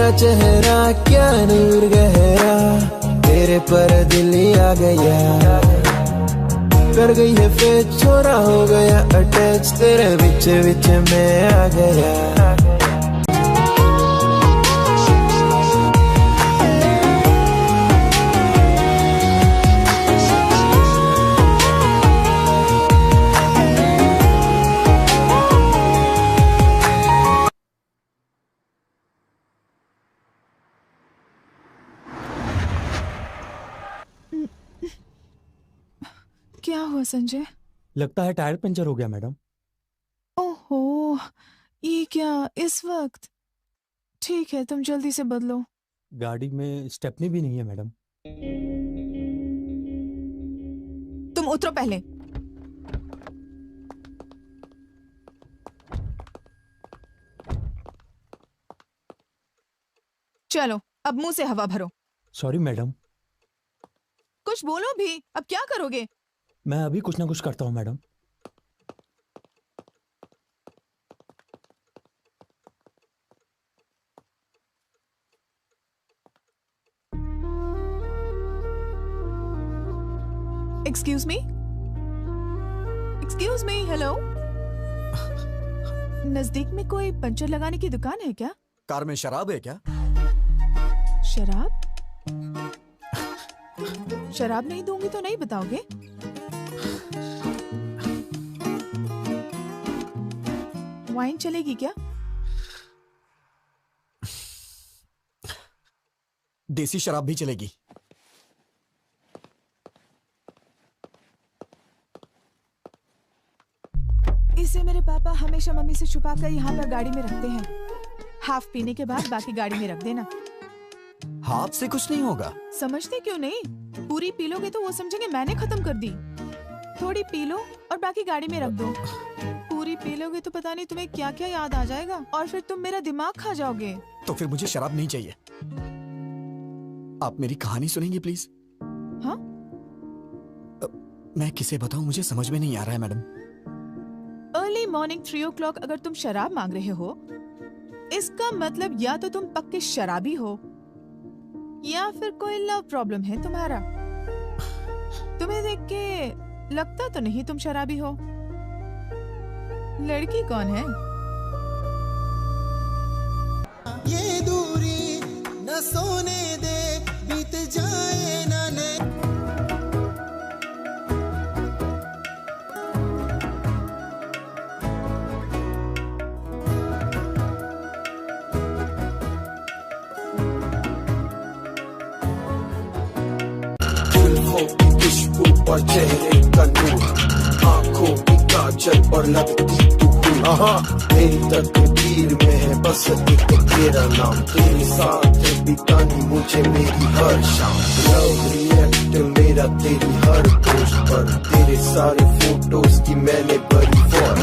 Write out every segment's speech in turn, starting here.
तेरा चेहरा क्या नूर गहरा, तेरे पर दिल आ गया, कर गई है फेच छोरा हो गया अटैच, तेरे बिच बिच में आ गया। क्या हुआ संजय? लगता है टायर पंचर हो गया मैडम। ओहो, ये क्या इस वक्त? ठीक है, तुम जल्दी से बदलो। गाड़ी में स्टेपनी भी नहीं है मैडम। तुम उतरो पहले। चलो अब मुंह से हवा भरो। Sorry madam. कुछ बोलो भी, अब क्या करोगे? मैं अभी कुछ ना कुछ करता हूँ madam. Excuse me, excuse me, hello. नजदीक में कोई पंचर लगाने की दुकान है क्या? कार में शराब है क्या? शराब? शराब नहीं दूंगी तो नहीं बताओगे? वाइन चलेगी क्या? देसी शराब भी चलेगी। इसे मेरे पापा हमेशा मम्मी से छुपा कर यहाँ पर गाड़ी में रखते हैं। हाफ पीने के बाद बाकी गाड़ी में रख देना। हाफ से कुछ नहीं होगा। समझते क्यों नहीं? पूरी पी लोगे तो वो समझेंगे मैंने खत्म कर दी। थोड़ी पी लो और बाकी गाड़ी में रख दो। पूरी पी लोगे तो पता नहीं तुम्हें क्या क्या याद आ जाएगा और फिर तुम मेरा दिमाग खा जाओगे। तो फिर मुझे शराब नहीं चाहिए। आप मेरी कहानी सुनेंगी प्लीज? हाँ? मैं किसे बताऊं, मुझे समझ में नहीं आ रहा है मैडम। अर्ली मॉर्निंग 3 o'clock अगर तुम शराब मांग रहे हो, इसका मतलब या तो तुम पक्के शराबी हो या फिर कोई लव प्रॉब्लम है तुम्हारा। तुम्हें देख के लगता तो नहीं तुम शराबी हो। लड़की कौन है? ये दूरी न सोने दे, बीत जाए न और चेहरे का नूर, आंखों की काजल पर लगती तू मेरी तकदीर में है बस एक तेरा नाम, तेरे साथ बितानी मुझे मेरी हर शाम। लव रिएक्ट मेरा तेरी हर पोस्ट पर, तेरे सारे फोटोज की मैंने बड़ी फॉर,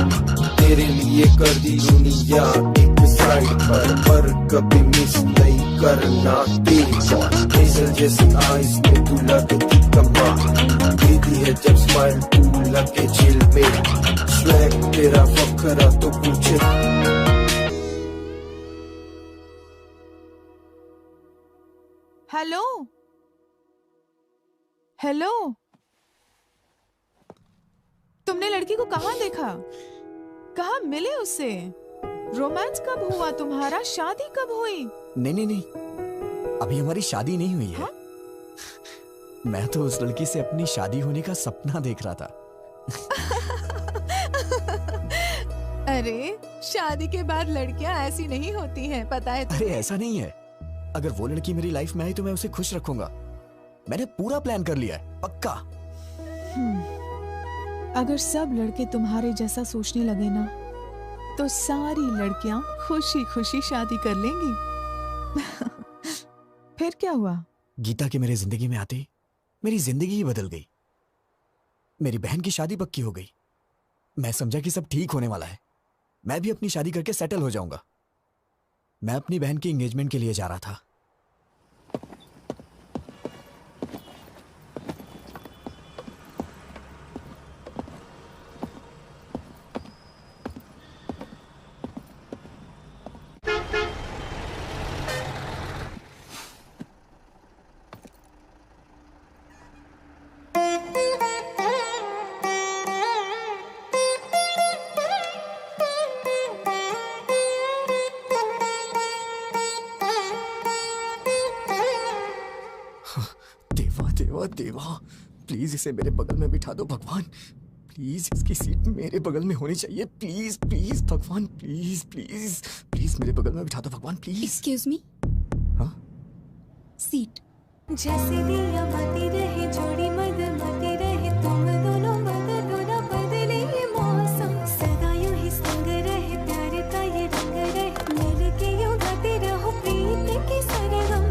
तेरे लिए कर दी दुनिया एक साइड पर कभी मिस नहीं करना तेरी कॉल। हेजल जैसी आईज में तू लगती कमाल, देती है जब स्माइल तू लगे चिल में, स्वैग तेरा फखरा तो पूछे। हेलो हेलो, तुमने लड़की को कहाँ देखा? कहाँ मिले उससे? रोमांस कब हुआ तुम्हारा? शादी कब हुई? नहीं, अभी हमारी शादी नहीं हुई है। हाँ? मैं तो उस लड़की से अपनी शादी होने का सपना देख रहा था। अरे शादी के बाद लड़कियां ऐसी नहीं होती हैं, पता है अरे ऐसा नहीं है, अगर वो लड़की मेरी लाइफ में आई तो मैं उसे खुश रखूंगा। मैंने पूरा प्लान कर लिया है, पक्का। अगर सब लड़के तुम्हारे जैसा सोचने लगे ना, तो सारी लड़कियां खुशी खुशी शादी कर लेंगी। फिर क्या हुआ? गीता के मेरे जिंदगी में आते मेरी जिंदगी ही बदल गई। मेरी बहन की शादी पक्की हो गई। मैं समझा कि सब ठीक होने वाला है, मैं भी अपनी शादी करके सेटल हो जाऊंगा। मैं अपनी बहन की एंगेजमेंट के लिए जा रहा था। देवा, प्लीज इसे मेरे बगल में बिठा दो भगवान। प्लीज इसकी सीट मेरे बगल में होनी चाहिए। प्लीज प्लीज भगवान, प्लीज प्लीज प्लीज मेरे बगल में बिठा दो भगवान, प्लीज। Excuse me. हाँ? सीट। जैसे दिया मती रहे जोड़ी मती रहे, तुम दोनों बदलो ना बदले ये मौसम, सदा यूं ही संग रहे, प्यार का ये रंग रहे, मिल के यूं गाते रहो प्रीत की सरगम।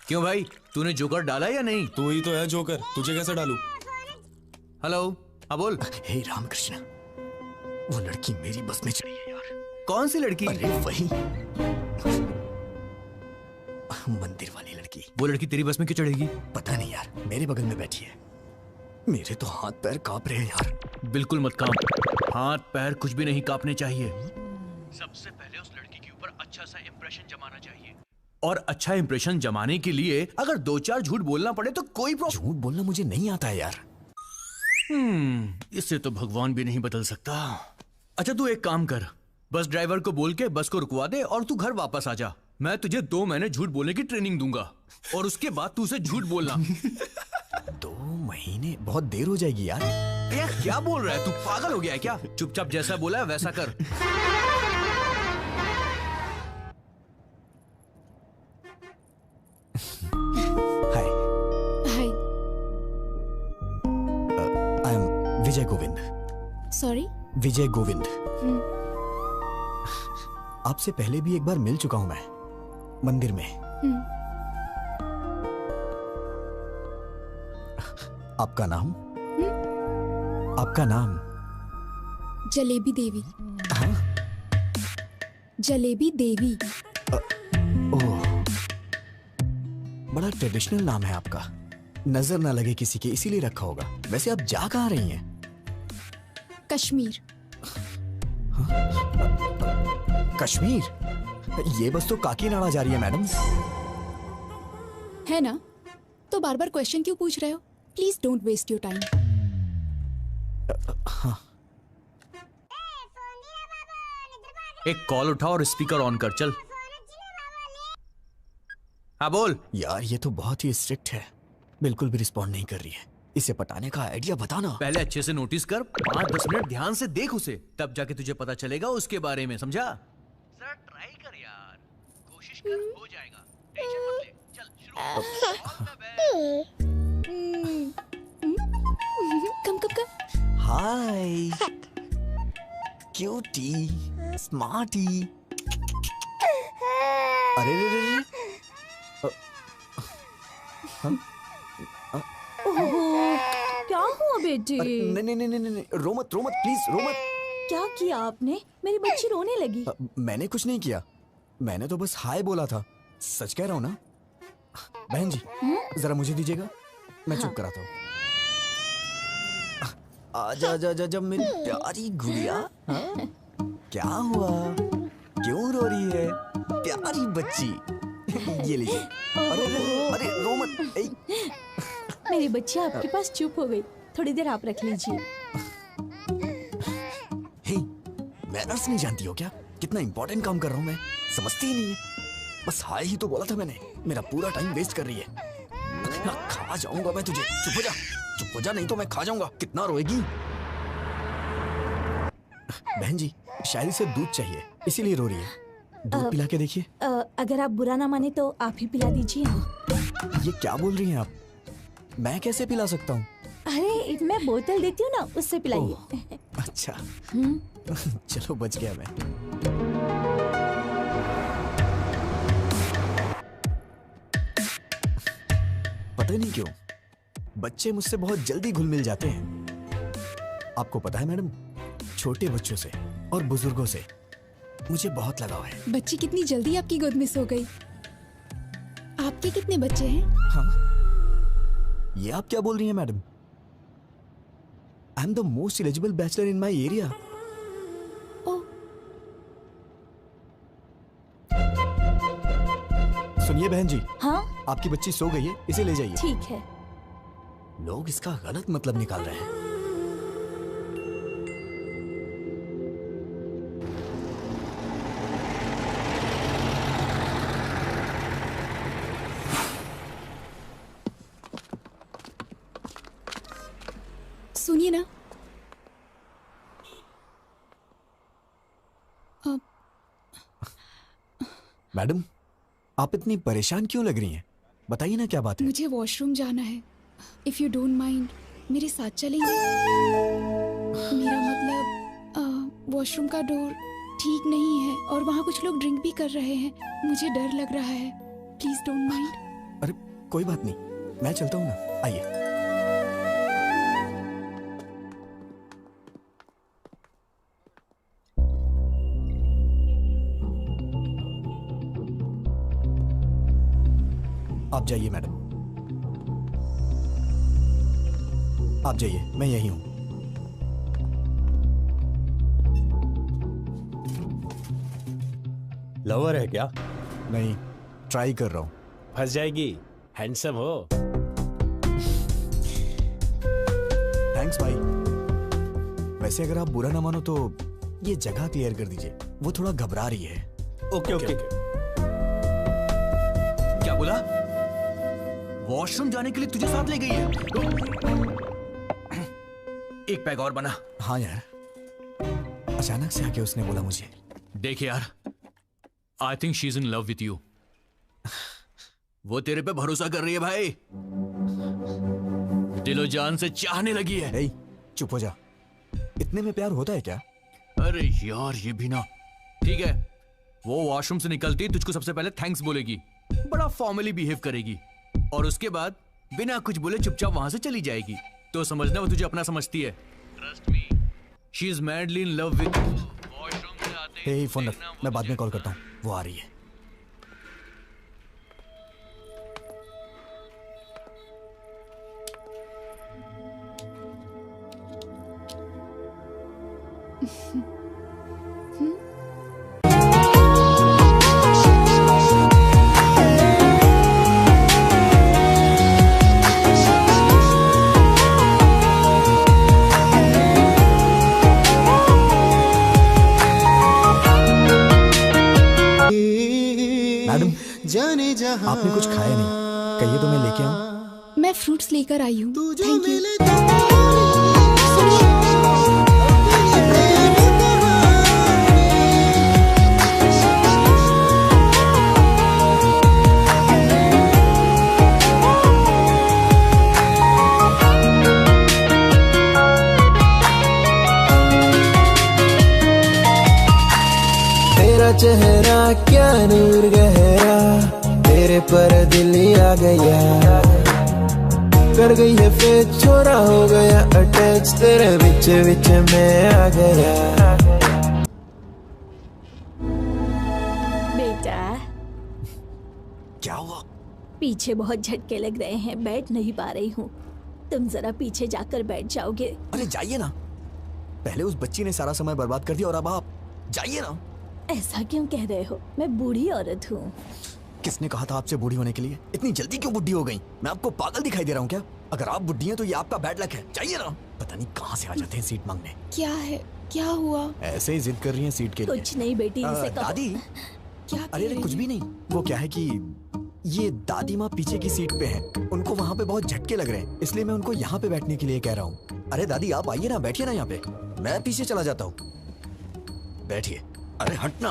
क्यों भाई, तूने जोकर डाला या नहीं? तू ही तो है जोकर, तुझे कैसे डालूं? हेलो, हाँ बोल। हे रामकृष्ण, वो लड़की मेरी बस में चढ़ी है यार। कौन सी लड़की? अरे वही मंदिर वाली लड़की। वो लड़की तेरी बस में क्यों चढ़ेगी? पता नहीं यार, मेरे बगल में बैठी है। मेरे तो हाथ पैर कांप रहे हैं यार। बिल्कुल मत कांप, हाथ पैर कुछ भी नहीं कांपने चाहिए। सबसे पहले उस लड़की के ऊपर अच्छा सा इंप्रेशन जमाना चाहिए, और अच्छा इंप्रेशन जमाने के लिए अगर 2-4 झूठ बोलना पड़े तो कोई प्रॉब्लम। झूठ बोलना मुझे नहीं आता है यार। इससे तो भगवान भी नहीं बदल सकता। अच्छा तू एक काम कर, बस ड्राइवर को बोल के बस को रुकवा दे और तू घर वापस आ जा। मैं तुझे 2 महीने झूठ बोलने की ट्रेनिंग दूंगा, और उसके बाद तू उसे झूठ बोलना। 2 महीने बहुत देर हो जाएगी यार। यार क्या बोल रहा है तू, पागल हो गया है क्या? चुपचाप जैसा बोला है वैसा कर। Hi, hi. I am Vijay Govind. Sorry. Vijay Govind. आपसे पहले भी एक बार मिल चुका हूं मैं, मंदिर में। आपका नाम? आपका नाम? जलेबी देवी। हाँ? जलेबी देवी। ओह, बड़ा ट्रेडिशनल नाम है आपका। नजर ना लगे किसी के इसीलिए रखा होगा। वैसे आप जा कहाँ रही हैं? कश्मीर। कश्मीर? ये बस तो काकीनाडा जा रही है मैडम। है ना? तो बार बार क्वेश्चन क्यों पूछ रहे हो? Please don't waste your time. हाँ। एक कॉल उठा और स्पीकर ऑन कर, चल। हाँ बोल। यार ये तो बहुत ही स्ट्रिक्ट है, बिल्कुल भी रिस्पॉन्ड नहीं कर रही है। इसे पटाने का आइडिया बताना। पहले अच्छे से नोटिस कर, 5-10 मिनट ध्यान से देख उसे, तब जाके तुझे पता चलेगा उसके बारे में, समझा? जरा ट्राई कर यार, कोशिश कर, हो जाएगा। टेंशन मत ले, चल शुरू। कम कम कम। हाय क्यूटी, स्मार्टी। अरे रे रे रे। क्या हुआ बेटी? नहीं नहीं नहीं नहीं, रो मत प्लीज, रो मत। क्या किया आपने? मेरी बच्ची रोने लगी। मैंने कुछ नहीं किया, मैंने तो बस हाय बोला था। सच कह रहा हूँ ना। बहन जी जरा मुझे दीजिएगा, मैं चुप कराता हूँ। आजा जा जा जा मेरी प्यारी गुड़िया। हाँ? क्या हुआ, क्यों रो रही है प्यारी बच्ची? ये लीजिए। अरे अरे रो मत। मेरी बच्ची आपके पास चुप हो गई, थोड़ी देर आप रख लीजिए। हे, मैनर्स नहीं जानती हो क्या? कितना इंपॉर्टेंट काम कर रहा हूँ मैं, समझती ही नहीं है। बस हाय ही तो बोला था मैंने। मेरा पूरा टाइम वेस्ट कर रही है। खा जाऊंगा मैं तुझे। चुप हो जा नहीं तो मैं खा जाऊंगा। कितना रोएगी? बहन जी शायद इसे दूध चाहिए, इसीलिए रो रही है। दूध पिला के देखिए। अगर आप बुरा ना माने तो आप ही पिला दीजिए। ये क्या बोल रही हैं आप? मैं कैसे पिला सकता हूँ? अरे मैं बोतल देती हूँ ना, उससे पिलाइए। अच्छा चलो बच गया मैं। पता नहीं क्यों बच्चे मुझसे बहुत जल्दी घुल मिल जाते हैं। आपको पता है मैडम, छोटे बच्चों से और बुजुर्गों से मुझे बहुत लगाव है। बच्ची कितनी जल्दी आपकी गोद में सो गई। आपके कितने बच्चे हैं? हाँ, ये आप क्या बोल रही हैं madam? I am the most eligible bachelor in my area. सुनिए बहन जी। हाँ आपकी बच्ची सो गई है, इसे ले जाइए। ठीक है। लोग इसका गलत मतलब निकाल रहे हैं। सुनिए ना, मैडम, आप इतनी परेशान क्यों लग रही हैं? बताइए ना क्या बात है। मुझे वॉशरूम जाना है। इफ यू डोंट माइंड, मेरे साथ चलेंगे? मेरा मतलब वॉशरूम का डोर ठीक नहीं है और वहाँ कुछ लोग ड्रिंक भी कर रहे हैं। मुझे डर लग रहा है। Please don't mind. अरे कोई बात नहीं, मैं चलता हूँ ना, आइए। आप जाइए मैडम, आप जाइए, मैं यही हूं। लवर है क्या? नहीं, ट्राई कर रहा हूं। फंस जाएगी। हैंडसम हो। थैंक्स भाई। वैसे अगर आप बुरा ना मानो तो ये जगह क्लियर कर दीजिए, वो थोड़ा घबरा रही है। Okay okay. क्या बोला? वॉशरूम जाने के लिए तुझे साथ ले गई है? एक पैग और बना। हाँ यार, अचानक से आके उसने बोला मुझे। देख यार, I think she is in love with you. वो तेरे पे भरोसा कर रही है भाई, दिलो जान से चाहने लगी है। नहीं, चुप हो जा। इतने में प्यार होता है क्या? अरे यार ये भी ना। ठीक है, वो वॉशरूम से निकलती तुझको सबसे पहले थैंक्स बोलेगी, बड़ा फॉर्मली बिहेव करेगी और उसके बाद बिना कुछ बोले चुपचाप वहां से चली जाएगी। तो समझना वो तुझे अपना समझती है। Trust me, she is madly in love with you. Washroom से आते हे फोन रख, मैं बाद में कॉल करता हूँ, वो आ रही है। मैडम, आपने कुछ खाया नहीं, कहिए तो मैं लेके आऊं। मैं फ्रूट्स लेकर आई हूँ। Thank you. तेरा चेहरा क्या नूर गहरा, तेरे पर दिल आ गया, कर गई है फिर छोरा हो गया अटैच, तेरे विच विच में आ गया। बेटा, क्या हुआ? पीछे बहुत झटके लग रहे हैं, बैठ नहीं पा रही हूँ। तुम जरा पीछे जाकर बैठ जाओगे? अरे जाइए ना, पहले उस बच्ची ने सारा समय बर्बाद कर दिया और अब आप जाइए ना। ऐसा क्यों कह रहे हो? मैं बूढ़ी औरत हूँ। किसने कहा था आपसे बूढ़ी होने के लिए? इतनी जल्दी क्यों बुढ़ी हो गई? मैं आपको पागल दिखाई दे रहा हूँ क्या? अगर आप बुढ़ी हैं तो ये आपका बैड लक है। जाइए ना। पता नहीं कहाँ से आ जाते हैं सीट मांगने। क्या है? क्या हुआ? ऐसे ही जिद कर रही हैं सीट के लिए। कुछ नहीं बेटी, इसे कहो। दादी, क्या? अरे कुछ भी नहीं। वो क्या है कि ये दादी माँ पीछे की सीट पे हैं, उनको वहाँ पे बहुत झटके लग रहे हैं, इसलिए मैं उनको यहाँ पे बैठने के लिए कह रहा हूँ। अरे दादी आप आइए ना, बैठिए ना यहाँ पे, मैं पीछे चला जाता हूँ। बैठिए। अरे हटना।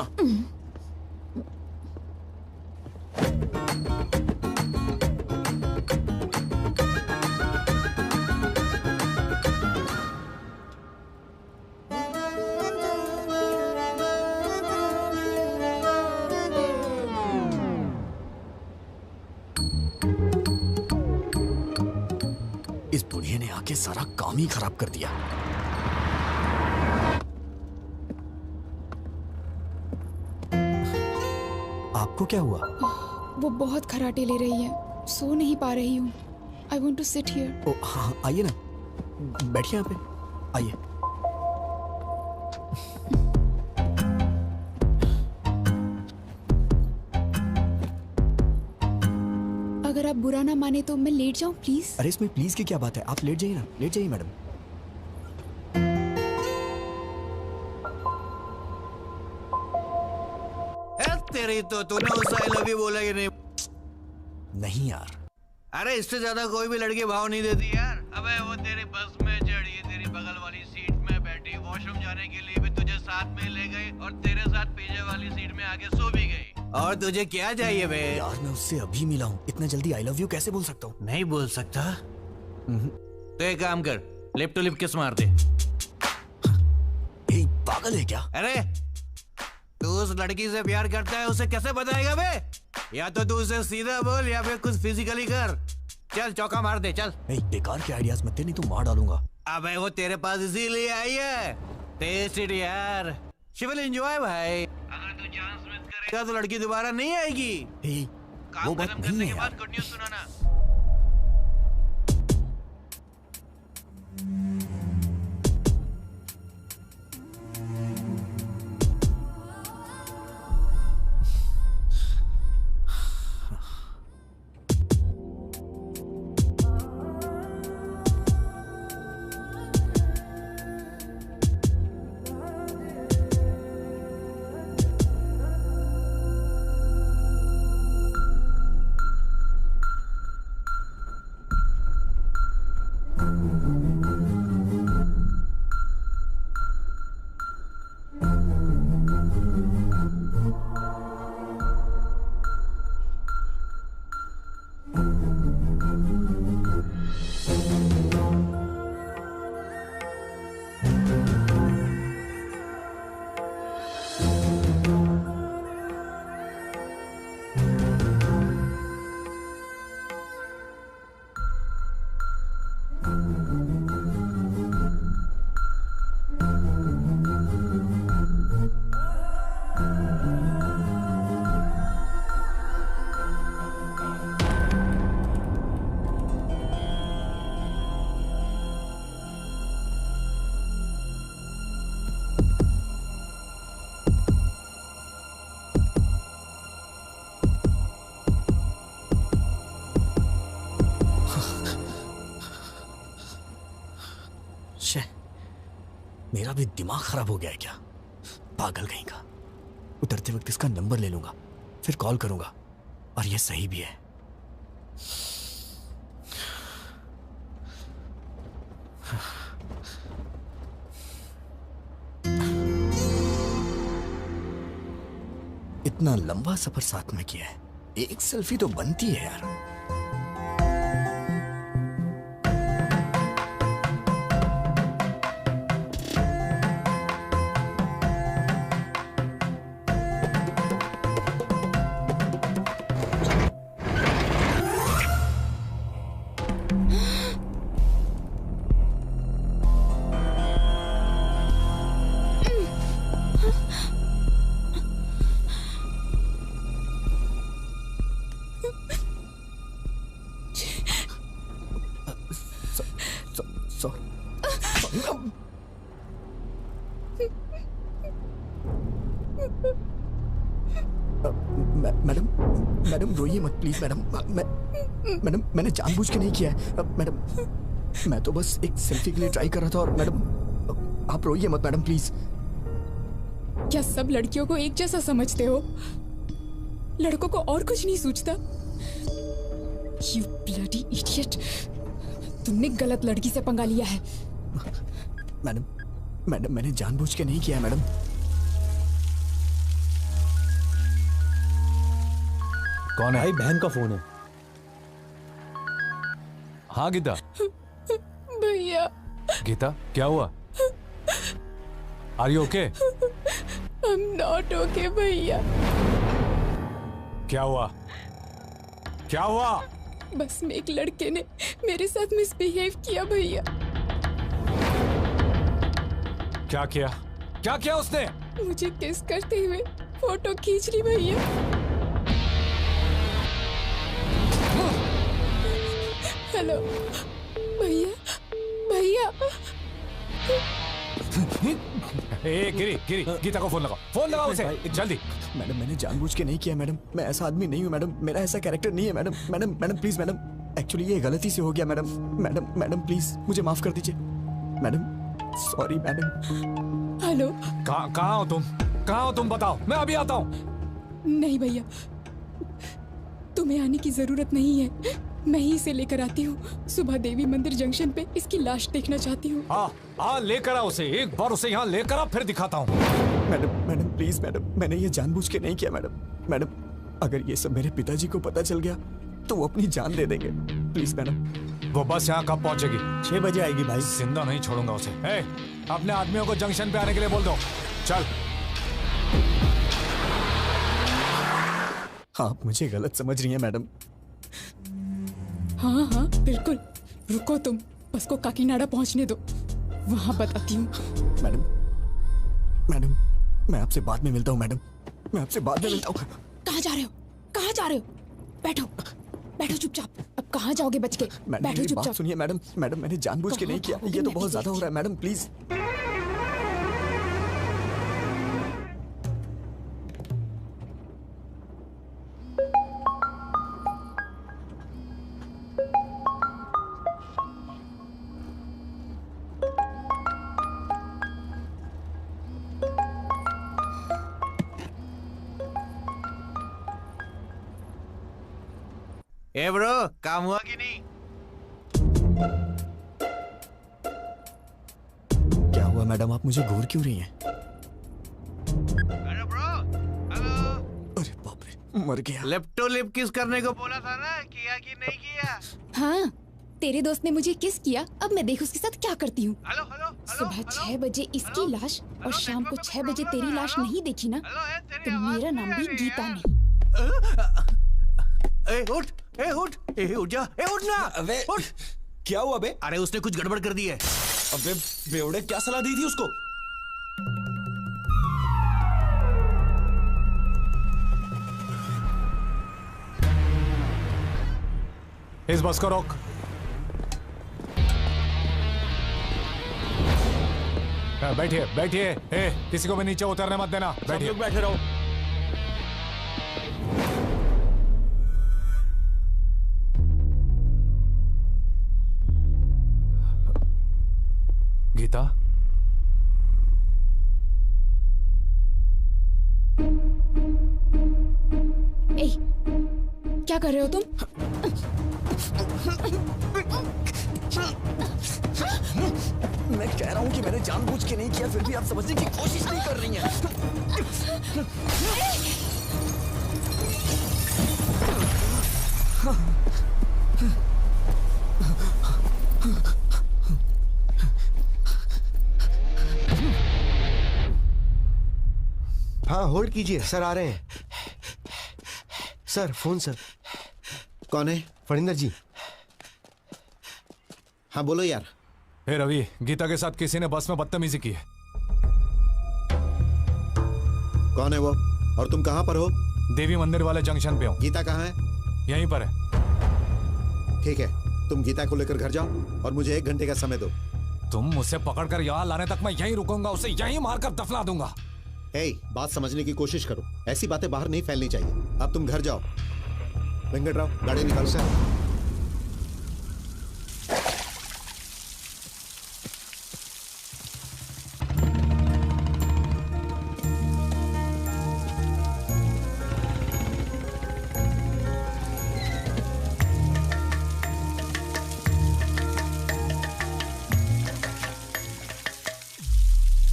इस बुढ़िया ने आके सारा काम ही खराब कर दिया। आपको क्या हुआ? वो बहुत खराटे ले रही है, सो नहीं पा रही हूँ। I want to sit here. ओ हाँ, आइए ना, बैठिए यहाँ पे, आइए। अगर आप बुरा ना माने तो मैं लेट जाऊँ प्लीज? अरे इसमें प्लीज की क्या बात है, आप लेट जाइए ना, लेट जाइए मैडम। तेरी तो तूने उस आई लव यू बोला कि नहीं? नहीं यार। अरे इससे ज्यादा कोई भी लड़की भाव नहीं देती यार। अबे वो तेरी बस में चढ़ी जाने के लिए भी तुझे साथ में ले गई और तेरे साथ पीछे वाली सीट में आगे सो भी गई। और तुझे क्या चाहिए बे? यार मैं उससे अभी मिला हूँ, इतना जल्दी आई लव यू कैसे बोल सकता हूँ? नहीं बोल सकता? तो एक काम कर, लिप टू लिप किस मार दे। पागल है क्या? अरे तू उस लड़की से प्यार करता है, उसे कैसे बताएगा बे? या तो तू उसे सीधा बोल या फिर कुछ फिजिकली कर। चल चौका मार दे, चल। बेकार के आइडियाज मत दे, नहीं तो मार डालूंगा। अबे वो तेरे पास इसीलिए आई है। टेस्ट इट यार, शी विल एंजॉय भाई। अगर तू चांस मिस करेगा तो लड़की दोबारा नहीं आएगी। वो बात नहीं है यार। गुड न्यूज़ सुनाना। मेरा भी दिमाग खराब हो गया है क्या? पागल कहीं का। उतरते वक्त इसका नंबर ले लूंगा, फिर कॉल करूंगा। और ये सही भी है। इतना लंबा सफर साथ में किया है, एक सेल्फी तो बनती है यार। मैडम रोइए मत प्लीज मैडम। मैडम मैंने जानबूझ के नहीं किया है मैडम। मैं तो बस एक सेल्फी के लिए ट्राई कर रहा था। और मैडम आप रोइए मत मैडम प्लीज। क्या सब लड़कियों को एक जैसा समझते हो? लड़कों को और कुछ नहीं सूझता? You bloody idiot! तुमने गलत लड़की से पंगा लिया है। मैडम मैंने जानबूझ के नहीं किया है मैडम। कौन है? भाई बहन का फोन है। हाँ गीता। भैया। गीता क्या हुआ? Are you okay? I'm not okay भैया। क्या हुआ? क्या हुआ? बस में एक लड़के ने मेरे साथ मिसबिहेव किया भैया। क्या किया? क्या किया उसने? मुझे किस करते हुए फोटो खींच ली भैया। हेलो भैया। भैया गिरी गीता को फोन लगाओ उसे जल्दी। मैडम मैंने जानबूझ के नहीं किया मैडम। मैं ऐसा आदमी नहीं हूँ मैडम। मेरा ऐसा कैरेक्टर नहीं है madam. Madam please madam, actually ये गलती से हो गया मैडम। मैडम प्लीज मुझे माफ कर दीजिए मैडम। Sorry madam. हेलो कहाँ हो तुम? कहाँ हो तुम? बताओ, मैं अभी आता हूँ। नहीं भैया, तुम्हें आने की जरूरत नहीं है। मैं ही इसे लेकर आती हूँ। सुबह देवी मंदिर जंक्शन पे इसकी लाश देखना चाहती हूँ। हाँ लेकर आ उसे, एक बार उसे यहाँ लेकर आ, फिर दिखाता हूँ। मैडम प्लीज मैडम, मैंने ये जानबूझ के नहीं किया मैडम। अगर ये सब मेरे पिताजी को पता चल गया तो वो अपनी जान दे देंगे। Please madam. वो बस यहाँ कब पहुंचेगी? 6 बजे आएगी भाई। जिंदा नहीं छोड़ूंगा उसे। अपने आदमियों को जंक्शन पे आने के लिए बोल दो। चल। आप मुझे गलत समझ रही हैं मैडम। हाँ बिल्कुल, रुको तुम, बस को काकीनाडा पहुंचने दो, वहां बताती हूँ। मैडम मैं आपसे बाद में मिलता हूँ मैडम, मैं आपसे बाद में मिलता हूँ। कहाँ जा रहे हो? कहाँ जा रहे हो? बैठो बैठो चुपचाप। अब कहाँ जाओगे बच के? मैडम बैठो मेरी बात चुपचाप। सुनिए मैडम, मैंने जानबूझ के नहीं किया, ये तो बहुत ज्यादा हो रहा है मैडम, प्लीज। ए ब्रो, काम हुआ कि नहीं? क्या हुआ मैडम, आप मुझे घूर क्यों रही हैं? अरे ब्रो, हेलो। अरे बाप रे, मर गया। लिप टू लिप किस करने को बोला था ना, किया कि नहीं किया? हाँ, तेरे दोस्त ने मुझे किस किया, अब मैं देख उसके साथ क्या करती हूँ। Hello hello. सुबह 6 बजे इसकी लाश और शाम को 6 बजे तेरी लाश नहीं देखी ना, तो मेरा नाम भी गीता नहीं। उठ जा, उठ ना। अबे उठ। क्या हुआ बे? अरे उसने कुछ गड़बड़ कर दी है। अबे बेवड़े, क्या सलाह दी थी उसको? इस बस को रोक। बैठिए बैठिए, किसी को भी नीचे उतरने मत देना। बैठिए। बैठे रहो। गीता, क्या कर रहे हो तुम? मैं कह रहा हूँ कि मैंने जानबूझ के नहीं किया, फिर भी आप समझने की कोशिश नहीं कर रही हैं। हाँ होल्ड कीजिए, सर आ रहे हैं। Sir phone sir. कौन है? फणिंदर जी। हाँ बोलो यार। हे रवि, गीता के साथ किसी ने बस में बदतमीजी की है। कौन है वो और तुम कहाँ पर हो? देवी मंदिर वाले जंक्शन पे हूँ। गीता कहाँ है? यहीं पर है। ठीक है, तुम गीता को लेकर घर जाओ और मुझे 1 घंटे का समय दो। तुम मुझे पकड़कर यहाँ लाने तक मैं यहीं रुकूंगा, उसे यहीं मारकर दफना दूंगा। बात समझने की कोशिश करो, ऐसी बातें बाहर नहीं फैलनी चाहिए। अब तुम घर जाओ। वेंकटराव, गाड़ी निकाल। सर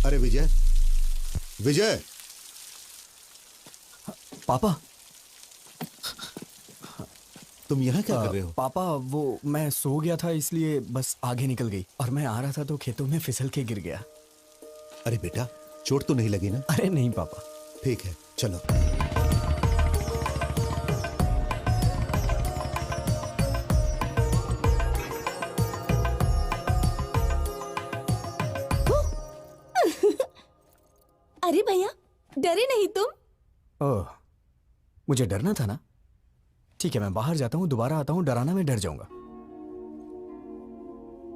अरे विजय, विजय। पापा, तुम यहाँ क्या कर रहे हो? पापा वो मैं सो गया था इसलिए बस आगे निकल गई और मैं आ रहा था तो खेतों में फिसल के गिर गया। अरे बेटा, चोट तो नहीं लगी ना? अरे नहीं पापा। ठीक है, चलो। अरे भैया, डरे नहीं तुम? ओह, मुझे डरना था ना। ठीक है, मैं बाहर जाता हूँ, दोबारा आता हूँ, डराना मैं डर जाऊंगा।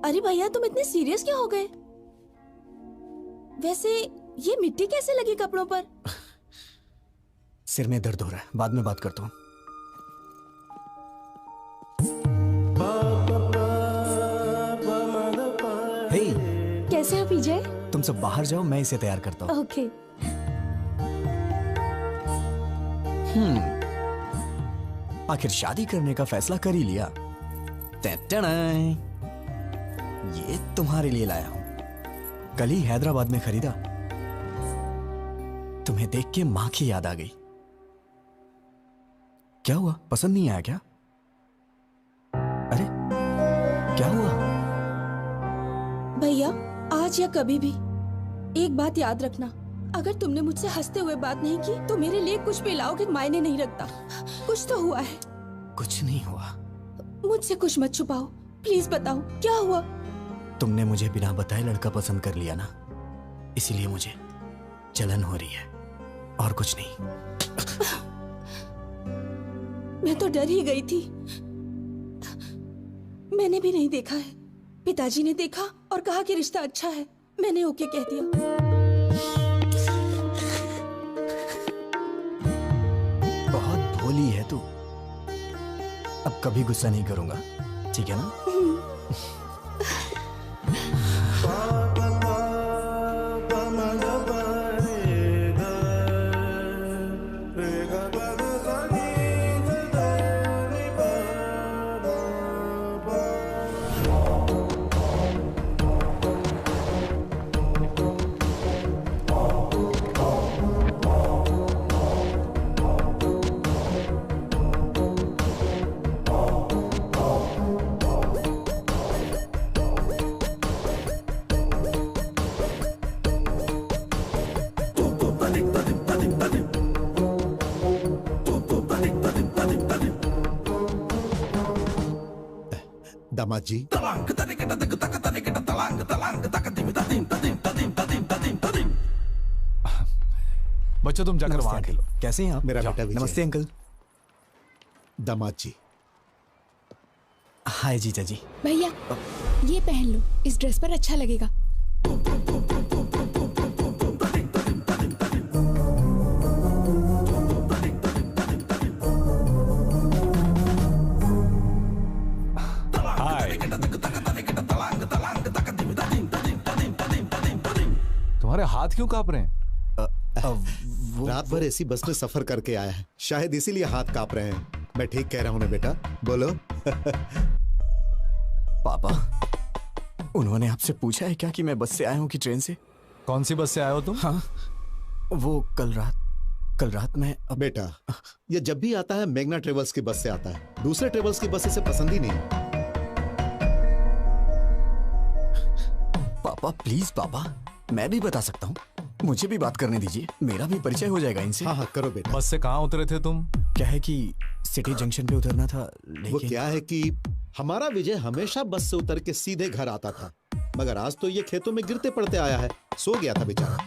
अरे भैया, तुम इतने सीरियस क्यों हो गए? वैसे ये मिट्टी कैसे लगी कपड़ों पर? सिर में दर्द हो रहा है, बाद में बात करता हूँ। हे, कैसे हो विजय? तुम सब बाहर जाओ, मैं इसे तैयार करता हूँ। ओके। आखिर शादी करने का फैसला कर ही लिया, ये तुम्हारे लिए लाया हूं। कल ही हैदराबाद में खरीदा। तुम्हें देख के मां की याद आ गई। क्या हुआ, पसंद नहीं आया क्या? अरे क्या हुआ? भैया, आज या कभी भी एक बात याद रखना, अगर तुमने मुझसे हंसते हुए बात नहीं की तो मेरे लिए कुछ भी लाओगे मायने नहीं रखता। कुछ तो हुआ है। कुछ नहीं हुआ। मुझसे कुछ मत छुपाओ, प्लीज बताओ क्या हुआ। तुमने मुझे बिना बताए लड़का पसंद कर लिया ना, इसीलिए मुझे जलन हो रही है, और कुछ नहीं। मैं तो डर ही गई थी। मैंने भी नहीं देखा है, पिताजी ने देखा और कहा कि रिश्ता अच्छा है। मैंने ओके कह दिया। बहुत भोली है तू। अब कभी गुस्सा नहीं करूंगा, ठीक है ना? दामाद जी, बच्चों तुम जाकर वहां खेलो। कैसे हैं आप? मेरा बेटा विजय। नमस्ते अंकल। दामाद जी। हाय जीजा जी। भैया ये पहन लो, इस ड्रेस पर अच्छा लगेगा। तुम्हारे हाथ क्यों कांप रहे हैं? रात भर ऐसी बस में सफर करके आया है, शायद इसीलिए हाथ कांप रहे हैं। मैं ठीक कह रहा हूं ना बेटा? बोलो। पापा, उन्होंने आपसे पूछा है क्या कि मैं बस से आया हूँ कि ट्रेन से? कौन सी बस से आए हो तुम? हाँ, वो कल रात में। बेटा, ये जब भी आता है मेघना ट्रेवल्स की बस से आता है, दूसरे ट्रेवल्स की बस इसे पसंद ही नहीं। पापा प्लीज पापा, मैं भी बता सकता हूँ, मुझे भी बात करने दीजिए, मेरा भी परिचय हो जाएगा इनसे। हाँ करो बेटा। बस से कहाँ उतरे थे तुम? क्या है कि सिटी जंक्शन पे उतरना था, लेकिन वो क्या है कि हमारा विजय हमेशा बस से उतर के सीधे घर आता था, मगर आज तो ये खेतों में गिरते पड़ते आया है। सो गया था बेचारा।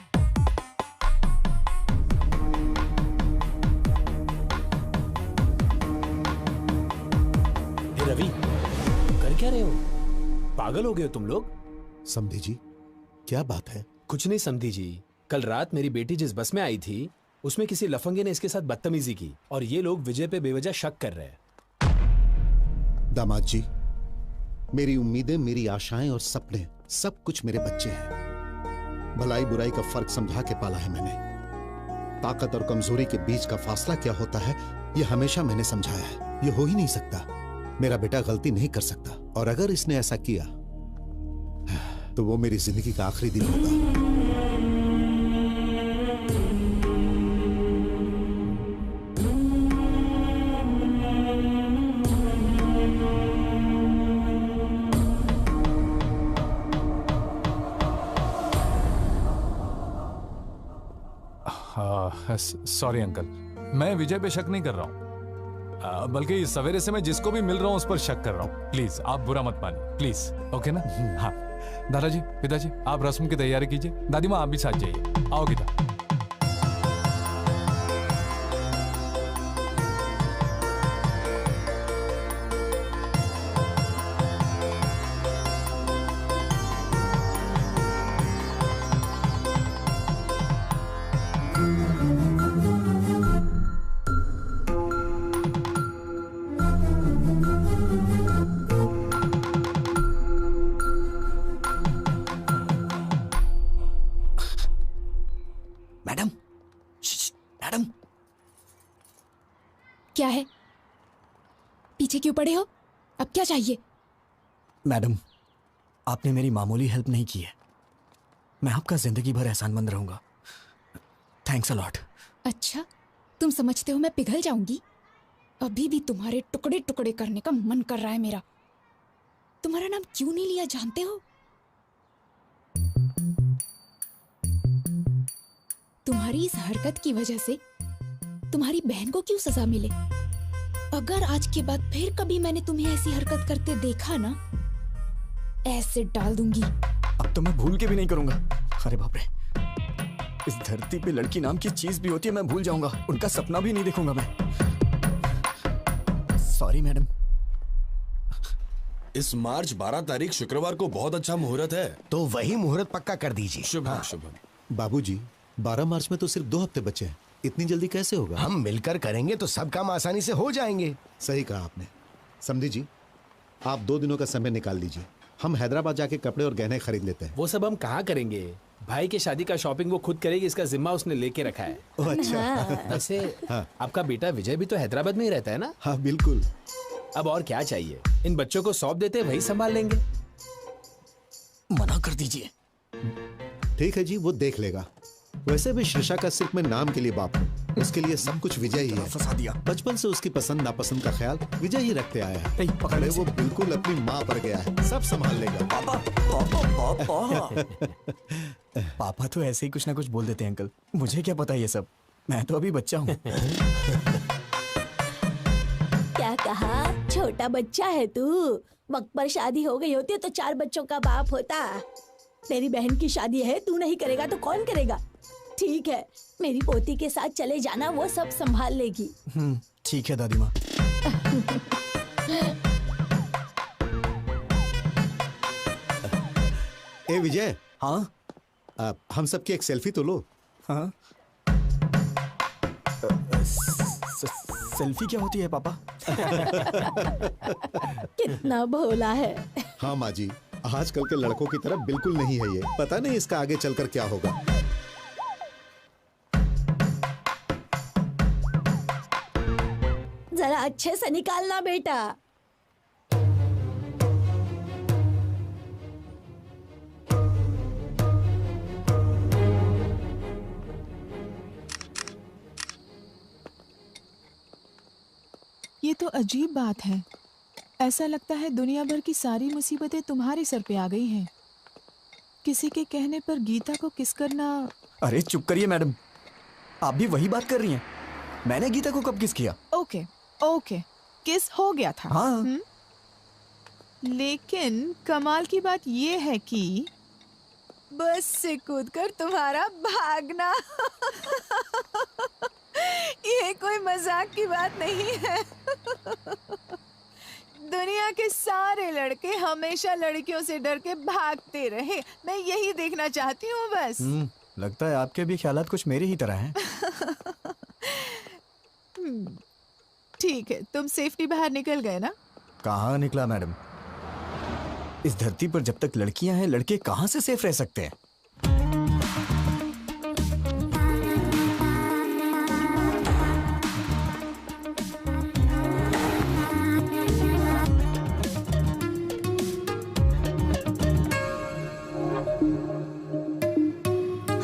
हे रवि, कर क्या रहे हो? पागल हो गए हो तुम लोग? समधी जी, क्या बात है? कुछ नहीं समधी जी, कल रात मेरी बेटी जिस बस में आई थी उसमें किसी लफंगे ने इसके साथ बदतमीजी की और ये लोग विजय पे बेवजह शक कर रहे हैं। दामाद जी, मेरी उम्मीदें, मेरी आशाएं और सपने सब कुछ मेरे बच्चे हैं। भलाई बुराई का फर्क समझा के पाला है मैंने। ताकत और कमजोरी के बीच का फासला क्या होता है ये हमेशा मैंने समझाया है। ये हो ही नहीं सकता। मेरा बेटा गलती नहीं कर सकता, और अगर इसने ऐसा किया तो वो मेरी जिंदगी का आखिरी दिन होगा। सॉरी अंकल, मैं विजय पे शक नहीं कर रहा हूँ, बल्कि सवेरे से मैं जिसको भी मिल रहा हूँ उस पर शक कर रहा हूँ। प्लीज आप बुरा मत मानिए, प्लीज। ओके ना? हाँ दादाजी, पिताजी, आप रस्म की तैयारी कीजिए। दादी माँ आप भी साथ जाइए। आओ गीता। मैडम, क्या है? पीछे क्यों पड़े हो? अब क्या चाहिए? मैडम, आपने मेरी मामूली हेल्प नहीं की है। मैं आपका जिंदगी भर एहसानमंद रहूंगा। Thanks a lot. अच्छा, तुम समझते हो मैं पिघल जाऊंगी? अभी भी तुम्हारे टुकड़े टुकड़े करने का मन कर रहा है मेरा। तुम्हारा नाम क्यों नहीं लिया जानते हो? तुम्हारी इस हरकत की वजह से तुम्हारी बहन को क्यों सजा मिले? अगर आज के बाद फिर कभी मैंने तुम्हें ऐसी हरकत करते देखा ना, ऐसे डाल दूंगी। अब तो मैं भूल के भी नहीं करूंगा। अरे बाप रे, इस धरती पे लड़की नाम की चीज भी होती है, मैं भूल जाऊंगा। उनका सपना भी नहीं देखूंगा मैं। Sorry madam. इस मार्च 12 तारीख शुक्रवार को बहुत अच्छा मुहूर्त है, तो वही मुहूर्त पक्का कर दीजिए। शुभ शुभ। बाबूजी, 12 मार्च में तो सिर्फ 2 हफ्ते बचे हैं, इतनी जल्दी कैसे होगा? हम मिलकर करेंगे तो सब काम आसानी से हो जाएंगे। सही कहा आपने। समझी जी, आप 2 दिनों का समय निकाल लीजिए, हम हैदराबाद जाके कपड़े और गहने खरीद लेते हैं। वो सब हम कहाँ करेंगे? भाई के शादी का शॉपिंग वो खुद करेगी, इसका जिम्मा उसने लेके रखा है। अच्छा। वैसे हाँ। आपका बेटा विजय भी तो हैदराबाद में ही रहता है ना? हाँ बिल्कुल। अब और क्या चाहिए? इन बच्चों को सौंप देते, वही संभाल लेंगे। मना कर दीजिए। ठीक है जी, वो देख लेगा। वैसे भी शीर्षा का सिर्फ मैं नाम के लिए बाप हूँ, उसके लिए सब कुछ विजय ही है। फंसा दिया। बचपन से उसकी पसंद नापसंद का ख्याल विजय ही रखते आया है। नहीं, पकड़े वो बिल्कुल अपनी माँ पर गया है, सब संभाल लेगा। पापा, पापा, पापा। पापा तो ऐसे ही कुछ ना कुछ बोल देते हैं अंकल, मुझे क्या पता ये सब, मैं तो अभी बच्चा हूँ। क्या कहा? छोटा बच्चा है तू? वक्त पर शादी हो गई होती तो 4 बच्चों का बाप होता। तेरी बहन की शादी है, तू नहीं करेगा तो कौन करेगा? ठीक है, मेरी पोती के साथ चले जाना, वो सब संभाल लेगी। ठीक है दादी माँ। ए विजय। हाँ? हम सबकी एक सेल्फी तो लो। हाँ? सेल्फी क्या होती है पापा? कितना भोला है। हाँ माँ जी, आजकल के लड़कों की तरह बिल्कुल नहीं है ये। पता नहीं इसका आगे चलकर क्या होगा। जरा अच्छे से निकालना बेटा। ये तो अजीब बात है। ऐसा लगता है दुनिया भर की सारी मुसीबतें तुम्हारे सर पे आ गई हैं। किसी के कहने पर गीता को किस करना। अरे चुप करिए मैडम, आप भी वही बात कर रही हैं। मैंने गीता को कब किस किया? ओके ओके, किस हो गया था। हाँ। लेकिन कमाल की बात ये है कि बस से कूदकर तुम्हारा भागना ये कोई मजाक की बात नहीं है। दुनिया के सारे लड़के हमेशा लड़कियों से डर के भागते रहे, मैं यही देखना चाहती हूँ बस। लगता है आपके भी ख्यालात कुछ मेरे ही तरह हैं। ठीक है, तुम सेफ्टी बाहर निकल गए ना? कहाँ निकला मैडम? इस धरती पर जब तक लड़कियां हैं, लड़के कहाँ से सेफ रह सकते हैं?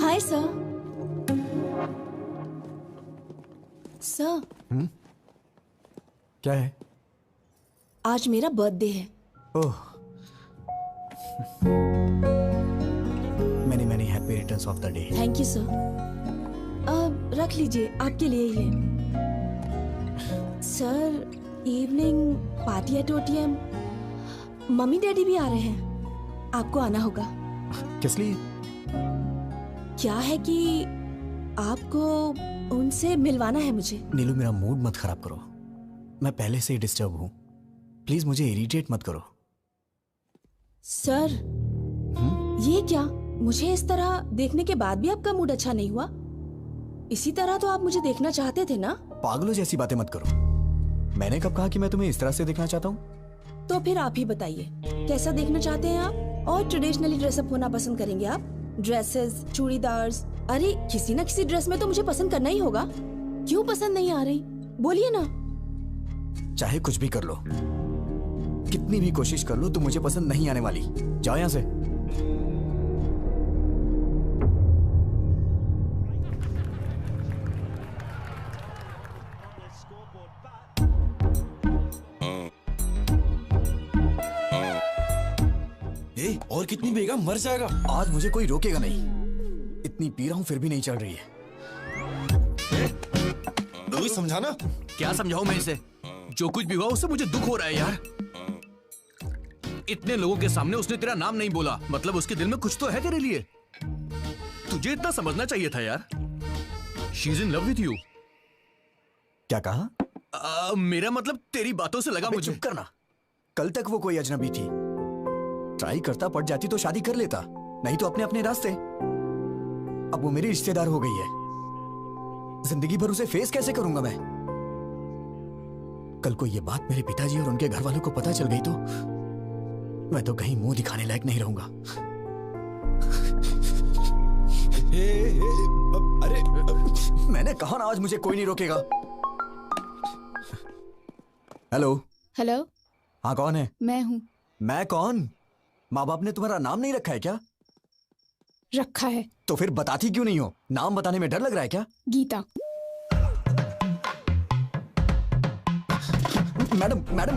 Hi sir. सर, क्या है? आज मेरा बर्थडे है। Oh, many many happy returns of the day. Thank you sir. अब रख लीजिए, आपके लिए ये। Sir, evening party at OTM। Mummy daddy भी आ रहे हैं, आपको आना होगा। किस लिए? क्या है कि आपको उनसे मिलवाना है मुझे। नीलू, मेरा मूड मत खराब करो, मैं पहले से ही डिस्टर्ब हूँ। प्लीज मुझे इरिटेट मत करो। सर, ये क्या? मुझे इस तरह देखने के बाद भी आपका मूड अच्छा नहीं हुआ? इसी तरह तो आप मुझे देखना चाहते थे ना? पागलों जैसी बातें मत करो। मैंने कब कहा कि मैं तुम्हें इस तरह से देखना चाहता हूँ? तो फिर आप ही बताइए, कैसा देखना चाहते हैं आप? और ट्रेडिशनली ड्रेसअप होना पसंद करेंगे आप? ड्रेसेस, चूड़ीदार्स, अरे किसी ना किसी ड्रेस में तो मुझे पसंद करना ही होगा। क्यों पसंद नहीं आ रही? बोलिए ना। चाहे कुछ भी कर लो, कितनी भी कोशिश कर लो तुम मुझे पसंद नहीं आने वाली। जाओ यहाँ से। और कितनी पिएगा, मर जाएगा। आज मुझे कोई रोकेगा नहीं। इतनी पी रहा हूं फिर भी नहीं चल रही है। कोई समझाना। क्या समझाऊं मैं इसे? जो कुछ भी हुआ उससे मुझे दुख हो रहा है यार। इतने लोगों के सामने उसने तेरा नाम नहीं बोला, मतलब उसके दिल में कुछ तो है तेरे लिए। तुझे इतना समझना चाहिए था यार। She is in love with you. क्या कहा? मेरा मतलब तेरी बातों से लगा मुझे। चुप करना। कल तक वो कोई अजनबी थी। ट्राई करता, पड़ जाती तो शादी कर लेता, नहीं तो अपने अपने रास्ते। अब वो मेरी रिश्तेदार हो गई है। जिंदगी भर उसे फेस कैसे करूंगा मैं? कल को ये बात मेरे पिताजी और उनके घर वालों को पता चल गई तो मैं तो कहीं मुंह दिखाने लायक नहीं रहूंगा। अरे मैंने कहा ना आज मुझे कोई नहीं रोकेगा। हेलो। हेलो। हाँ कौन है? मैं हूँ। मैं कौन? माँ बाप ने तुम्हारा नाम नहीं रखा है क्या? रखा है। तो फिर बताती क्यों नहीं हो? नाम बताने में डर लग रहा है क्या? Geeta. Madam madam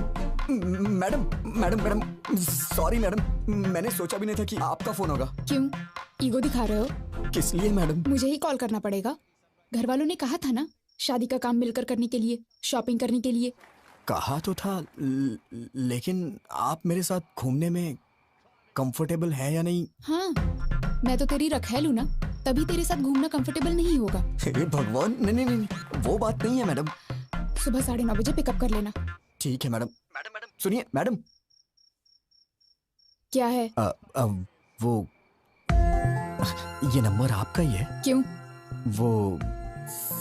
madam madam madam sorry madam, मैंने सोचा भी नहीं था कि आपका फोन होगा। क्यों ईगो दिखा रहे हो? किस लिए मैडम? मुझे ही कॉल करना पड़ेगा। घर वालों ने कहा था ना शादी का काम मिलकर करने के लिए, शॉपिंग करने के लिए। कहा तो था लेकिन आप मेरे साथ घूमने में कंफर्टेबल है या नहीं? हाँ, मैं तो तेरी रखैल हूँ ना, तभी तेरे साथ घूमना कंफर्टेबल नहीं होगा। हे भगवान, नहीं नहीं नहीं, वो बात नहीं है मैडम। सुबह 9:30 बजे पिकअप कर लेना। ठीक है मैडम। मैडम मैडम सुनिए मैडम। क्या है? वो ये नंबर आपका ही है? क्यों? वो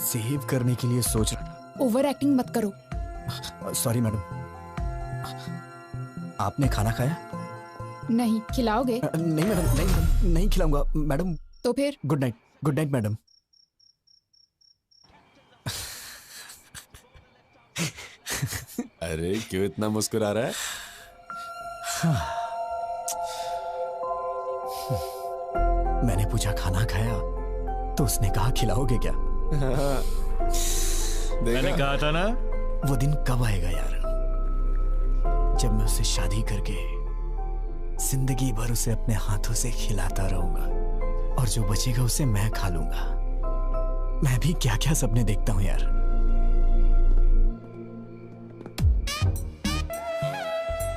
सेव करने के लिए सोच। ओवर एक्टिंग मत करो। Sorry madam. आपने खाना खाया? नहीं। खिलाओगे? नहीं मैडम, नहीं मैडम, नहीं खिलाऊंगा मैडम। तो फिर? Good night. Good night madam. अरे क्यों इतना मुस्कुरा रहा है? मैंने पूछा खाना खाया तो उसने कहा खिलाओगे क्या? मैंने कहा था ना। वो दिन कब आएगा यार जब मैं उससे शादी करके जिंदगी भर उसे अपने हाथों से खिलाता रहूंगा और जो बचेगा उसे मैं खा लूंगा। मैं भी क्या क्या सपने देखता हूं यार।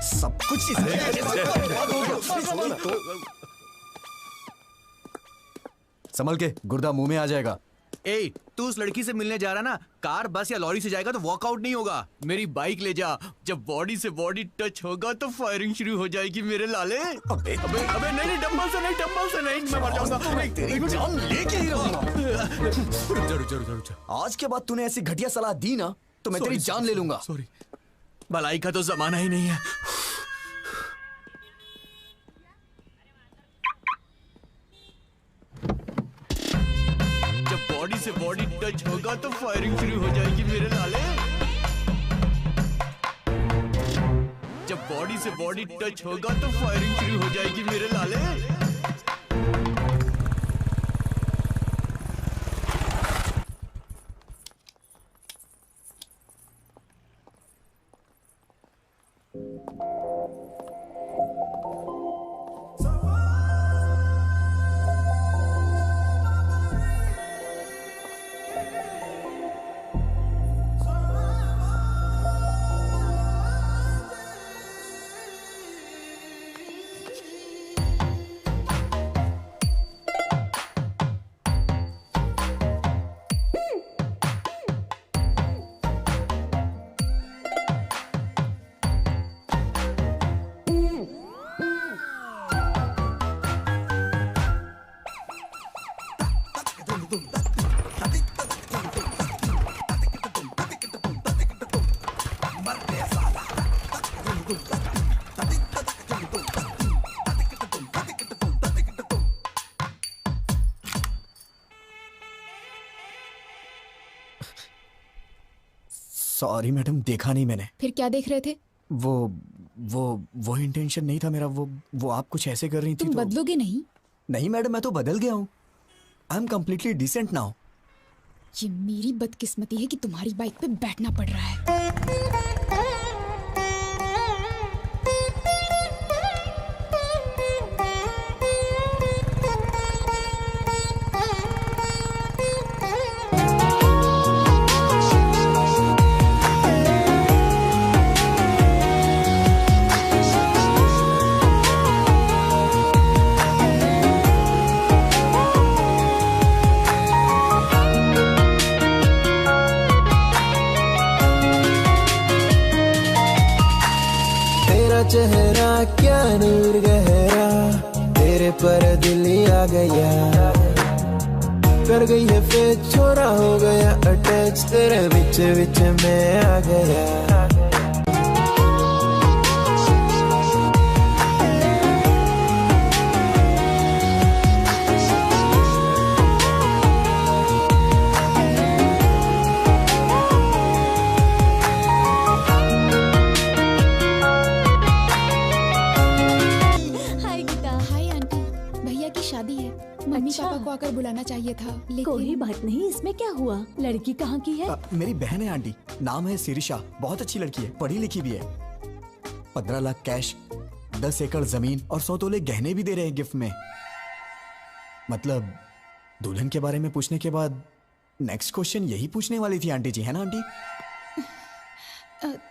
सब कुछ संभल के, गुर्दा मुंह में आ जाएगा। ए, तू उस लड़की से मिलने जा रहा ना, कार बस या लॉरी से जाएगा तो वॉकआउट नहीं होगा। मेरी बाइक ले जा, जब बॉडी से बॉडी टच होगा तो फायरिंग शुरू हो जाएगी मेरे लाले। अबे अबे अबे नहीं, डंबल से नहीं, डंबल से नहीं, मैं मर जाऊंगा। तेरी जान लेके ही रहूंगा। रुक जा। आज के बाद तूने ऐसी घटिया सलाह दी ना तो मैं तेरी जान ले लूंगा। सॉरी, भलाई का तो जमाना ही नहीं है। जब बॉडी से बॉडी टच होगा तो फायरिंग शुरू हो जाएगी मेरे लाले। जब बॉडी से बॉडी टच होगा तो फायरिंग शुरू हो जाएगी मेरे लाले। सॉरी मैडम, देखा नहीं मैंने। फिर क्या देख रहे थे? वो वो इंटेंशन नहीं था मेरा। वो आप कुछ ऐसे कर रही थी। तुम बदलोगे नहीं? नहीं मैडम, मैं तो बदल गया हूँ। I am completely decent now. ये मेरी बदकिस्मती है कि तुम्हारी बाइक पे बैठना पड़ रहा है। चेहरा क्या नूर गहरा, तेरे पर दिल आ गया, कर गई है फिर छोरा हो गया अटैच, तेरे बिच बिच में आ गया। पापा को आकर बुलाना चाहिए था, लेकिन कोई बात नहीं, इसमें क्या हुआ? लड़की कहाँ की है? मेरी बहन है आंटी, नाम है सिरिशा, बहुत अच्छी लड़की है, पढ़ी लिखी भी है। 15 लाख कैश, 10 एकड़ जमीन और 100 तोले गहने भी दे रहे हैं गिफ्ट में। मतलब दुल्हन के बारे में पूछने के बाद नेक्स्ट क्वेश्चन यही पूछने वाली थी आंटी जी, है ना आंटी?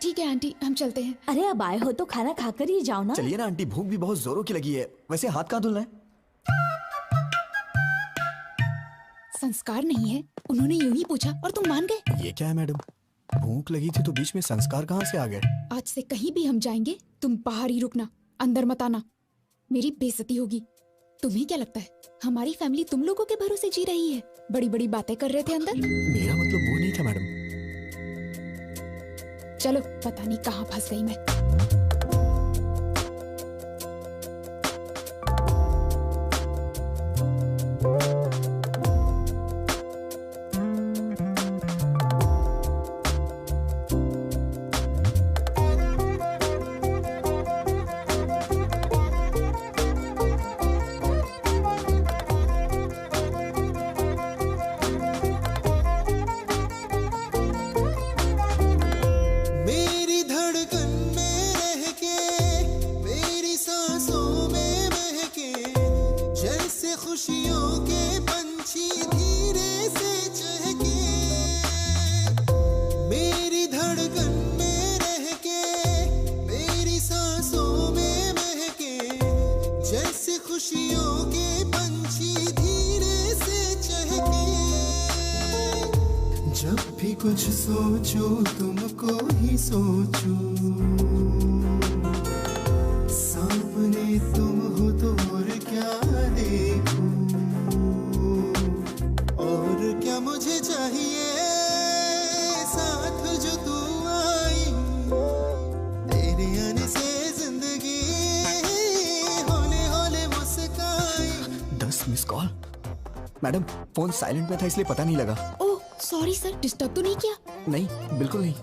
ठीक है आंटी, हम चलते हैं। अरे अब आए हो तो खाना खाकर ही जाओ ना। चलिए ना आंटी, भूख भी बहुत जोरों की लगी है। वैसे हाथ कहाँ धुलना है? संस्कार नहीं है, उन्होंने यूं ही पूछा और तुम मान गए। ये क्या है मैडम, भूख लगी थी तो बीच में संस्कार कहाँ से आ गए? आज से कहीं भी हम जाएंगे तुम बाहर ही रुकना, अंदर मत आना, मेरी बेइज्जती होगी। तुम्हें क्या लगता है हमारी फैमिली तुम लोगों के भरोसे जी रही है? बड़ी बड़ी बातें कर रहे थे अंदर। मेरा मतलब वो नहीं था मैडम। चलो, पता नहीं कहाँ फंस गई मैं। कुछ सोचो तुमको ही सोचो, सामने तुम हो तो और क्या देखो, और क्या मुझे चाहिए साथ जो तू आई, तेरे आने से जिंदगी होले होले मुस्काई। 10 miss call. Madam phone silent में था इसलिए पता नहीं लगा। सॉरी सर, डिस्टर्ब तो नहीं किया? नहीं, बिल्कुल नहीं।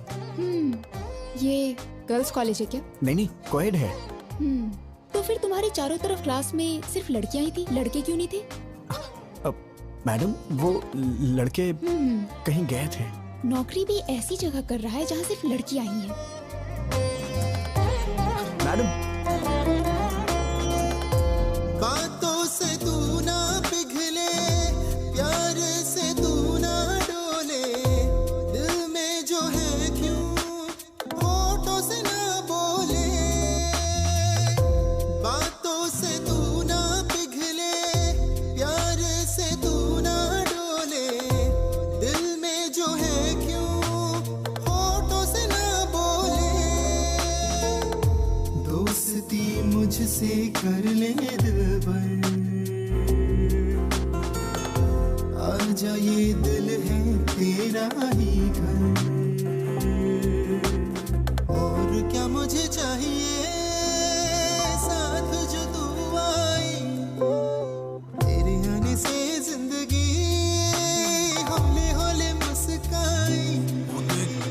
ये गर्ल्स कॉलेज है क्या? नहीं, कोएड है। तो फिर तुम्हारे चारों तरफ क्लास में सिर्फ लड़कियां ही थी, लड़के क्यों नहीं थे? मैडम वो लड़के कहीं गए थे। नौकरी भी ऐसी जगह कर रहा है जहाँ सिर्फ लड़कियां ही हैं। मैडम बातों से तू ना पिघले, प्यार से तू ना डोले, दिल में जो है क्यों होठों से ना बोले, बातों से तू ना पिघले, प्यार से तू ना डोले, दिल में जो है क्यों होठों से ना बोले, दोस्ती मुझसे कर ले दिलबर, आजा ये दिल है तेरा ही घर, और क्या मुझे चाहिए साथ जो तू आई, तेरे आने से जिंदगी होले होले मुस्काई।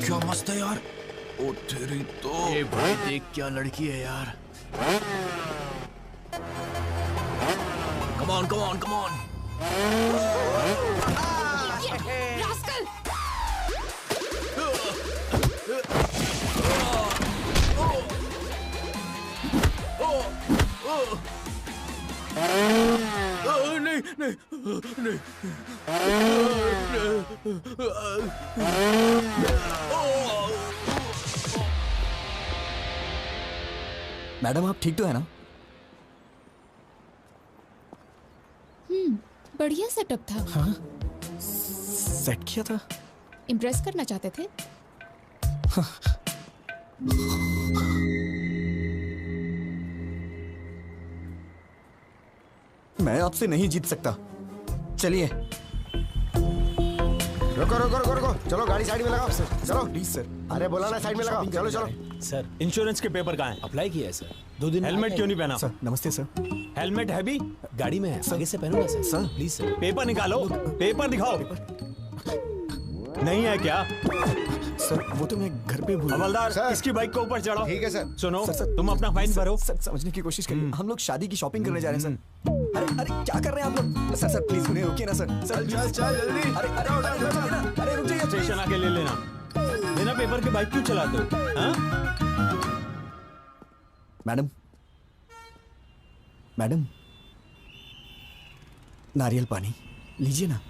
क्या मस्त है यार। तेरी तो। ए भाई देख क्या लड़की है यार। Come on, come on, come on. Rascal! नहीं नहीं नहीं। मैडम आप ठीक तो है ना? बढ़िया सेटअप था। हाँ? सेट किया था? इम्प्रेस करना चाहते थे? मैं आपसे नहीं जीत सकता। चलिए। रुको रुको रुको रुको, चलो गाड़ी साइड में लगाओ। चलो प्लीज सर। अरे बोला ना साइड में लगाओ। चलो चलो। सर इंश्योरेंस के पेपर कहाँ हैं? अप्लाई किया है सर। 2 दिन हेलमेट क्यों नहीं पहना? सर नमस्ते सर। हेलमेट है भी गाड़ी में है, आगे से पहनूंगा sir. Sir please sir. Paper निकालो, पेपर दिखाओ। नहीं है क्या? सर वो तो मैं घर पे भूल। हवलदार इसकी बाइक को ऊपर चढ़ाओ। ठीक है सर। सुनो सर, तुम अपना फाइन भरो। सर समझने की कोशिश करिए, हम लोग शादी की शॉपिंग करने जा रहे हैं सर। अरे अरे क्या कर रहे हैं आप लोग? सर सर प्लीज उन्हें रोकिए ना सर। सर चल चल जल्दी। अरे अरे अरे रुक जाइए। स्टेशन आके ले लेना। बिना पेपर के बाइक क्यों चलाते हो? हाँ? मैडम मैडम नारियल पानी लीजिए ना।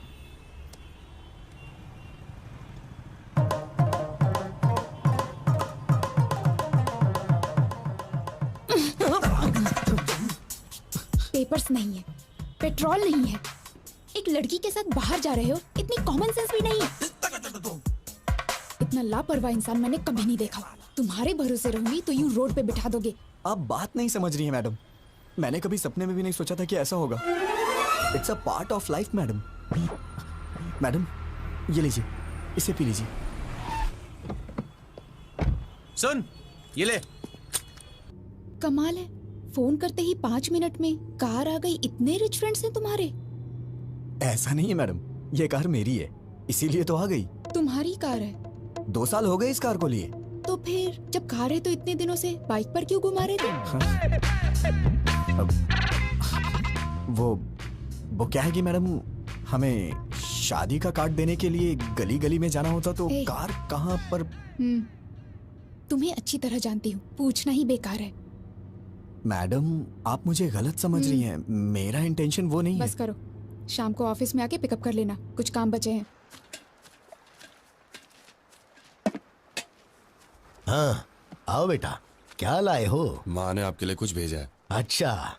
पेपर्स नहीं है, पेट्रोल नहीं है, एक लड़की के साथ बाहर जा रहे हो, इतनी कॉमन सेंस भी नहीं है। इतना लापरवाह इंसान मैंने कभी नहीं देखा। तुम्हारे भरोसे रहूंगी तो यूं रोड पे बिठा दोगे। आप बात नहीं समझ रही हैं मैडम। मैंने कभी सपने में भी नहीं सोचा था कि ऐसा होगा। It's a part of life madam. Madam ये लीजिए, इसे पी लीजिए। सुन ये ले। कमाल है, फोन करते ही 5 मिनट में कार आ गई। इतने रिच फ्रेंड्स हैं तुम्हारे। ऐसा नहीं है मैडम, ये कार मेरी है इसीलिए तो आ गई। तुम्हारी कार है? 2 साल हो गए इस कार को लिए। तो फिर जब कार है तो इतने दिनों से बाइक पर क्यों घुमा रहे थे? वो क्या है कि मैडम हमें शादी का कार्ड देने के लिए गली गली में जाना होता तो कार कहाँ पर। तुम्हें अच्छी तरह जानती हूँ, पूछना ही बेकार है। मैडम आप मुझे गलत समझ रही हैं, मेरा इंटेंशन वो नहीं है। बस करो, शाम को ऑफिस में आके पिकअप कर लेना, कुछ काम बचे हैं। हाँ आओ बेटा, क्या लाए हो? माँ ने आपके लिए कुछ भेजा है। अच्छा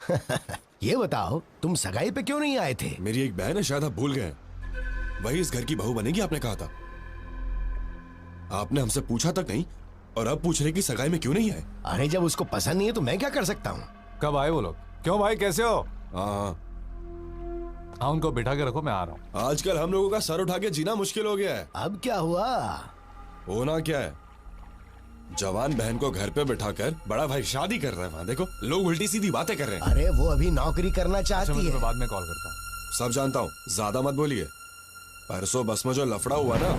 ये बताओ तुम सगाई पे क्यों नहीं आए थे? मेरी एक बहन है, शायद आप भूल गए। वही इस घर की बहू बनेगी आपने कहा था। आपने हमसे पूछा तक नहीं और अब पूछ रहे कि सगाई में क्यों नहीं आए। अरे जब उसको पसंद नहीं है तो मैं क्या कर सकता हूँ? कब आए वो लोग? क्यों भाई कैसे हो? हाँ उनको बिठा के रखो, मैं आ रहा हूँ। आजकल हम लोगों का सर उठा के जीना मुश्किल हो गया है। अब क्या हुआ? होना क्या है, जवान बहन को घर पे बिठाकर बड़ा भाई शादी कर रहा है। वहाँ देखो लोग उल्टी सीधी बातें कर रहे हैं। अरे वो अभी नौकरी करना चाहती है। मैं बाद में कॉल करता हूँ। सब जानता हूँ, ज्यादा मत बोलिए। परसों बस में जो लफड़ा हुआ ना,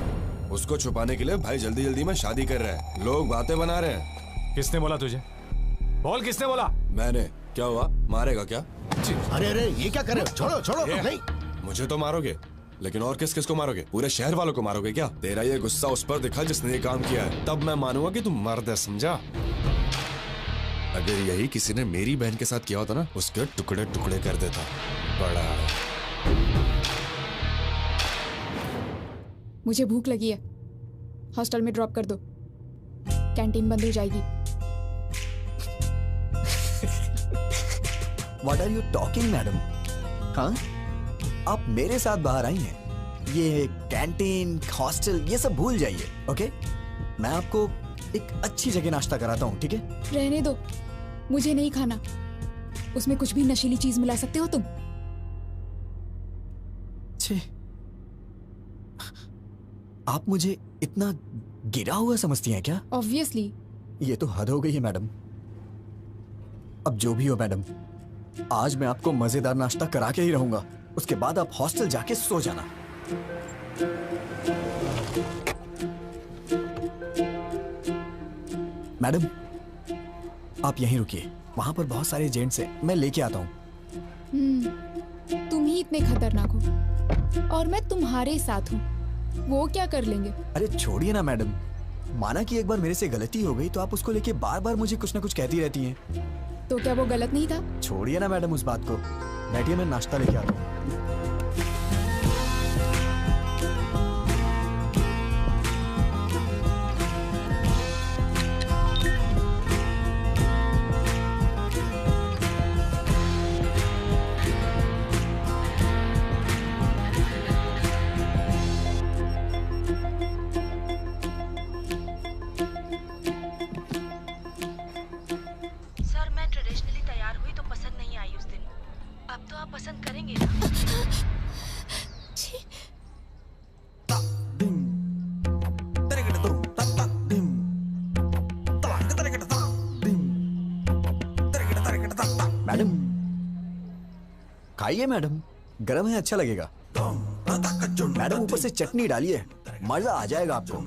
उसको छुपाने के लिए भाई जल्दी जल्दी में शादी कर रहा है। लोग बातें बना रहे हैं। किसने बोला तुझे? बोल किसने बोला? मैंने। क्या हुआ, मारेगा क्या? अरे अरे ये क्या कर रहे हो? छोड़ो छोड़ो। नहीं मुझे तो मारोगे, लेकिन और किस किस को मारोगे? पूरे शहर वालों को मारोगे क्या? तेरा ये गुस्सा उस पर दिखा जिसने ये काम किया है, तब मैं मानूंगा कि तू मर्द है, समझा? अगर यही किसी ने मेरी बहन के साथ किया होता ना, उसके टुकड़े टुकड़े कर देता। बड़ा मुझे भूख लगी है, हॉस्टल में ड्रॉप कर दो, कैंटीन बंद हो जाएगी। What are you talking, madam? हाँ, आप मेरे साथ बाहर आई हैं। ये कैंटीन, हॉस्टल, ये सब भूल जाइए, ओके? मैं आपको एक अच्छी जगह नाश्ता कराता हूँ, ठीक है? रहने दो, मुझे नहीं खाना। उसमें कुछ भी नशीली चीज मिला सकते हो तुम। छे, आप मुझे इतना गिरा हुआ समझती हैं क्या? ऑब्वियसली। ये तो हद हो गई है मैडम। अब जो भी हो मैडम, आज मैं आपको मजेदार नाश्ता करा के ही रहूंगा। उसके बाद आप हॉस्टल जाके सो जाना। मैडम आप यहीं रुकिए, वहां पर बहुत सारे एजेंट्स हैं, मैं लेके आता हूँ। तुम ही इतने खतरनाक हो और मैं तुम्हारे साथ हूँ, वो क्या कर लेंगे? अरे छोड़िए ना मैडम, माना कि एक बार मेरे से गलती हो गई तो आप उसको लेके बार बार मुझे कुछ ना कुछ कहती रहती हैं। तो क्या वो गलत नहीं था? छोड़िए ना मैडम उस बात को, बैठिए मैं नाश्ता लेके आता हूँ। सर मैं ट्रेडिशनली तैयार हुई तो पसंद नहीं आई उस दिन। अब तो आप पसंद करेंगे ना? मैडम खाइए मैडम, गरम है, अच्छा लगेगा। मैडम ऊपर से चटनी डालिए, मजा आ जाएगा आपको।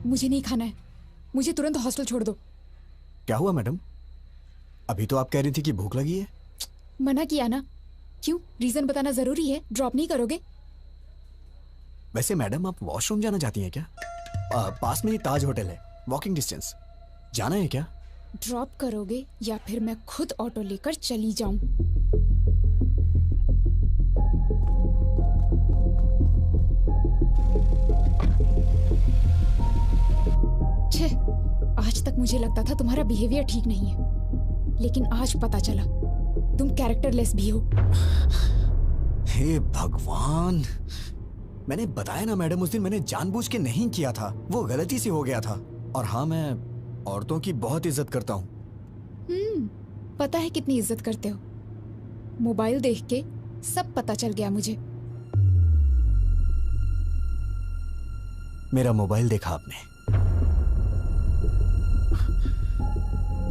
मुझे नहीं खाना है, मुझे तुरंत हॉस्टल छोड़ दो। क्या हुआ मैडम? अभी तो आप कह रही थी कि भूख लगी है। मना किया ना। क्यों, रीजन बताना जरूरी है? ड्रॉप नहीं करोगे? वैसे मैडम आप वॉशरूम जाना चाहती हैं क्या? पास में ही ताज होटल है, वॉकिंग डिस्टेंस। जाना है क्या? ड्रॉप करोगे या फिर मैं खुद ऑटो लेकर चली जाऊं? छे, आज तक मुझे लगता था तुम्हारा बिहेवियर ठीक नहीं है, लेकिन आज पता चला तुम कैरेक्टरलेस भी हो। हे भगवान, मैंने बताया ना मैडम, उस दिन मैंने जानबूझ के नहीं किया था, वो गलती से हो गया था। और हाँ, मैं औरतों की बहुत इज्जत करता हूँ। पता है कितनी इज्जत करते हो। मोबाइल देख के सब पता चल गया मुझे। मेरा मोबाइल देखा आपने?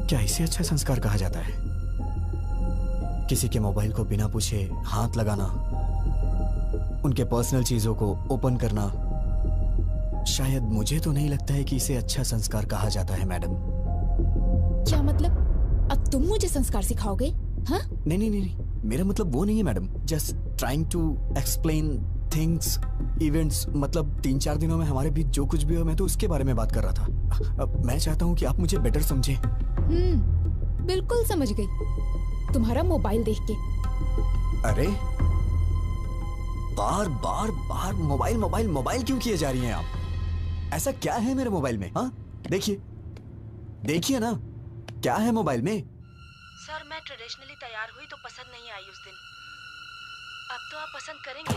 क्या इसे अच्छा संस्कार कहा जाता है? किसी के मोबाइल को बिना पूछे हाथ लगाना, उनके पर्सनल चीजों को ओपन करना, शायद मुझे तो नहीं लगता है कि इसे अच्छा संस्कार कहा जाता है मैडम। क्या मतलब? अब तुम मुझे संस्कार सिखाओगे? हाँ? नहीं नहीं नहीं, मेरा मतलब वो नहीं है madam. Just trying to explain things, events. मतलब 3-4 दिनों में हमारे बीच जो कुछ भी हो, मैं तो उसके बारे में बात कर रहा था। अब मैं चाहता हूँ कि आप मुझे बेटर समझें। बिल्कुल समझ गई, तुम्हारा मोबाइल देख के। अरे बार बार बार मोबाइल मोबाइल मोबाइल क्यों किए जा रही हैं आप? ऐसा क्या है मेरे मोबाइल में? हाँ देखिए, देखिए ना, क्या है मोबाइल में? सर मैं ट्रेडिशनली तैयार हुई तो पसंद नहीं आई उस दिन। अब तो आप पसंद करेंगे।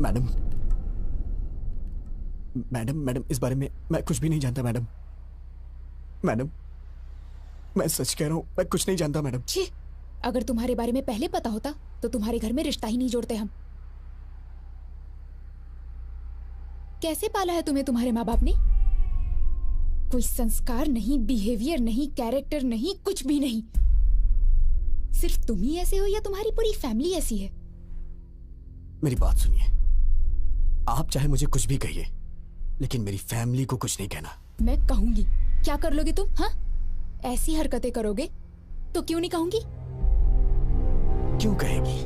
मैडम मैडम मैडम, इस बारे में मैं कुछ भी नहीं जानता मैडम। मैडम मैं सच कह रहा हूँ, मैं कुछ नहीं जानता मैडम। छी, अगर तुम्हारे बारे में पहले पता होता तो तुम्हारे घर में रिश्ता ही नहीं जोड़ते हम। कैसे पाला है तुम्हें तुम्हारे माँ बाप ने? कोई संस्कार नहीं, बिहेवियर नहीं, कैरेक्टर नहीं, कुछ भी नहीं। सिर्फ तुम ही ऐसे हो या तुम्हारी पूरी फैमिली ऐसी है? मेरी बात सुनिए, आप चाहे मुझे कुछ भी कहिए, लेकिन मेरी फैमिली को कुछ नहीं कहना। मैं कहूंगी। क्या कर लोगे तुम? हाँ, ऐसी हरकतें करोगे तो क्यों नहीं कहूंगी? क्यों कहेगी?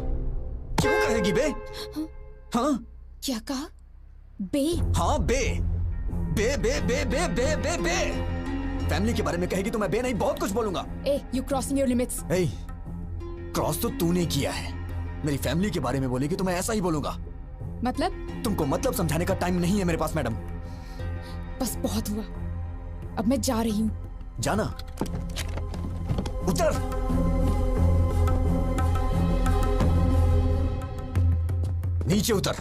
क्यों कहेगी बे? हाँ? क्या कहा? बे? हाँ बे बे बे बे बे बे बे बे। फैमिली के बारे में कहेगी तो मैं बे नहीं बहुत कुछ बोलूंगा। ए, यू क्रॉसिंग योर लिमिट्स। ए, क्रॉस तो तूने किया है। मेरी फैमिली के बारे में बोलेगी तो मैं ऐसा ही बोलूंगा। मतलब? तुमको मतलब समझाने का टाइम नहीं है मेरे पास मैडम। बस बहुत हुआ, अब मैं जा रही हूँ। जाना? उतर। नीचे उतर,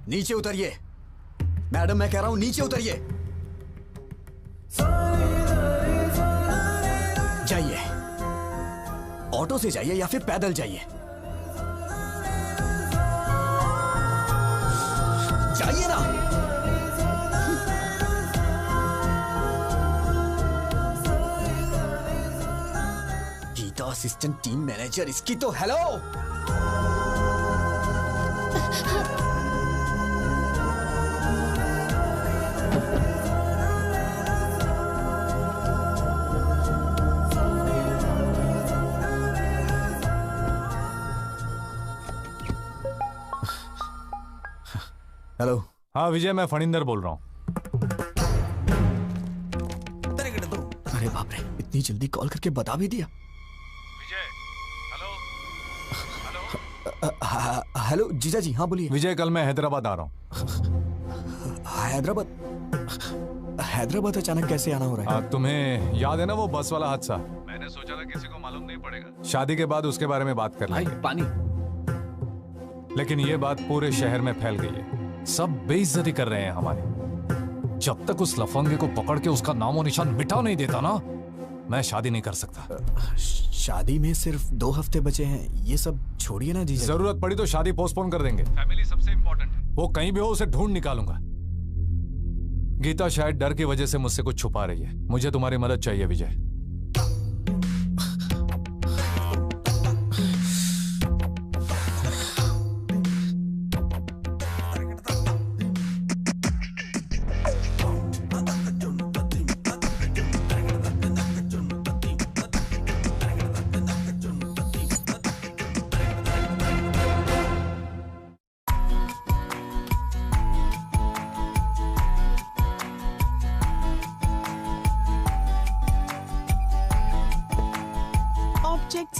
नीचे उतरिए मैडम, मैं कह रहा हूं नीचे उतरिए। जाइए, ऑटो से जाइए या फिर पैदल जाइए। जाइए ना। गीता असिस्टेंट टीम मैनेजर, इसकी तो हेलो। हेलो। हाँ विजय, मैं फणिंदर बोल रहा हूँ। अरे बाप रे, इतनी जल्दी कॉल करके बता भी दिया। विजय, हेलो जीजा जी, हाँ बोलिए। विजय, कल मैं हैदराबाद आ रहा हूँ। हैदराबाद अचानक कैसे आना हो रहा है? तुम्हें याद है ना वो बस वाला हादसा? मैंने सोचा था किसी को मालूम नहीं पड़ेगा, शादी के बाद उसके बारे में बात कर लेंगे। पानी। लेकिन ये बात पूरे शहर में फैल गई है, सब बेइज्जती कर रहे हैं हमारी। जब तक उस लफंगे को पकड़ के उसका नामो निशान मिटा नहीं देता ना, मैं शादी नहीं कर सकता। शादी में सिर्फ 2 हफ्ते बचे हैं, ये सब छोड़िए ना जीजा। जरूरत पड़ी तो शादी पोस्टपोन कर देंगे। फैमिली सबसे इंपॉर्टेंट है। वो कहीं भी हो, उसे ढूंढ निकालूंगा। गीता शायद डर की वजह से मुझसे कुछ छुपा रही है। मुझे तुम्हारी मदद चाहिए विजय।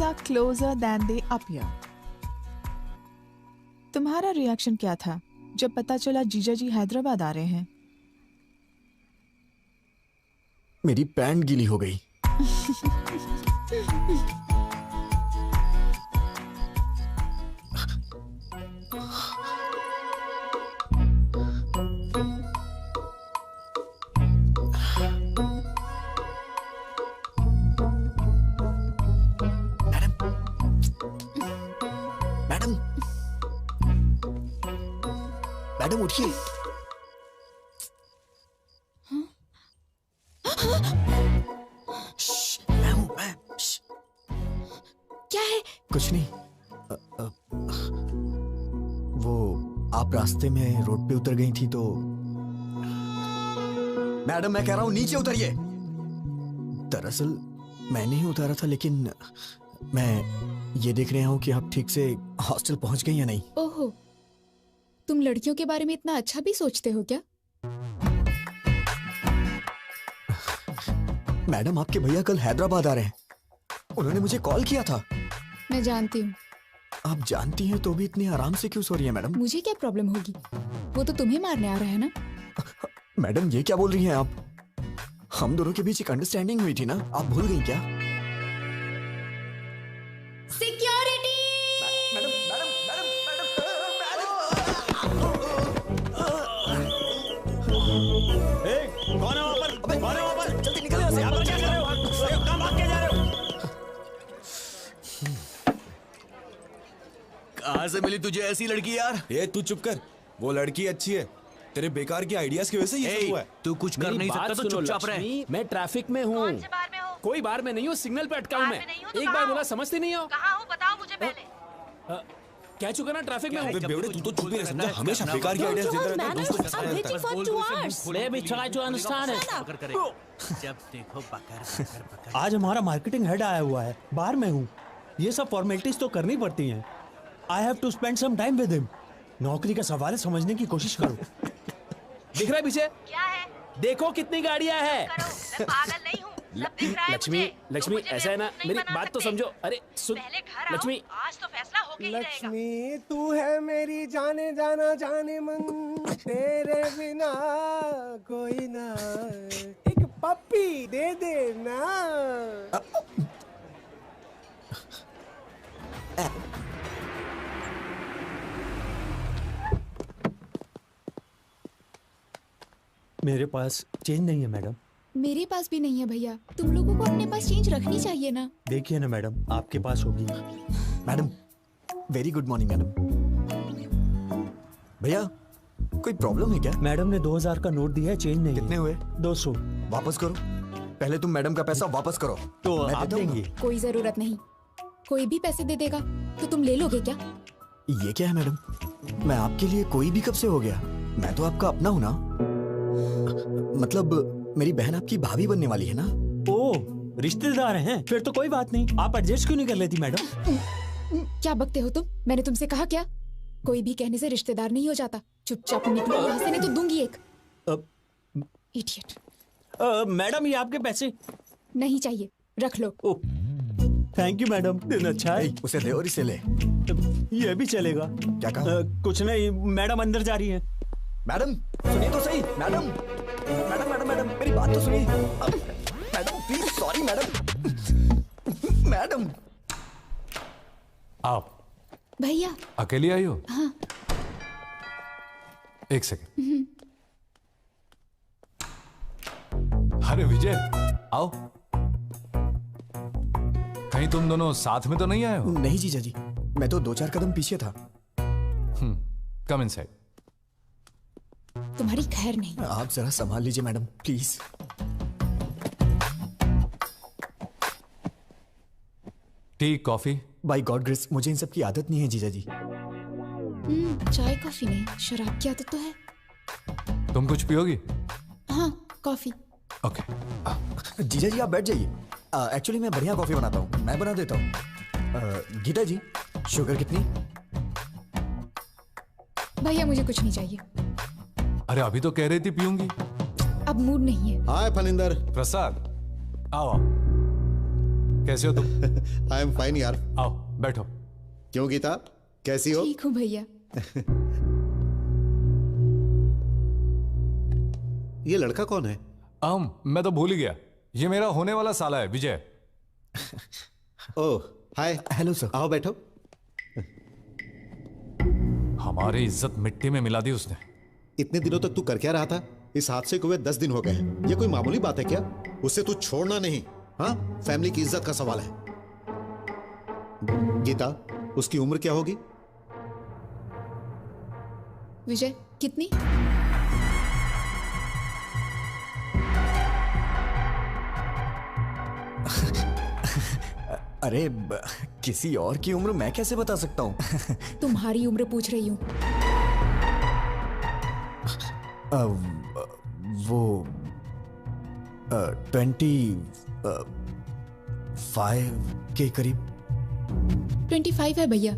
Are closer than they appear. तुम्हारा रिएक्शन क्या था जब पता चला जीजा जी हैदराबाद आ रहे हैं? मेरी पैंट गीली हो गई। मैडम उठिए। मैं हूं, मैं। क्या है? कुछ नहीं। वो आप रास्ते में रोड पे उतर गई थी तो। मैडम मैं कह रहा हूं नीचे उतरिए। दरअसल मैं नहीं उतारा था, लेकिन मैं ये देख रहा हूं कि आप ठीक से हॉस्टल पहुंच गई या नहीं। ओहो, तुम लड़कियों के बारे में इतना अच्छा भी सोचते हो क्या? मैडम आपके भैया कल हैदराबाद आ रहे हैं, उन्होंने मुझे कॉल किया था। मैं जानती हूँ। आप जानती हैं तो भी इतनी आराम से क्यों सो रही है मैडम? मुझे क्या प्रॉब्लम होगी? वो तो तुम्हें मारने आ रहा है ना। मैडम ये क्या बोल रही हैं आप? हम दोनों के बीच एक अंडरस्टैंडिंग हुई थी ना, आप भूल गई क्या? सिक्योरिटी! कौन है वहाँ पर? कौन है वहाँ पर? जल्दी निकलो यहाँ से। यहाँ पर क्या कर रहे हो? कहाँ भाग के जा रहे हो? कहाँ से मिली तुझे ऐसी लड़की यार? ये तू चुप कर, वो लड़की अच्छी है, तेरे बेकार के आइडियाज की वजह से ये सब हुआ है। तू कुछ कर नहीं सकता तो चुपचाप रह। मैं ट्रैफिक में हूँ। कोई बार में नहीं हूँ, सिग्नल पे अटका हूँ मैं। एक बार बोला समझते नहीं हो। कहाँ हूँ बताओ मुझे पहले। कह चुका ना ट्रैफिक में हूँ। बेवड़े तू तो चुप ही रह, समझा? हमेशा बेकार के आइडियाज देता रहता है, दोस्तों के साथ रहता है। आज हमारा मार्केटिंग हेड आया हुआ है, बाहर में हूँ। ये सब फॉर्मेलिटीज तो करनी पड़ती हैं। I have to spend some time with him. नौकरी का सवाल है, समझने की कोशिश करो। दिख रहा है पीछे? क्या है? देखो कितनी गाड़ियाँ हैं। मैं पागल नहीं हूँ। सब दिख रहा है लक्ष्मी, मुझे। लक्ष्मी ऐसा है ना, मेरी बात तो समझो। अरे सुन लक्ष्मी, आज तो फैसला होके ही रहेगा। लक्ष्मी तू है मेरी जाने जाना जाने मन, तेरे बिना कोई ना। एक पप्पी दे दे ना। मेरे पास चेंज नहीं है मैडम। मेरे पास भी नहीं है भैया। तुम लोगों को अपने पास चेंज रखनी चाहिए ना। देखिए ना मैडम, आपके पास होगी। Madam very good morning madam. भैया कोई प्रॉब्लम है क्या? मैडम ने 2000 का नोट दिया है, चेंज नहीं। कितने हुए? 200। वापस करो। पहले तुम मैडम का पैसा वापस करो। तो मैं आप देता हूँ ना। देंगे? कोई जरूरत नहीं, कोई भी पैसे दे देगा तो तुम ले लोगे क्या? ये क्या है मैडम, मैं आपके लिए कोई भी कब से हो गया? मैं तो आपका अपना हूं ना। मतलब मेरी बहन आपकी भाभी बनने वाली है ना। ओ, रिश्तेदार हैं? फिर तो कोई बात नहीं, आप एडजस्ट क्यों नहीं कर लेती मैडम? क्या बकते हो तुम? मैंने तुमसे कहा क्या? कोई भी कहने से रिश्तेदार नहीं हो जाता। चुपचाप निकलो यहाँ से, नहीं तो दूंगी एक। इडियट। मैडम ये आपके पैसे। नहीं चाहिए, रख लो। थैंक यू मैडम, दिन अच्छा है। उसे दे और इसे ले। ये भी चलेगा। क्या कहा? कुछ नहीं, मैडम अंदर जा रही है। मैडम सुनिए तो सही। मैडम मैडम मैडम मैडम मेरी बात तो सुनिए। Madam please, sorry madam. Madam आप भैया अकेली आई हो? हाँ। एक सेकंड। अरे विजय आओ। कहीं तुम दोनों साथ में तो नहीं आए हो? नहीं जीजा जी, मैं तो 2-4 कदम पीछे था। Come inside. तुम्हारी खैर नहीं। आप जरा संभाल लीजिए madam please. Tea coffee? By God grace मुझे इन सब की आदत नहीं है जीजा जी। चाय कॉफी नहीं, शराब की आदत तो है। तुम कुछ पियोगी? हाँ, कॉफी। ओके। जीजा जी आप बैठ जाइए। एक्चुअली मैं बढ़िया कॉफी बनाता हूँ, मैं बना देता हूँ। गीता जी शुगर कितनी? भैया मुझे कुछ नहीं चाहिए। अरे अभी तो कह रही थी पीऊंगी। अब मूड नहीं है। हाय फनिंदर। प्रसाद आओ। कैसे हो तुम? आई एम फाइन यार। आओ बैठो। क्यों गीता, कैसी हो? ठीक हूँ भैया। ये लड़का कौन है? मैं तो भूल ही गया, ये मेरा होने वाला साला है विजय। ओह हाय। Hello sir. आओ बैठो। हमारी इज्जत मिट्टी में मिला दी उसने। इतने दिनों तक तू कर क्या रहा था? इस हादसे को हुए 10 दिन हो गए हैं। ये कोई मामूली बात है क्या? उससे तू छोड़ना नहीं। हाँ, फैमिली की इज्जत का सवाल है। गीता, उसकी उम्र क्या होगी? विजय कितनी? अरे किसी और की उम्र मैं कैसे बता सकता हूँ? तुम्हारी उम्र पूछ रही हूँ। वो 25 के करीब। 25 है भैया।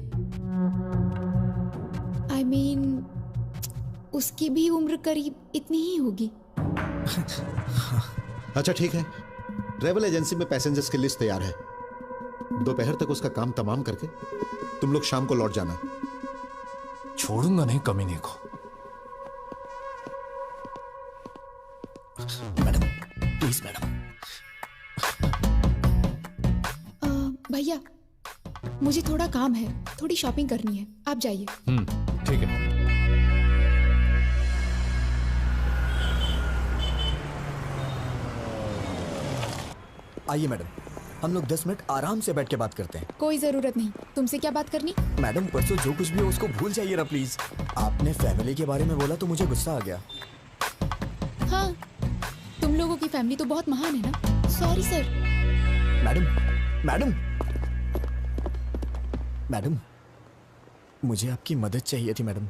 I mean, उसकी भी उम्र करीब इतनी ही होगी। अच्छा ठीक है, ट्रैवल एजेंसी में पैसेंजर्स की लिस्ट तैयार है। दोपहर तक उसका काम तमाम करके तुम लोग शाम को लौट जाना। छोड़ूंगा नहीं कमीने को। Madam please madam. भैया मुझे थोड़ा काम है, थोड़ी शॉपिंग करनी है, आप जाइए। ठीक है। आइए मैडम, हम लोग 10 मिनट आराम से बैठ के बात करते हैं। कोई जरूरत नहीं। तुमसे क्या बात करनी? मैडम परसों जो कुछ भी हो उसको भूल जाइए ना प्लीज। आपने फैमिली के बारे में बोला तो मुझे गुस्सा आ गया। हाँ, तुम लोगों की फैमिली तो बहुत महान है ना। Sorry sir. मैडम मैडम मुझे आपकी मदद चाहिए थी मैडम।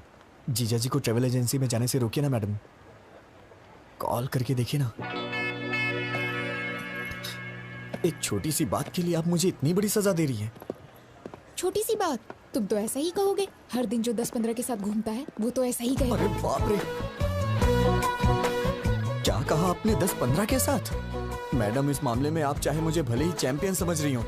जीजा जी को ट्रैवल एजेंसी में जाने से रोकिए ना मैडम। कॉल करके देखिए ना। एक छोटी सी बात के लिए आप मुझे इतनी बड़ी सजा दे रही हैं। छोटी सी बात? तुम तो ऐसा ही कहोगे। हर दिन जो 10-15 के साथ घूमता है वो तो ऐसा ही कहेगा। अरे बाप रे, क्या कहा आपने? 10-15 के साथ? मैडम इस मामले में आप चाहे मुझे भले ही चैंपियन समझ रही हो,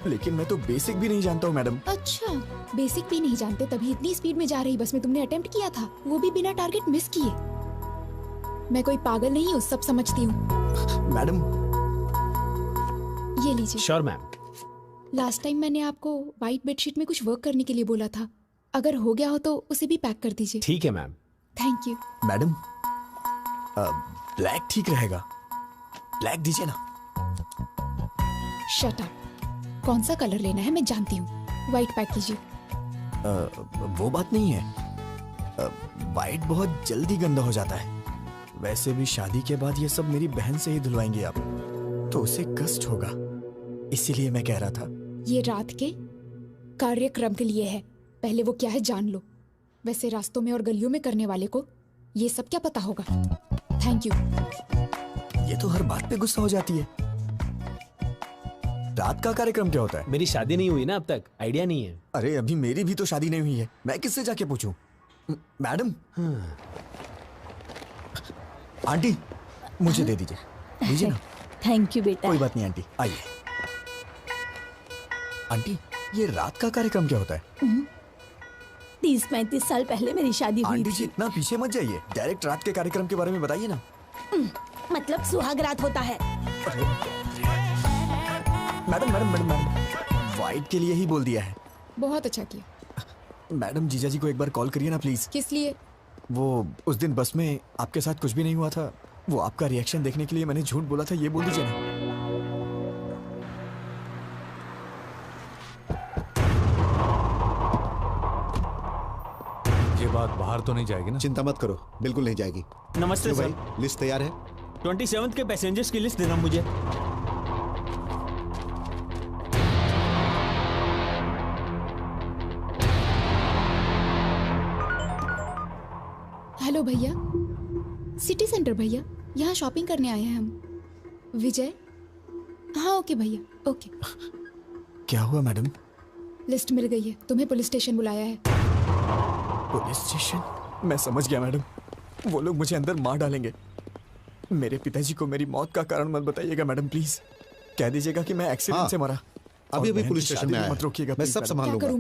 लेकिन मैं तो बेसिक भी नहीं जानता हूँ मैडम। अच्छा, बेसिक भी नहीं जानते तभी इतनी स्पीड में जा रही बस में तुमने अटेम्प्ट किया था, वो भी बिना टारगेट मिस किए। मैं कोई पागल नहीं हूँ, सब समझती हूँ। मैडम ये लीजिए। Sure ma'am. लास्ट टाइम मैंने आपको व्हाइट बेडशीट में कुछ वर्क करने के लिए बोला था, अगर हो गया हो तो उसे भी पैक कर दीजिए। ठीक है ma'am. Thank you. Madam black ठीक रहेगा, ब्लैक दीजिए ना। Shut up. कौन सा कलर लेना है मैं जानती हूँ, व्हाइट पैक कीजिए। वो बात नहीं है, व्हाइट बहुत जल्दी गंदा हो जाता है। वैसे भी शादी के बाद ये सब मेरी बहन से ही धुलवाएंगे आप। तो उसे कष्ट होगा, इसीलिए मैं कह रहा था। ये रात के कार्यक्रम के लिए है, पहले वो क्या है जान लो। वैसे रास्तों में और गलियों में करने वाले को ये सब क्या पता होगा। Thank you. ये तो हर बात पे गुस्सा हो जाती है। रात का कार्यक्रम क्या होता है? मेरी शादी नहीं हुई ना अब तक, आइडिया नहीं है। अरे अभी मेरी भी तो शादी नहीं हुई है, मैं किससे जाके पूछूं? मैडम, आंटी मुझे दे दीजिए ना। थैंक यू बेटा। कोई बात नहीं आंटी, आइए। आंटी, ये रात का कार्यक्रम क्या होता है? 30-35 साल पहले मेरी शादी हुई आंटी थी। जी इतना पीछे मत जाइए, डायरेक्ट रात के कार्यक्रम के बारे में बताइए ना। मतलब सुहाग रात होता है। मैडम, वाइट के लिए ही बोल दिया है। बहुत अच्छा किया। मैडम, जीजा जी को एक बार कॉल करिए ना प्लीज। किस लिए? वो उस दिन बस में आपके साथ कुछ भी नहीं हुआ था, वो आपका रिएक्शन देखने के लिए मैंने झूठ बोला था, ये बोल दीजिए ना। ये बात बाहर तो नहीं जाएगी ना? चिंता मत करो, बिल्कुल नहीं जाएगी। नमस्ते तो सर। भाई लिस्ट तैयार है? 27 के पैसेंजर्स की लिस्ट देना मुझे। हेलो भैया, सिटी सेंटर भैया, यहाँ शॉपिंग करने आए हैं हम। विजय? हाँ ओके भैया, ओके। क्या हुआ मैडम? लिस्ट मिल गई है, तुम्हें पुलिस स्टेशन बुलाया है। Police station? मैं समझ गया मैडम, वो लोग मुझे अंदर मार डालेंगे। मेरे पिताजी को मेरी मौत का कारण मत बताइएगा मैडम, प्लीज। कह दीजिएगा कि मैं एक्सीडेंट से मरा। अभी पुलिस स्टेशन में आया। मत रोकिएगा, मैं सब संभाल क्या लूंगा। करूं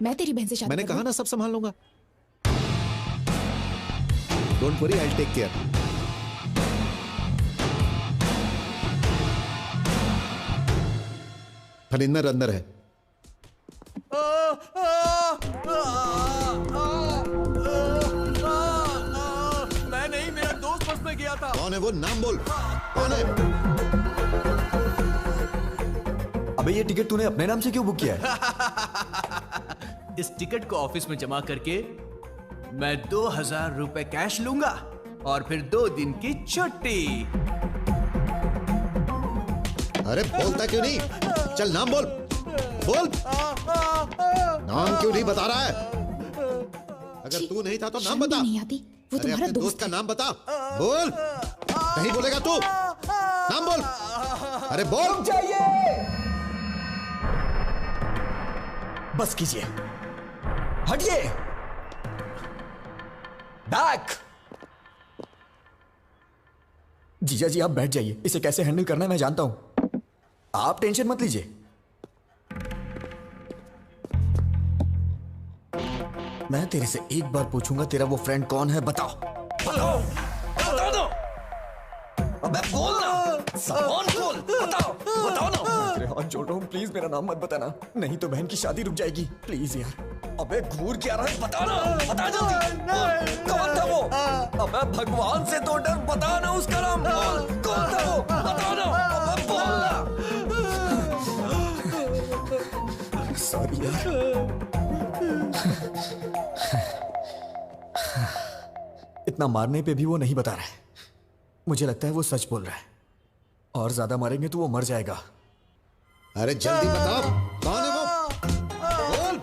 मैं तेरी बहन से शादी मैंने करूं? कहा ना सब संभाल लूंगा। Don't worry, I will take care. Farinder अंदर है। मैं नहीं, मेरा दोस्त बस में गया था। कौन है वो? नाम बोल, कौन है? अबे ये टिकट तूने अपने नाम से क्यों बुक किया है? इस टिकट को ऑफिस में जमा करके मैं 2000 रुपए कैश लूंगा और फिर 2 दिन की छुट्टी। अरे बोलता क्यों नहीं? चल नाम बोल, बोल। नाम क्यों नहीं बता रहा है? अगर तू नहीं था तो नाम बता। नहीं आती, वो अरे तुम्हारा अपने दोस्त का नाम बता, बोल। नहीं बोलेगा तू? नाम बोल। अरे बोल। बस कीजिए, हटिए। बैक। जीजा जी आप बैठ जाइए, इसे कैसे हैंडल करना है मैं जानता हूं, आप टेंशन मत लीजिए। मैं तेरे से एक बार पूछूंगा, तेरा वो फ्रेंड कौन है? बताओ बताओ बताओ ना। अबे बोल ना, सामान बोल, बताओ बताओ ना। मैं तेरे हाथ जोड़ रहा हूँ, प्लीज मेरा नाम मत बताना, नहीं तो बहन की शादी रुक जाएगी। प्लीज यार। अबे घूर क्या रहा है? बता ना, बता जल्दी। कौन था वो? अबे भगवान से तो डर, बता ना उसका नाम। बोल कौन था वो? बता ना। अबे बोल ना। सॉरी यार। इतना मारने पे भी वो नहीं बता रहा है। मुझे लगता है वो सच बोल रहा है, और ज्यादा मारेंगे तो वो मर जाएगा। अरे जल्दी बताओ, कौन है वो? बोल।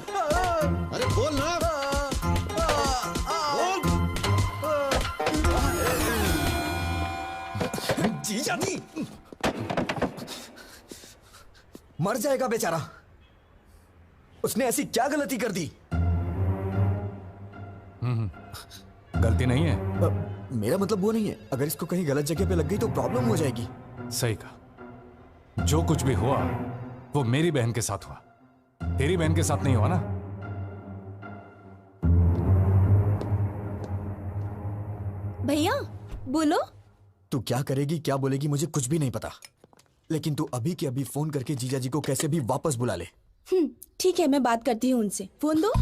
अरे बोल ना, बोल। जीजा जी मर जाएगा बेचारा, उसने ऐसी क्या गलती कर दी? गलती नहीं है। मेरा मतलब वो नहीं है, अगर इसको कहीं गलत जगह पे लग गई तो प्रॉब्लम हो जाएगी। सही कहा, जो कुछ भी हुआ वो मेरी बहन के साथ हुआ, तेरी बहन के साथ नहीं हुआ ना। भैया बोलो। तू क्या करेगी क्या बोलेगी मुझे कुछ भी नहीं पता, लेकिन तू अभी के अभी फोन करके जीजा जी को कैसे भी वापस बुला ले। ठीक है, मैं बात करती हूँ उनसे। फोन दो।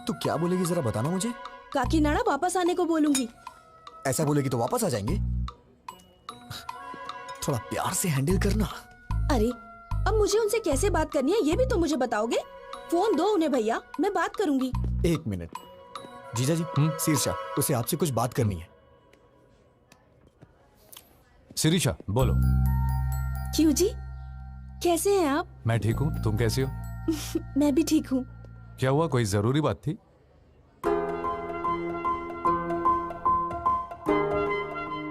तू क्या बोलेगी जरा बताना मुझे। काकीनाडा वापस आने को बोलूंगी। ऐसा बोलेगी तो वापस आ जाएंगे। थोड़ा प्यार से हैंडल करना। अरे अब मुझे उनसे कैसे बात करनी है ये भी तो मुझे बताओगे। फोन दो उन्हें भैया, मैं बात करूंगी। 1 मिनट। जीजा जी, शीर्षा, उसे आपसे कुछ बात करनी है। शिरीषा बोलो। क्यों जी, कैसे हैं आप? मैं ठीक हूँ, तुम कैसी हो? मैं भी ठीक हूँ। क्या हुआ, कोई जरूरी बात थी?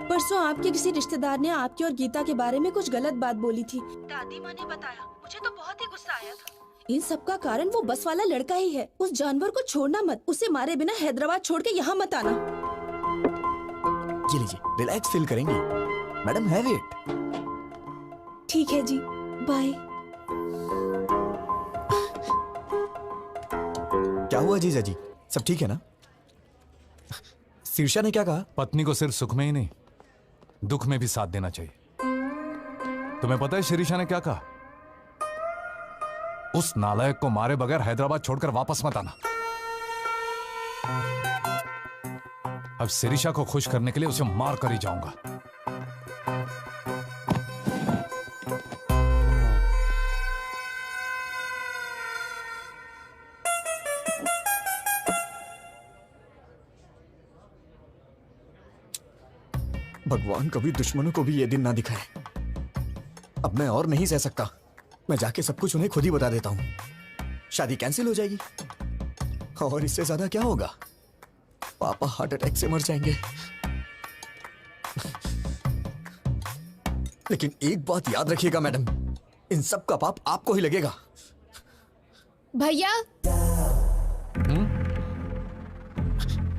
परसों आपके किसी रिश्तेदार ने आपकी और गीता के बारे में कुछ गलत बात बोली थी। दादी माँ ने बताया, मुझे तो बहुत ही गुस्सा आया था। इन सब का कारण वो बस वाला लड़का ही है। उस जानवर को छोड़ना मत, उसे मारे बिना हैदराबाद छोड़ के यहाँ मत आना। ये लीजिए, रिलैक्स फील करेंगे। Madam have it. ठीक है जी, बाय। क्या हुआ जीजा जी, सब ठीक है ना? शीर्षा ने क्या कहा? पत्नी को सिर्फ सुख में ही नहीं, दुख में भी साथ देना चाहिए। तुम्हें पता है शीर्षा ने क्या कहा? उस नालायक को मारे बगैर हैदराबाद छोड़कर वापस मत आना। अब शिरीषा को खुश करने के लिए उसे मार कर ही जाऊंगा। भगवान कभी दुश्मनों को भी ये दिन ना दिखाए। अब मैं और नहीं सह सकता। मैं जाके सब कुछ उन्हें खुद ही बता देता हूं। शादी कैंसिल हो जाएगी और इससे ज्यादा क्या होगा? पापा हार्ट अटैक से मर जाएंगे। लेकिन एक बात याद रखिएगा मैडम, इन सब का पाप आपको ही लगेगा। भैया।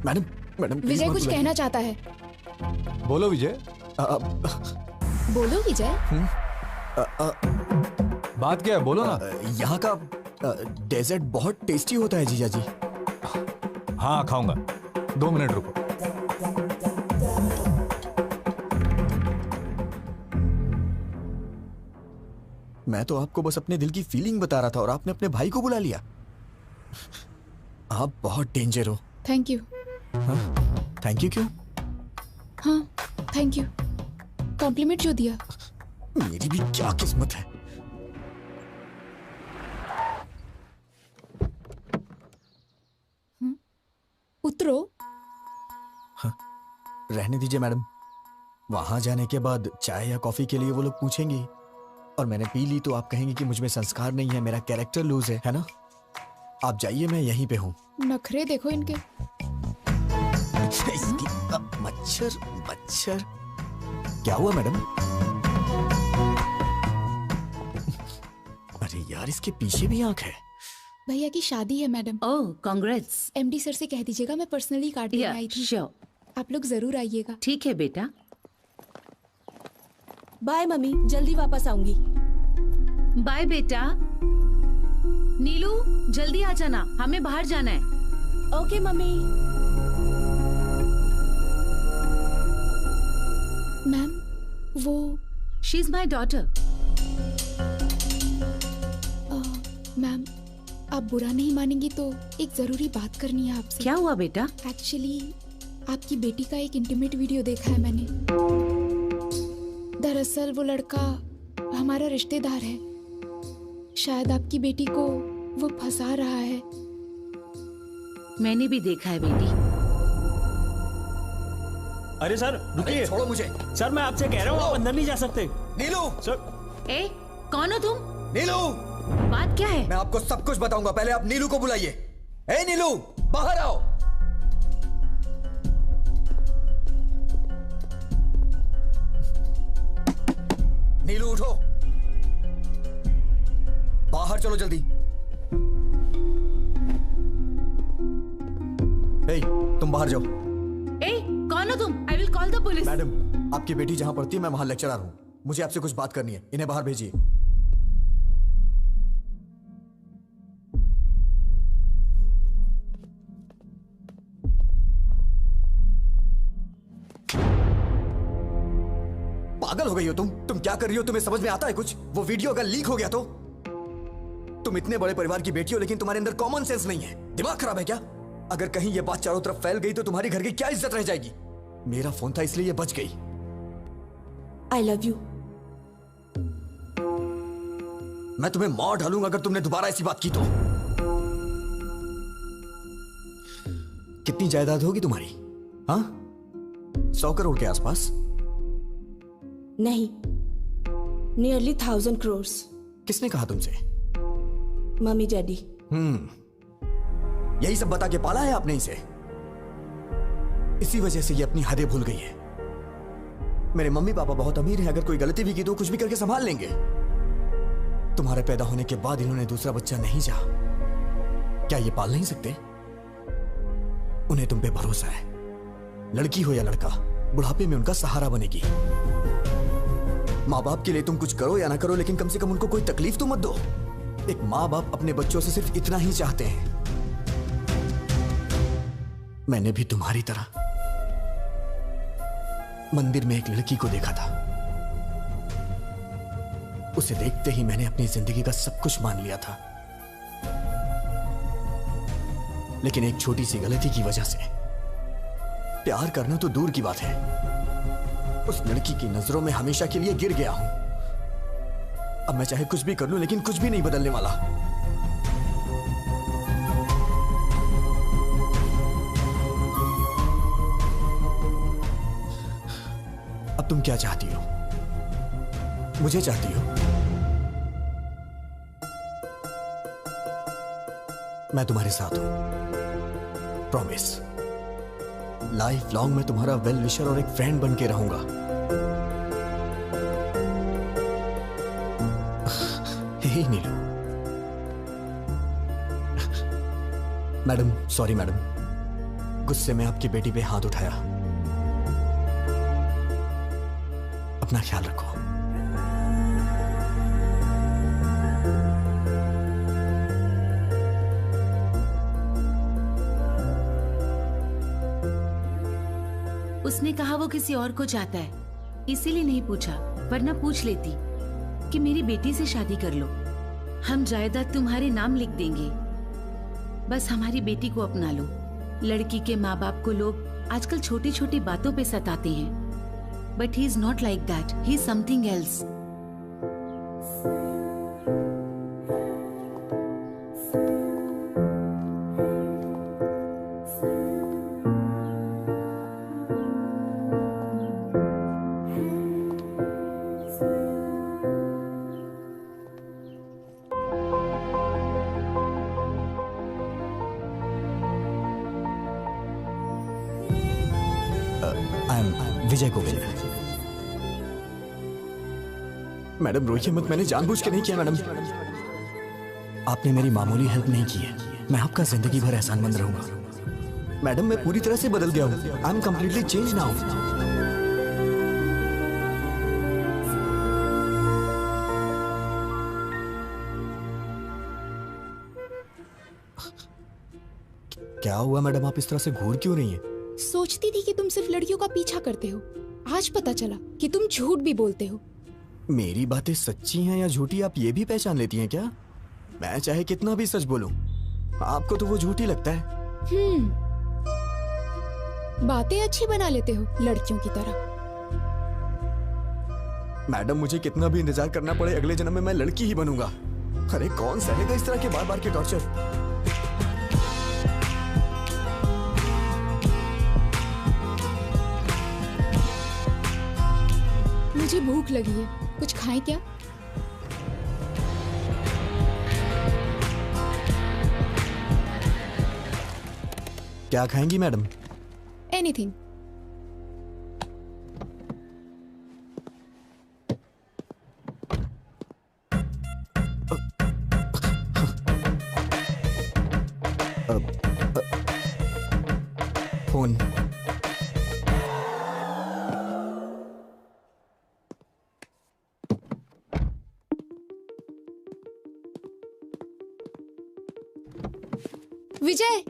मैडम मैडम विजय कुछ कहना चाहता है। बोलो विजय। बोलो विजय। बात क्या है, बोलो ना। यहाँ का डेजर्ट बहुत टेस्टी होता है जीजा जी। हाँ खाऊंगा, 2 मिनट रुको। मैं तो आपको बस अपने दिल की फीलिंग बता रहा था और आपने अपने भाई को बुला लिया। आप बहुत डेंजर हो। Thank you. थैंक यू क्यों? हाँ थैंक यू, कॉम्प्लीमेंट जो दिया। मेरी भी क्या किस्मत है। उतरो। हाँ, रहने दीजिए मैडम। वहां जाने के बाद चाय या कॉफी के लिए वो लोग पूछेंगे और मैंने पी ली तो आप कहेंगे कि मुझ में संस्कार नहीं है, मेरा कैरेक्टर लूज है ना? आप जाइए, मैं यहीं पे हूँ। नखरे देखो इनके। मच्छर मच्छर। क्या हुआ मैडम? अरे यार, इसके पीछे भी आंख है। भैया की शादी है मैडम। ओह कांग्रेट्स। एमडी सर से कह दीजिएगा मैं पर्सनली कार्ड देने आई थी। श्योर। आप लोग जरूर आइएगा। ठीक है बेटा। बाय मम्मी, जल्दी वापस आऊंगी। बाय बेटा। नीलू जल्दी आ जाना, हमें बाहर जाना है। Okay mummy. मैम वो she is my daughter. Ma'am आप बुरा नहीं मानेंगी तो एक जरूरी बात करनी है आपसे। क्या हुआ बेटा? एक्चुअली आपकी बेटी का एक इंटीमेट वीडियो देखा है मैंने। दरअसल वो लड़का हमारा रिश्तेदार है। शायद आपकी बेटी को वो फंसा रहा है। मैंने भी देखा है बेटी। अरे सर रुकिए, छोड़ो मुझे। सर मैं आपसे कह रहा हूँ, आप अंदर नहीं जा सकते। नीलू। सर। ए कौन हो तुम? नीलू। बात क्या है? मैं आपको सब कुछ बताऊंगा, पहले आप नीलू को बुलाइए। ए नीलू, बाहर आओ। नीलू उठो, बाहर चलो जल्दी। ए, तुम बाहर जाओ। ए कौन हो तुम? I will call the police. Madam, आपकी बेटी जहां पढ़ती है मैं वहां लेक्चरर हूं। मुझे आपसे कुछ बात करनी है, इन्हें बाहर भेजिए। पागल हो गई हो तुम क्या कर रही हो? तुम्हें समझ में आता है कुछ? वो वीडियो अगर लीक हो गया तो? तुम इतने बड़े परिवार की बेटी हो लेकिन तुम्हारे अंदर कॉमन सेंस नहीं है। दिमाग खराब है क्या? अगर कहीं ये बात चारों तरफ फैल गई तो तुम्हारी घर की क्या इज्जत रह जाएगी? मेरा फोन था इसलिए ये बच गई। I love you. मैं तुम्हें मार डालूंगा अगर तुमने दोबारा ऐसी बात की तो। कितनी जायदाद होगी तुम्हारी? हाँ, 100 करोड़ के आसपास? नहीं, नियरली 1000 crores। किसने कहा तुमसे? Mummy daddy. यही सब बता के पाला है आपने इसे। इसी वजह से ये अपनी हदें भूल गई है। मेरे मम्मी पापा बहुत अमीर हैं, अगर कोई गलती भी की तो कुछ भी करके संभाल लेंगे। तुम्हारे पैदा होने के बाद इन्होंने दूसरा बच्चा नहीं चाहा। क्या ये पाल नहीं सकते? उन्हें तुम पे भरोसा है। लड़की हो या लड़का, बुढ़ापे में उनका सहारा बनेगी। माँ बाप के लिए तुम कुछ करो या ना करो, लेकिन कम से कम उनको कोई तकलीफ तो मत दो। एक माँ बाप अपने बच्चों से सिर्फ इतना ही चाहते हैं। मैंने भी तुम्हारी तरह मंदिर में एक लड़की को देखा था। उसे देखते ही मैंने अपनी जिंदगी का सब कुछ मान लिया था, लेकिन एक छोटी सी गलती की वजह से प्यार करना तो दूर की बात है, उस लड़की की नजरों में हमेशा के लिए गिर गया हूं। अब मैं चाहे कुछ भी कर लूं, लेकिन कुछ भी नहीं बदलने वाला। अब तुम क्या चाहती हो? मुझे चाहती हो? मैं तुम्हारे साथ हूं, प्रॉमिस। लाइफ लॉन्ग मैं तुम्हारा वेल विशर और एक फ्रेंड बन के रहूंगा। हे नीलू। मैडम, सॉरी मैडम, गुस्से में आपकी बेटी पे हाथ उठाया। अपना ख्याल रखो। उसने कहा वो किसी और को चाहता है, इसीलिए नहीं पूछा, वरना पूछ लेती कि मेरी बेटी से शादी कर लो, हम जायदाद तुम्हारे नाम लिख देंगे, बस हमारी बेटी को अपना लो। लड़की के माँ बाप को लोग आजकल छोटी छोटी बातों पे सताते हैं, but he is not like that, he is something else. Vijay Govind. Madam रोइए मत, मैंने जानबूझ के नहीं किया मैडम। आपने मेरी मामूली हेल्प नहीं की है, मैं आपका जिंदगी भर एहसानमंद रहूंगा। मैडम मैं पूरी तरह से बदल गया हूं, I am completely change now. क्या हुआ मैडम, आप इस तरह से घूर क्यों रही हैं? सोचती थी कि तुम सिर्फ लड़कियों का पीछा करते हो, आज पता चला कि तुम झूठ भी बोलते हो। मेरी बातें सच्ची हैं या झूठी आप ये भी पहचान लेती हैं क्या? मैं चाहे कितना भी सच बोलूं, आपको तो वो झूठी लगता है। बातें अच्छी बना लेते हो लड़कियों की तरह। मैडम मुझे कितना भी इंतजार करना पड़े, अगले जन्म में मैं लड़की ही बनूंगा। अरे कौन सहेगा इस तरह के बार बार के टॉर्चर? मुझे भूख लगी है, कुछ खाएं क्या? क्या खाएंगी मैडम? एनीथिंग। फोन। विजय।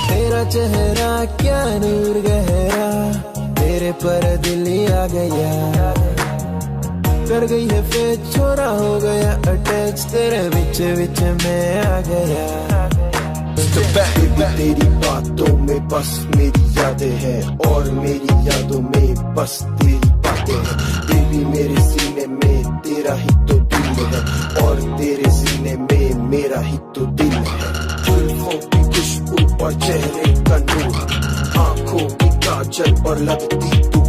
तेरा चेहरा क्या नूर गहरा, तेरे पर दिल आ गया, कर गई है फिर छोरा हो गया अटैच, तेरे विच विच में आ गया। to back. Baby तेरी बातों में बस मेरी यादें हैं और मेरी यादों में बस तेरी बातें हैं. Baby मेरे सीने में तेरा ही तो दिल है और तेरे सीने में मेरा ही तो दिल है. जुल्फों की खुशबू और चेहरे का नूर, आंखों की काजल और लगती तू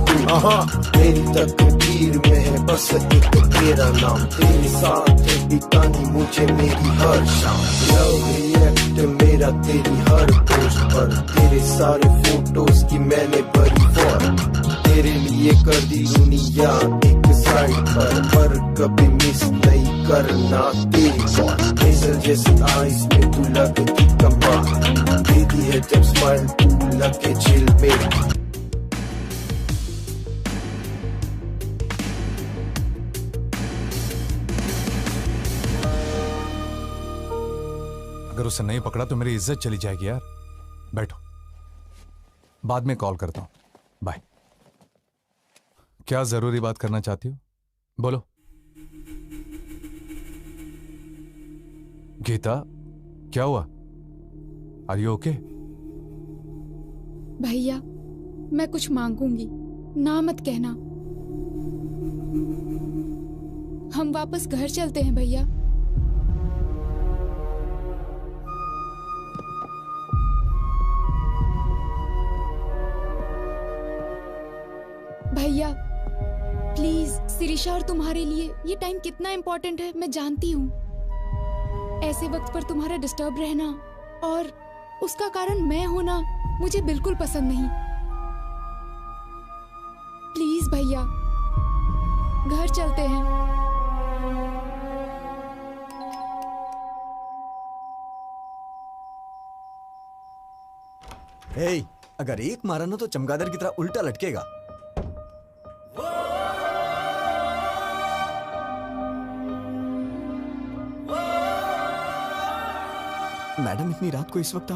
मेरी तकदीर में है बस एक तेरा नाम. तेरे साथ बितानी मुझे मेरी हर शाम. लव रिएक्ट मेरा तेरी हर पोस्ट पर, तेरे सारे फोटोज की मैंने भरी फॉर. तेरे लिए कर दी दुनिया एक साइड पर कभी मिस नहीं करना तेरी कॉल. हेजल जैसी आईज में तू लगती कमाल, देती है जब स्माइल तू लगे चिल में. अगर उसे नहीं पकड़ा तो मेरी इज्जत चली जाएगी यार. बैठो, बाद में कॉल करता हूं. बाय. क्या जरूरी बात करना चाहती हो? बोलो. गीता, क्या हुआ? Are you okay? भैया, मैं कुछ मांगूंगी, ना मत कहना. हम वापस घर चलते हैं भैया. भैया प्लीज, सिरिशा और तुम्हारे लिए ये टाइम कितना इम्पोर्टेंट है मैं जानती हूँ. ऐसे वक्त पर तुम्हारा डिस्टर्ब रहना और उसका कारण मैं होना मुझे बिल्कुल पसंद नहीं. प्लीज भैया, घर चलते हैं. हे, अगर एक मारा ना तो चमगादड़ की तरह उल्टा लटकेगा. मैडम, इतनी रात को इस वक्त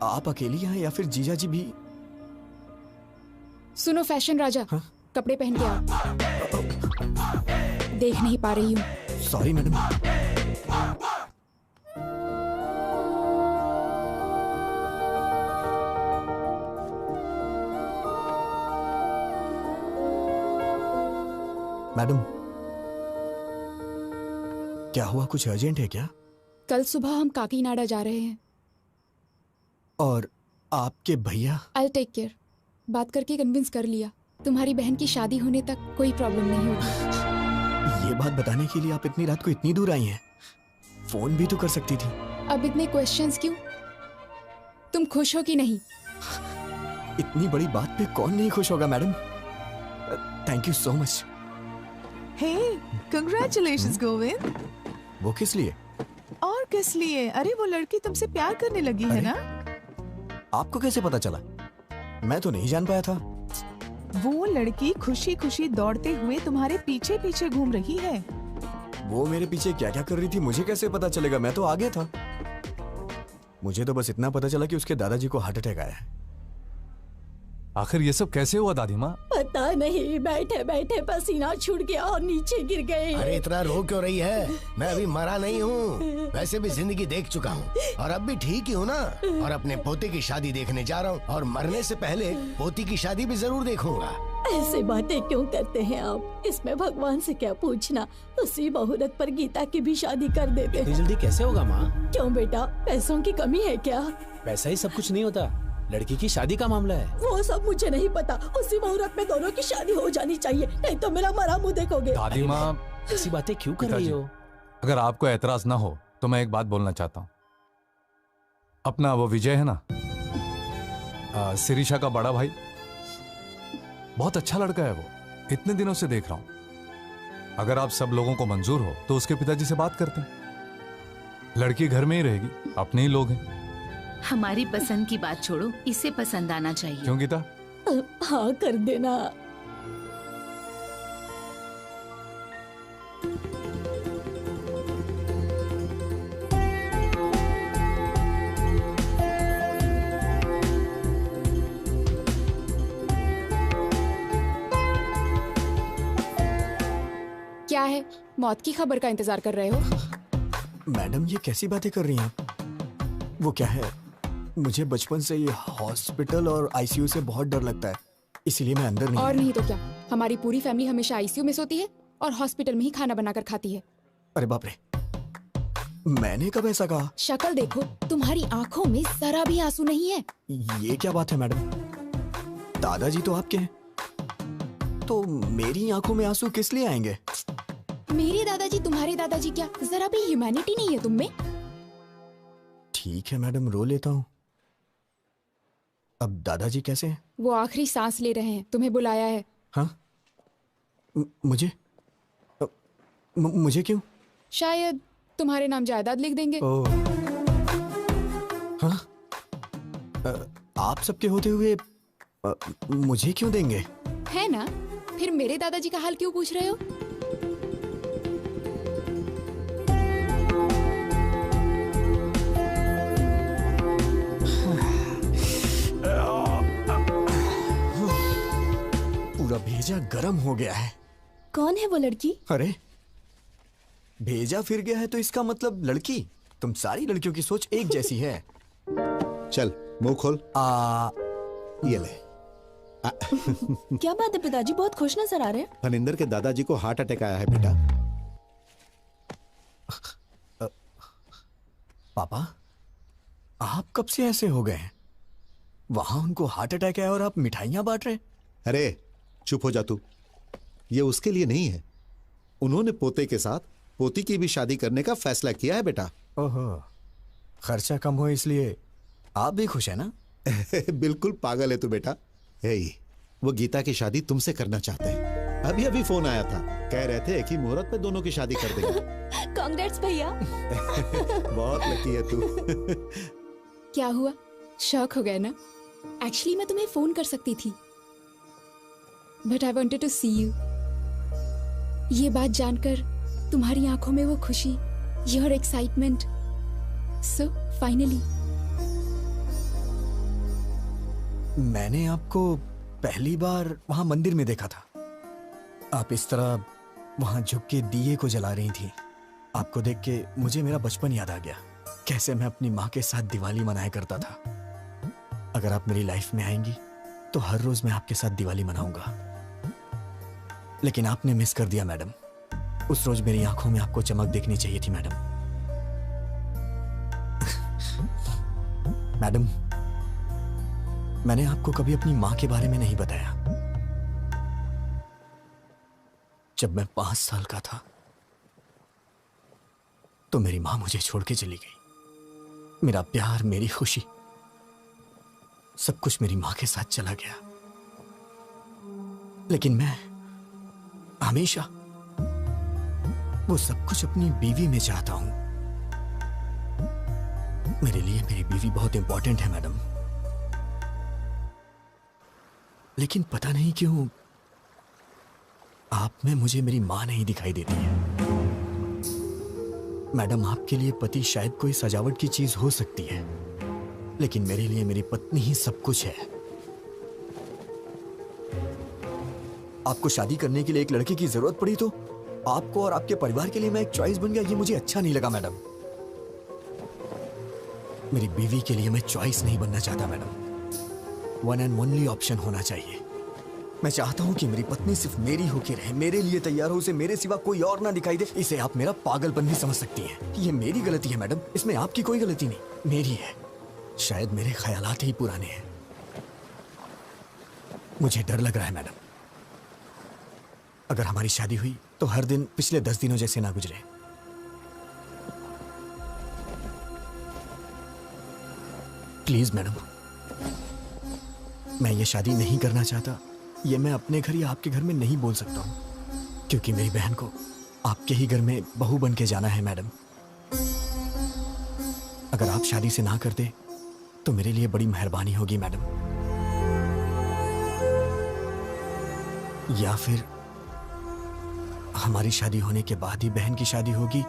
आप अकेली हैं या फिर जीजा जी भी? सुनो फैशन राजा, कपड़े पहन के आओ. देख नहीं पा रही हूँ. Sorry madam. मैडम, क्या हुआ? कुछ अर्जेंट है क्या? कल सुबह हम काकीनाडा जा रहे हैं. और आपके भैया? I'll take care. बात करके कन्विंस कर लिया. तुम्हारी बहन की शादी होने तक कोई प्रॉब्लम नहीं होगी. ये बात बताने के लिए आप इतनी रात को इतनी दूर आई हैं? फोन भी तो कर सकती थी. अब इतने क्वेश्चंस क्यों? तुम खुश हो कि नहीं? इतनी बड़ी बात पे कौन नहीं खुश होगा madam. Thank you so much. Hey, congratulations Govind. वो किस लिए? और किस लिए? अरे वो लड़की तुमसे प्यार करने लगी है ना. आपको कैसे पता चला? मैं तो नहीं जान पाया था. वो लड़की खुशी खुशी दौड़ते हुए तुम्हारे पीछे पीछे घूम रही है. वो मेरे पीछे क्या क्या कर रही थी मुझे कैसे पता चलेगा? मैं तो आगे था. मुझे तो बस इतना पता चला कि उसके दादाजी को हार्ट अटैक आया है. आखिर ये सब कैसे हुआ दादी माँ? पता नहीं, बैठे बैठे पसीना छूट गया और नीचे गिर गए. अरे इतना रो क्यों रही है? मैं अभी मरा नहीं हूँ. वैसे भी जिंदगी देख चुका हूँ और अब भी ठीक ही हूँ ना. और अपने पोते की शादी देखने जा रहा हूँ और मरने से पहले पोती की शादी भी जरूर देखूंगा. ऐसे बातें क्यों करते हैं आप? इसमें भगवान से क्या पूछना. उसी मुहूर्त पर गीता की भी शादी कर देते हैं. जल्दी कैसे होगा माँ? क्यों बेटा, पैसों की कमी है क्या? पैसा ही सब कुछ नहीं होता. लड़की की शादी का मामला है. वो सब मुझे नहीं पता. उसी मुहूर्त में दोनों की शादी हो जानी चाहिए, नहीं तो मेरा मरा मुंह देखोगे. दादी माँ, ऐसी बातें क्यों कर रही हो? अगर आपको एतराज ना हो तो मैं एक बात बोलना चाहता हूँ. अपना वो विजय है ना, सिरिशा का बड़ा भाई, बहुत अच्छा लड़का है वो. इतने दिनों से देख रहा हूं. अगर आप सब लोगों को मंजूर हो तो उसके पिताजी से बात करते हैं. लड़की घर में ही रहेगी, अपने ही लोग हैं. हमारी पसंद की बात छोड़ो, इसे पसंद आना चाहिए. क्यों गीता? हाँ कर देना. क्या है, मौत की खबर का इंतजार कर रहे हो? मैडम, ये कैसी बातें कर रही हैं? वो क्या है, मुझे बचपन से ये हॉस्पिटल और आईसीयू से बहुत डर लगता है, इसीलिए मैं अंदर नहीं। और नहीं तो क्या, हमारी पूरी फैमिली हमेशा आईसीयू में सोती है और हॉस्पिटल में ही खाना बनाकर खाती है। अरे बाप रे, मैंने कब ऐसा कहा? शक्ल देखो, तुम्हारी आंखों में जरा भी आंसू नहीं है। ये क्या बात है मैडम? दादाजी तो आपके हैं, तो मेरी आंखों में आंसू किस लिए आएंगे? मेरे दादाजी तुम्हारे दादाजी क्या, जरा भी ह्यूमैनिटी नहीं है तुम में? ठीक है मैडम, रो लेता हूँ। अब दादाजी कैसे हैं? वो आखिरी सांस ले रहे हैं, तुम्हें बुलाया है। हाँ? मुझे मुझे क्यों? शायद तुम्हारे नाम जायदाद लिख देंगे। हाँ? आप सबके होते हुए मुझे क्यों देंगे? है ना, फिर मेरे दादाजी का हाल क्यों पूछ रहे हो? पूरा भेजा गरम हो गया है। कौन है वो लड़की? अरे भेजा फिर गया है तो इसका मतलब लड़की। तुम सारी लड़कियों की सोच एक जैसी है। चल मुंह खोल। ये ले। क्या बात है पिताजी, बहुत खुश नजर आ रहे हैं। फनिंदर के दादाजी को हार्ट अटैक आया है बेटा। पापा, आप कब से ऐसे हो गए हैं? वहां उनको हार्ट अटैक है और आप मिठाइयां बांट रहे हैं। अरे चुप हो जा तू, ये उसके लिए नहीं है। उन्होंने पोते के साथ पोती की भी शादी करने का फैसला किया है बेटा। ओहो, खर्चा कम हो इसलिए आप भी खुश है ना? बिल्कुल पागल है तू बेटा। यही वो गीता की शादी तुमसे करना चाहते हैं। अभी अभी फोन आया था, कह रहे थे एक ही मुहूर्त पे दोनों की शादी कर देंगे। कांग्रेट्स भैया। बहुत लकी है तू। क्या हुआ, शौक हो गया ना? एक्चुअली मैं तुम्हें फोन कर सकती थी, but I wanted to see you. ये बात जानकर तुम्हारी आंखों में वो खुशी, योर एक्साइटमेंट, सो फाइनली। मैंने आपको पहली बार वहां मंदिर में देखा था। आप इस तरह वहां झुक के दिए को जला रही थी। आपको देख के मुझे मेरा बचपन याद आ गया, कैसे मैं अपनी माँ के साथ दिवाली मनाया करता था। अगर आप मेरी लाइफ में आएंगी तो हर रोज मैं आपके साथ दिवाली मनाऊंगा। लेकिन आपने मिस कर दिया मैडम। उस रोज मेरी आंखों में आपको चमक देखनी चाहिए थी मैडम। मैडम, मैंने आपको कभी अपनी मां के बारे में नहीं बताया। जब मैं 5 साल का था तो मेरी मां मुझे छोड़ के चली गई। मेरा प्यार, मेरी खुशी, सब कुछ मेरी मां के साथ चला गया। लेकिन मैं हमेशा वो सब कुछ अपनी बीवी में चाहता हूं। मेरे लिए मेरी बीवी बहुत इंपॉर्टेंट है मैडम। लेकिन पता नहीं क्यों आप में मुझे मेरी मां नहीं दिखाई देती है। मैडम, आपके लिए पति शायद कोई सजावट की चीज हो सकती है, लेकिन मेरे लिए मेरी पत्नी ही सब कुछ है। आपको शादी करने के लिए एक लड़के की जरूरत पड़ी तो आपको और आपके परिवार के लिए मैं एक चॉइस बन गया। ये मुझे अच्छा नहीं लगा मैडम। मेरी बीवी के लिए मैं चॉइस नहीं बनना चाहता madam. One and only option होना चाहिए। मैं चाहता हूं कि मेरी पत्नी सिर्फ मेरी होके रहे, मेरे लिए तैयार हो, उसे मेरे सिवा कोई और ना दिखाई दे। इसे आप मेरा पागलपन भी समझ सकती हैं। ये मेरी गलती है मैडम, इसमें आपकी कोई गलती नहीं, मेरी है। शायद मेरे ख्यालात ही पुराने हैं। मुझे डर लग रहा है मैडम, अगर हमारी शादी हुई तो हर दिन पिछले 10 दिनों जैसे ना गुजरे। प्लीज मैडम, मैं ये शादी नहीं करना चाहता। ये मैं अपने घर या आपके घर में नहीं बोल सकता हूं, क्योंकि मेरी बहन को आपके ही घर में बहू बन के जाना है मैडम। अगर आप शादी से ना करते तो मेरे लिए बड़ी मेहरबानी होगी मैडम। या फिर हमारी शादी होने के बाद ही बहन की शादी होगी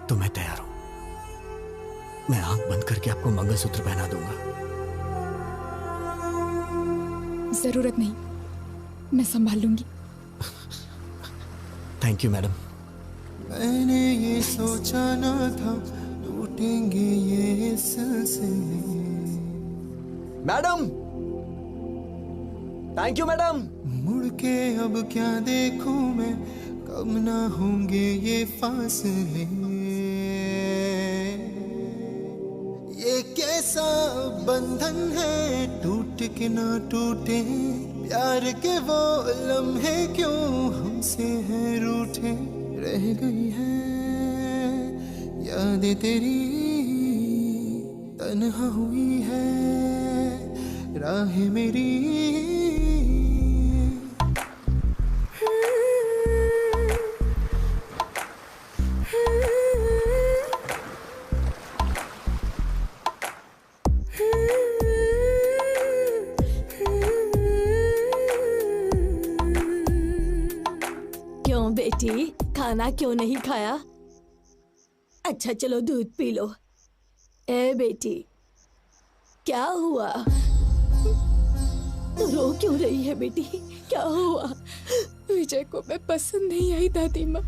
तो मैं तैयार हूं। मैं आंख बंद करके आपको मंगलसूत्र पहना दूंगा। जरूरत नहीं, मैं संभाल लूंगी। Thank you madam. मैंने ये सोचा ना था, टूट टूटेंगे ये सिलसिले। Madam, thank you madam. मुड़ के अब क्या देखूं मैं, कब ना होंगे ये फासले। ये कैसा बंधन है, टूट के ना टूटे, प्यार के वो लम्हे क्यों हमसे हैं रूठे। रह गई है यादें तेरी, तन्हा हुई है राह मेरी। क्यों बेटी, खाना क्यों नहीं खाया? अच्छा चलो दूध पी लो। ए बेटी, क्या हुआ? तू रो क्यों रही है बेटी, क्या हुआ? विजय को मैं पसंद नहीं आई दादी माँ।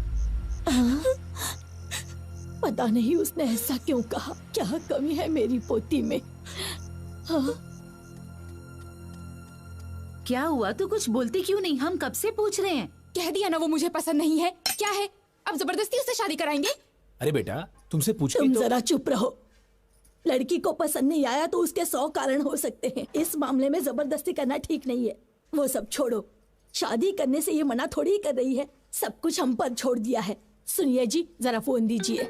पता नहीं उसने ऐसा क्यों कहा, क्या कमी है मेरी पोती में? हाँ? क्या हुआ? तू कुछ बोलती क्यों नहीं? हम कब से पूछ रहे हैं। कह दिया ना वो मुझे पसंद नहीं है। क्या है, अब जबरदस्ती उससे शादी कराएंगे? अरे बेटा, तुमसे पूछ तुम तो... जरा चुप रहो। लड़की को पसंद नहीं आया तो उसके 100 कारण हो सकते हैं। इस मामले में जबरदस्ती करना ठीक नहीं है। वो सब छोड़ो, शादी करने से ये मना थोड़ी कर रही है, सब कुछ हम पर छोड़ दिया है। सुनिए जी, जरा फोन दीजिए।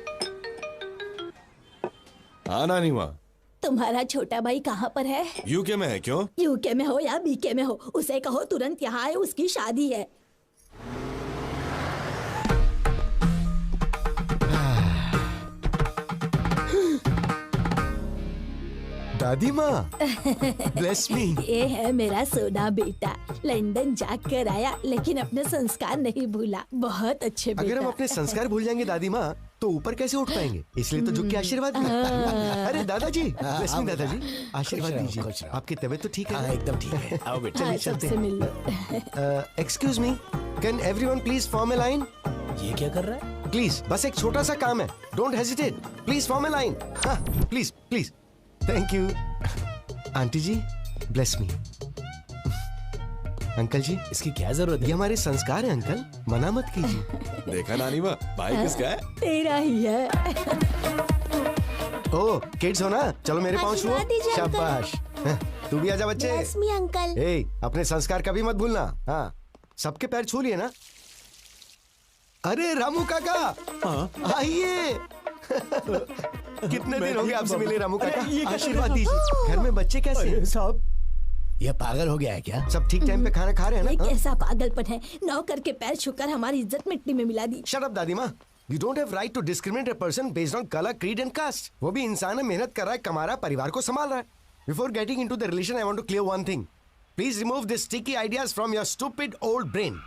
हाँ नानी माँ। तुम्हारा छोटा भाई कहाँ पर है? यूके में है। क्यों? यूके में हो या बीके में हो, उसे कहो तुरंत यहाँ आए, उसकी शादी है। दादी माँ, ब्लेस मी। ये है मेरा सोना बेटा, लंदन जाकर आया लेकिन अपने संस्कार नहीं भूला। बहुत अच्छे बेटा। अगर हम अपने संस्कार भूल जाएंगे दादी माँ तो ऊपर कैसे उठ पाएंगे, इसलिए तो झुक के आशीर्वाद दो। अरे दादाजी, ब्लेस मी दादाजी, आशीर्वाद दीजिए। आपकी तबीयत तो ठीक है? एकदम ठीक है। आओ बेटा, चलिए चलते हैं। Excuse me, can everyone please form a line? ये क्या कर रहा है? प्लीज, बस एक छोटा सा काम है, don't hesitate, please form a line. Please please, thank you. Aunty ji, bless me. Uncle ji, इसकी क्या जरूरत है? ये हमारे संस्कार है अंकल, मना मत कीजिए। देखा नानी माँ, भाई किसका है? तेरा ही है। ओ किड्स हो ना, चलो मेरे पाँव छुओ। शाबाश, तू भी आजा बच्चे। Bless me, uncle. ए, अपने संस्कार कभी मत भूलना। हाँ, सबके पैर छू लिए ना? अरे रामू काका, आइए। कितने दिन हो गए आपसे मिले रामू काका, आशीर्वाद दीजिए। घर में बच्चे कैसे हैं? साहब, ये पागल हो गया है क्या? सब ठीक टाइम पे खाना खा रहे हैं ये ना? कैसा पागलपन है, नौकर के पैर छूकर हमारी इज्जत मिट्टी में मिला दी। शट अप दादी माँ, you don't have right to discriminate a person based on colour, creed and caste. वो भी इंसान है, मेहनत कर रहा है, कमा रहा है, परिवार को संभाल रहा है। Before getting into the relation, I want to clear one thing. Please remove this sticky ideas from your stupid old brain.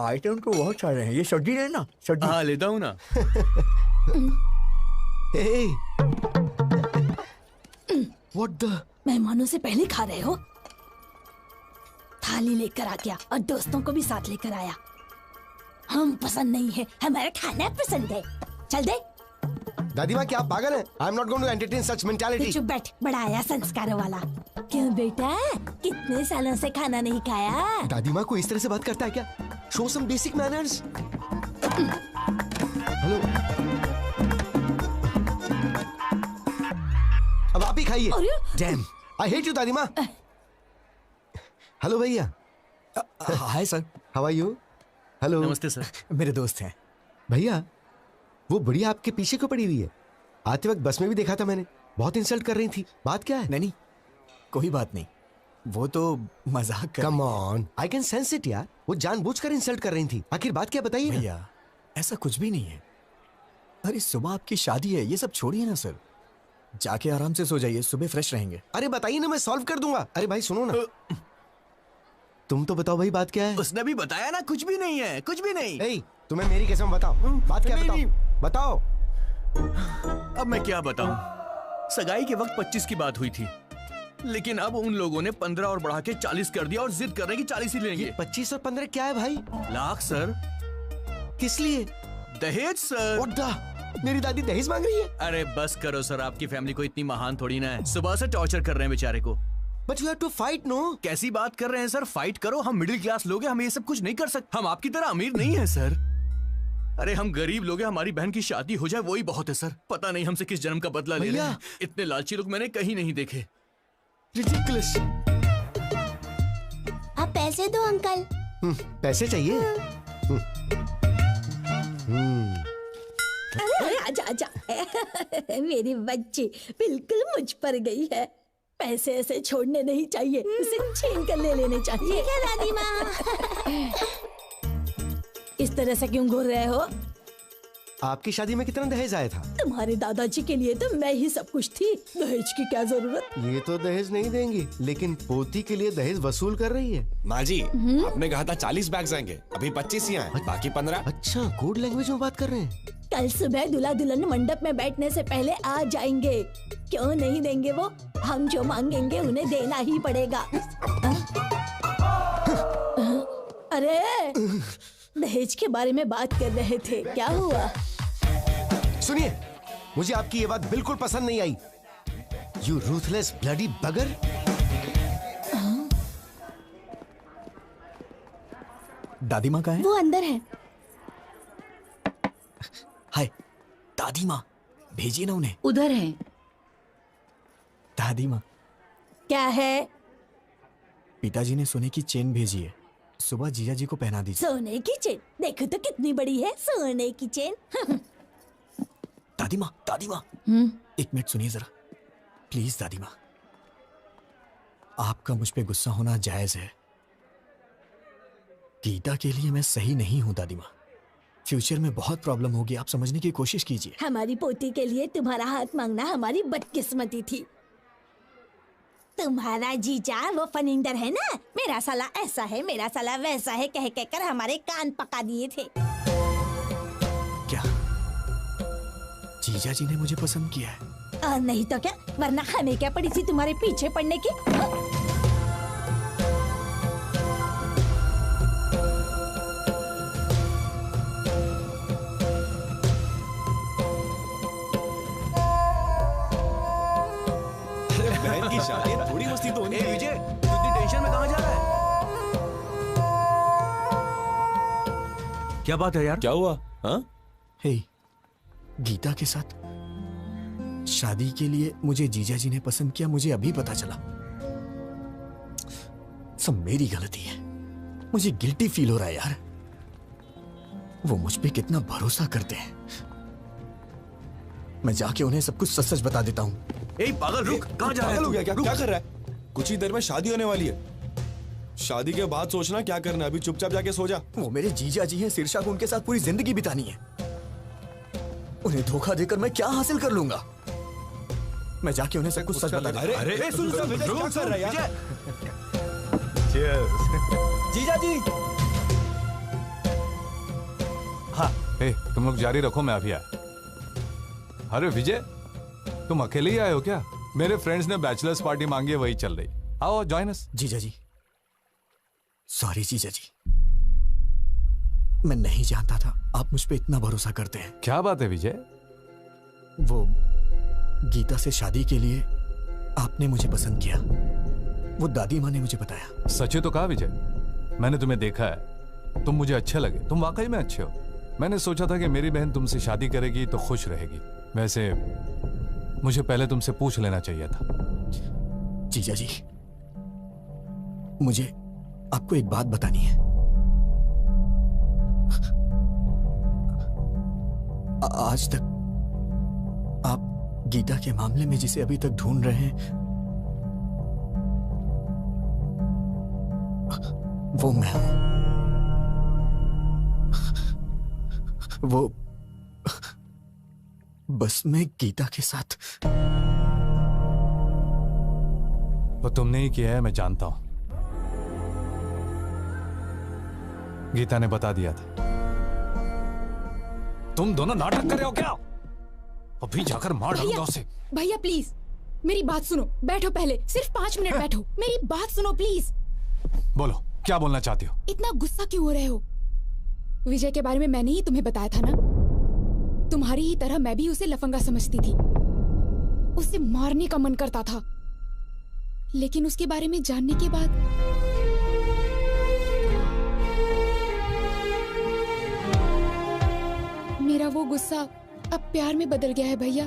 Item तो बहुत सारे हैं, ये सब्जी लेना। सब्जी हाँ लेता हूँ ना। What the? मेहमानों से पहले खा रहे हो? थाली लेकर आ गया और दोस्तों को भी साथ लेकर आया। हम पसंद नहीं है, हमारा खाना पसंद है। चल दे। दादी माँ क्या आप पागल हैं? I am not going to entertain such mentality. चुप बैठ, बड़ा आया संस्कार वाला। क्यों बेटा, कितने सालों से खाना नहीं खाया? दादी माँ को इस तरह से बात करता है क्या? Show some basic manners. Hello, अब आप ही खाइए। डैम, आई हेट यू दादी माँ। हेलो भैया। Hi sir. How are you? Hello. नमस्ते सर। मेरे दोस्त हैं। भैया वो बुढ़िया आपके पीछे क्यों पड़ी हुई है? आते वक्त बस में भी देखा था मैंने, बहुत इंसल्ट कर रही थी। बात क्या है? नहीं, कोई बात नहीं, वो तो मजाक कर। Come on, I can sense it यार। वो जानबूझकर इंसल्ट कर रही थी। आखिर बात क्या बताइए ना। भैया ऐसा कुछ भी नहीं है। अरे सुबह आपकी शादी है, ये सब छोड़िए ना सर। जाके आराम से सो जाइए, सुबह फ्रेश रहेंगे। अरे बताइए ना, मैं सॉल्व कर दूंगा। अरे भाई सुनो ना, तुम तो बताओ भाई, बात क्या है? उसने भी बताया ना, कुछ भी नहीं है, कुछ भी नहीं। ए, तुम्हें मेरी कसम बताओ, बात क्या है? बताओ। अब मैं क्या बताऊं? सगाई के वक्त 25 की बात हुई थी, लेकिन अब उन लोगों ने 15 और बढ़ा के 40 कर दिया और जिद कर रहे हैं कि 40 ही लेंगे। 25 और 15 क्या है भाई? लाख सर। किस लिए? दहेज सर। मेरी दादी दहेज मांग रही है? अरे बस करो सर, आपकी फैमिली को इतनी महान थोड़ी ना है। सुबह से टॉर्चर कर रहे हैं बेचारे को। But you have to fight, no? कैसी बात कर रहे हैं सर? फाइट करो, हम मिडिल क्लास लोग हैं, हम ये सब कुछ नहीं कर सकते। हम आपकी तरह अमीर नहीं है सर। अरे हम गरीब लोग हैं, हमारी बहन की शादी हो जाए वही बहुत है सर। पता नहीं हमसे किस जन्म का बदला ले रहे हैं। इतने लालची लोग मैंने कहीं नहीं देखे। Ridiculous. आप पैसे दो अंकल। पैसे चाहिए? अरे आजा आजा। मेरी बच्ची बिल्कुल मुझ पर गई है। पैसे ऐसे छोड़ने नहीं चाहिए, उसे छीन कर ले लेने चाहिए। ठीक है दादी माँ। इस तरह से क्यों घूर रहे हो? आपकी शादी में कितना दहेज आया था? तुम्हारे दादाजी के लिए तो मैं ही सब कुछ थी, दहेज की क्या जरूरत? ये तो दहेज नहीं देंगी, लेकिन पोती के लिए दहेज वसूल कर रही है। माँ जी, आपने कहा था 40 बैग्स आएंगे, अभी 25 ही आए, बाकी 15। अच्छा, कोड लैंग्वेज में बात कर रहे हैं। कल सुबह दूल्हा दुल्हन मंडप में बैठने से पहले आ जाएंगे। क्यों नहीं देंगे वो? हम जो मांगेंगे उन्हें देना ही पड़ेगा। अरे दहेज के बारे में बात कर रहे थे, क्या हुआ? सुनिए, मुझे आपकी ये बात बिल्कुल पसंद नहीं आई। यू रूथलेस ब्लडी बगर। दादी माँ कहाँ है? वो अंदर है। हाय दादी माँ, भेजिए ना उन्हें। उधर है। दादी माँ। क्या है? पिताजी ने सोने की चेन भेजी है, सुबह जीजा जी को पहना दीजिए। सोने की चेन? देखो तो कितनी बड़ी है सोने की चेन। दादी माँ, दादी माँ, एक मिनट सुनिए जरा प्लीज। दादी माँ, आपका मुझ पे गुस्सा होना जायज है। गीता के लिए मैं सही नहीं हूँ दादी माँ। फ्यूचर में बहुत प्रॉब्लम होगी, आप समझने की कोशिश कीजिए। हमारी पोती के लिए तुम्हारा हाथ मांगना हमारी बदकिस्मती थी। तुम्हारा जीजा वो फनिंदर है ना, मेरा साला ऐसा है, मेरा साला वैसा है कह कहकर हमारे कान पका दिए थे। क्या जीजा जी ने मुझे पसंद किया है? और नहीं तो क्या, वरना हमें क्या पड़ी थी तुम्हारे पीछे पड़ने की? बहन की शादी है, थोड़ी मस्ती तो होनी है। विजय, तू इतनी टेंशन में कहाँ जा रहा है? क्या बात है यार? क्या हुआ? हाँ? हे, गीता के साथ शादी के लिए मुझे जीजा जी ने पसंद किया, मुझे अभी पता चला। सब मेरी गलती है, मुझे गिल्टी फील हो रहा है यार। वो मुझ पे कितना भरोसा करते हैं। मैं जाके उन्हें सब कुछ सच सच बता देता हूँ। ए पागल, रुक, कहाँ जा रहा है? क्या कर रहा है? कुछ ही देर में शादी होने वाली है। शादी के बाद सोचना क्या करना है, अभी चुपचाप जाके सो जा। वो मेरे जीजा जी हैं, शीर्षा को उनके साथ पूरी जिंदगी बितानी है। उन्हें धोखा देकर मैं क्या हासिल कर लूंगा? मैं जाके उन्हें सब कुछ सच बता दूंगा। अरे सुन, क्या कर रहा है यार? जीजा जी। हाँ, तुम लोग जारी रखो, मैं अभी आया। अरे विजय, तुम अकेले ही आए हो क्या? मेरे फ्रेंड्स ने बैचलर्स पार्टी मांगी है, वही चल रही। आओ जॉइन अस। जीजा जी, सॉरी जीजा जी, मैं नहीं जानता था आप मुझ पे इतना भरोसा करते हैं। क्या बात है विजय, वो गीता से शादी के लिए आपने मुझे पसंद किया, वो दादी माँ ने मुझे बताया। सच ही तो कहा विजय, मैंने तुम्हें देखा है, तुम मुझे अच्छे लगे, तुम वाकई में अच्छे हो। मैंने सोचा था कि मेरी बहन तुमसे शादी करेगी तो खुश रहेगी। वैसे मुझे पहले तुमसे पूछ लेना चाहिए था। जीजा जी, मुझे आपको एक बात बतानी है। आज तक आप गीता के मामले में जिसे अभी तक ढूंढ रहे हैं, वो मैं हूं। वो बस मैं गीता के साथ। वो तुमने ही किया है, मैं जानता हूं। गीता ने बता दिया था। तुम दोनों नाटक कर रहे हो क्या? अभी जाकर मार डालूंगा उसे। भैया प्लीज मेरी बात सुनो, बैठो पहले, सिर्फ 5 मिनट बैठो, मेरी बात सुनो प्लीज। बोलो, क्या बोलना चाहती हो? इतना गुस्सा क्यों हो रहे हो? विजय के बारे में मैंने ही तुम्हें बताया था ना। तुम्हारी ही तरह मैं भी उसे लफंगा समझती थी, उसे मारने का मन करता था, लेकिन उसके बारे में जानने के बाद मेरा वो गुस्सा अब प्यार में बदल गया है भैया।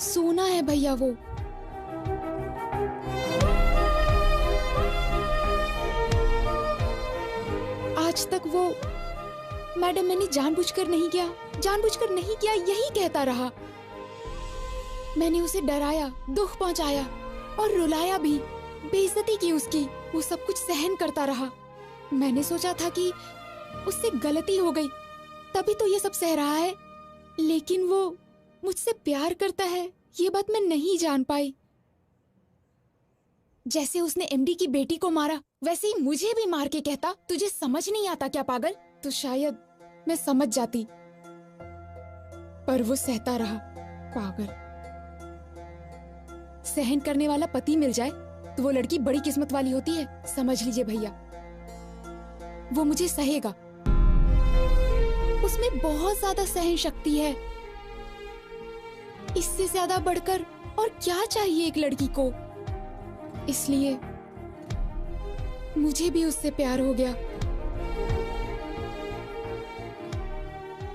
सोना है भैया वो। आज तक वो मैडम मैंने जानबूझकर नहीं किया, जानबूझकर नहीं किया यही कहता रहा। मैंने उसे डराया, दुख पहुंचाया और रुलाया भी, बेइज्जती की उसकी, वो सब कुछ सहन करता रहा। मैंने सोचा था कि उससे गलती हो गई तभी तो ये सब सह रहा है, लेकिन वो मुझसे प्यार करता है ये बात मैं नहीं जान पाई। जैसे उसने एमडी की बेटी को मारा वैसे ही मुझे भी मार के कहता तुझे समझ नहीं आता क्या पागल, तो शायद मैं समझ जाती, पर वो सहता रहा। पागल। सहन करने वाला पति मिल जाए तो वो लड़की बड़ी किस्मत वाली होती है, समझ लीजिए भैया। वो मुझे सहेगा, उसमें बहुत ज्यादा सहन शक्ति है। इससे ज्यादा बढ़कर और क्या चाहिए एक लड़की को। इसलिए मुझे भी उससे प्यार हो गया।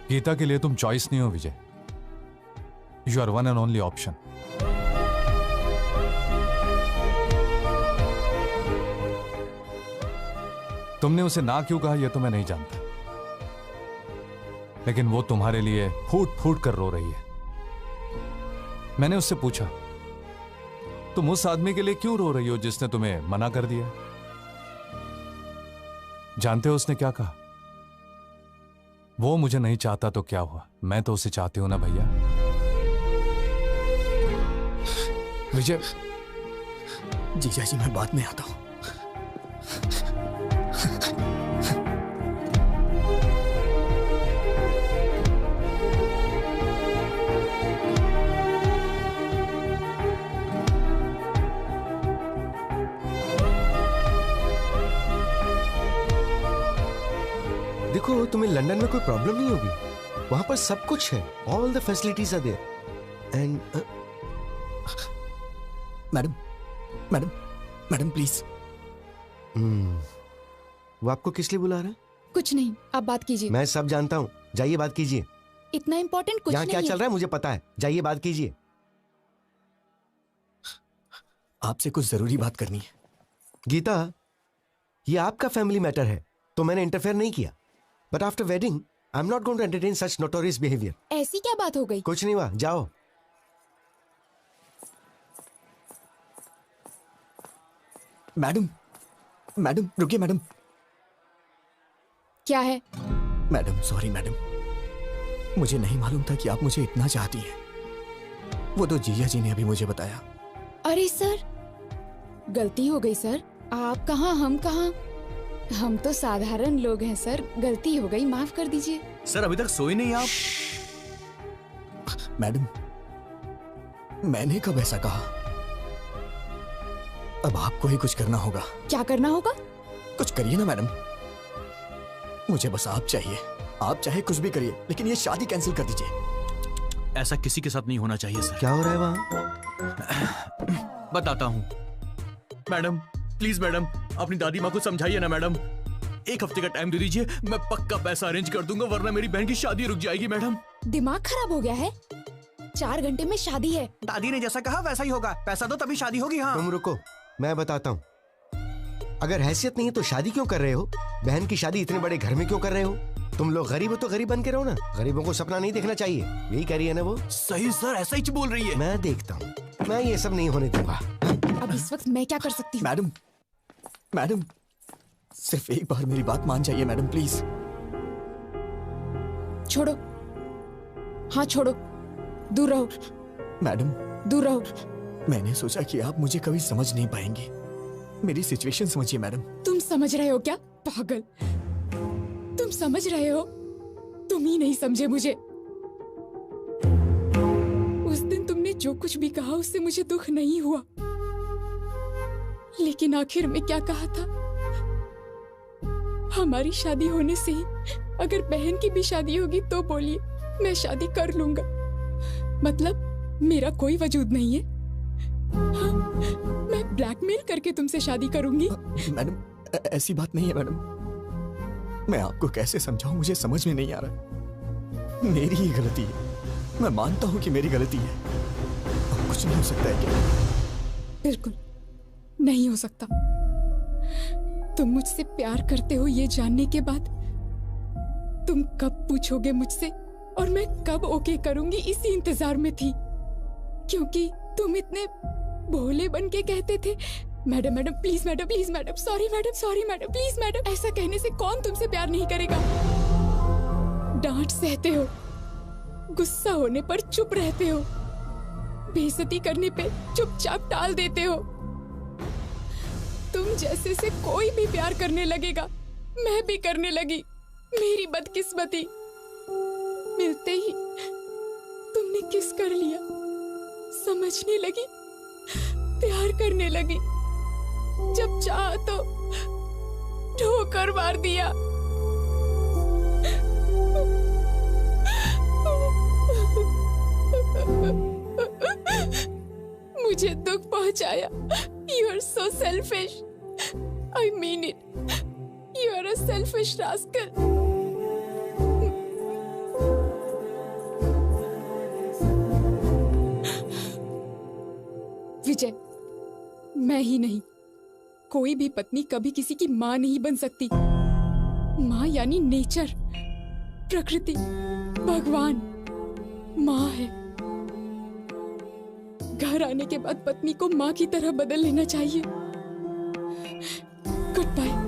गीता के लिए तुम चॉइस नहीं हो Vijay, you are one and only option. तुमने उसे ना क्यों कहा यह तो मैं नहीं जानता, लेकिन वो तुम्हारे लिए फूट फूट कर रो रही है। मैंने उससे पूछा, तुम उस आदमी के लिए क्यों रो रही हो जिसने तुम्हें मना कर दिया? जानते हो उसने क्या कहा? वो मुझे नहीं चाहता तो क्या हुआ, मैं तो उसे चाहती हूं ना भैया। विजय। जीजा जी मैं बाद में आता हूं। देखो, तुम्हें लंदन में कोई प्रॉब्लम नहीं होगी, वहां पर सब कुछ है, all the facilities are there. And madam madam madam please. वो आपको किस लिए बुला रहा है? कुछ नहीं, आप बात कीजिए। मैं सब जानता हूँ, जाइए बात कीजिए। इतना इम्पोर्टेंट कुछ यहाँ नहीं क्या है। चल रहा है मुझे पता है, जाइए बात कीजिए। आपसे कुछ जरूरी बात करनी है। गीता, ये आपका फैमिली मैटर है तो मैंने इंटरफेयर नहीं किया, but after wedding I am not going to entertain such notorious behaviour. ऐसी क्या बात हो गई? कुछ नहीं हुआ, जाओ। मैडम मैडम रुकिए मैडम। क्या है? मैडम सॉरी मैडम, मुझे नहीं मालूम था कि आप मुझे इतना चाहती हैं। वो तो जीजा जी ने अभी मुझे बताया। अरे सर, गलती हो गई सर। आप कहाँ हम कहाँ, हम तो साधारण लोग हैं सर। गलती हो गई, माफ कर दीजिए। सर अभी तक सोए नहीं आप? मैडम मैंने कब ऐसा कहा? अब आपको ही कुछ करना होगा। क्या करना होगा? कुछ करिए ना मैडम, मुझे बस आप चाहिए। आप चाहे कुछ भी करिए, लेकिन ये शादी कैंसिल कर दीजिए। ऐसा किसी के साथ नहीं होना चाहिए सर। क्या हो रहा है वहाँ? बताता हूँ मैडम, प्लीज मैडम, अपनी दादी माँ को समझाइए ना मैडम। 1 हफ्ते का टाइम दे दीजिए, मैं पक्का पैसा अरेंज कर दूंगा, वरना मेरी बहन की शादी रुक जाएगी मैडम। दिमाग खराब हो गया है? 4 घंटे में शादी है। दादी ने जैसा कहा वैसा ही होगा। पैसा दो तभी शादी होगी। हाँ तुम रुको, मैं बताता हूँ। अगर हैसियत नहीं है तो शादी क्यों कर रहे हो? बहन की शादी इतने बड़े घर में क्यों कर रहे हो? तुम लोग गरीब हो तो गरीब बन के रहो ना। गरीबों को सपना नहीं देखना चाहिए, यही कह रही है ना वो? सही सर, ऐसा ही बोल रही है। मैं देखता हूँ, मैं ये सब नहीं होने दूंगा। अब इस वक्त मैं क्या कर सकती हूँ? मैडम, मैडम, सिर्फ एक बार मेरी बात मान जाइए मैडम, प्लीज। छोड़ो, हाँ छोड़ो, दूर रहो। मैडम, दूर रहो। मैंने सोचा कि आप मुझे कभी समझ नहीं पाएंगे। मेरी सिचुएशन समझिए मैडम। तुम समझ रहे हो क्या पागल? तुम समझ रहे हो? तुम ही नहीं समझे मुझे। उस दिन तुमने जो कुछ भी कहा उससे मुझे दुख नहीं हुआ, लेकिन आखिर में क्या कहा था? हमारी शादी होने से ही अगर बहन की भी शादी होगी तो बोलिए मैं शादी कर लूंगा। मतलब मेरा कोई वजूद नहीं है? हाँ, मैं ब्लैकमेल करके तुमसे शादी करूंगी? मैडम, ऐसी बात नहीं है मैडम। मैं आपको कैसे समझाऊं, मुझे समझ में नहीं आ रहा। मेरी ही गलती है, मैं मानता हूं कि मेरी गलती है। अब कुछ नहीं हो सकता है क्या? बिल्कुल नहीं हो सकता। तुम मुझसे प्यार करते हो ये जानने के बाद तुम कब पूछोगे मुझसे और मैं कब ओके करूंगी, इसी इंतजार में थी। क्योंकि तुम इतने भोले बन के कहते थे madam madam please madam, please madam, sorry madam, sorry madam, please madam. ऐसा कहने से कौन तुमसे प्यार नहीं करेगा? डांट सहते हो, गुस्सा होने पर चुप रहते हो, बेइज्जती करने पे चुपचाप टाल देते हो। तुम जैसे से कोई भी प्यार करने लगेगा, मैं भी करने लगी। मेरी बदकिस्मती, मिलते ही तुमने किस कर लिया, समझने लगी, प्यार करने लगी। जब चाहा तो ठोकर मार दिया। मुझे दुख पहुंचाया। You are so selfish. I mean it. You are a selfish rascal. विजय, मैं ही नहीं, कोई भी पत्नी कभी किसी की माँ नहीं बन सकती। माँ यानी नेचर, प्रकृति, भगवान माँ है। घर आने के बाद पत्नी को माँ की तरह बदल लेना चाहिए। Good bye.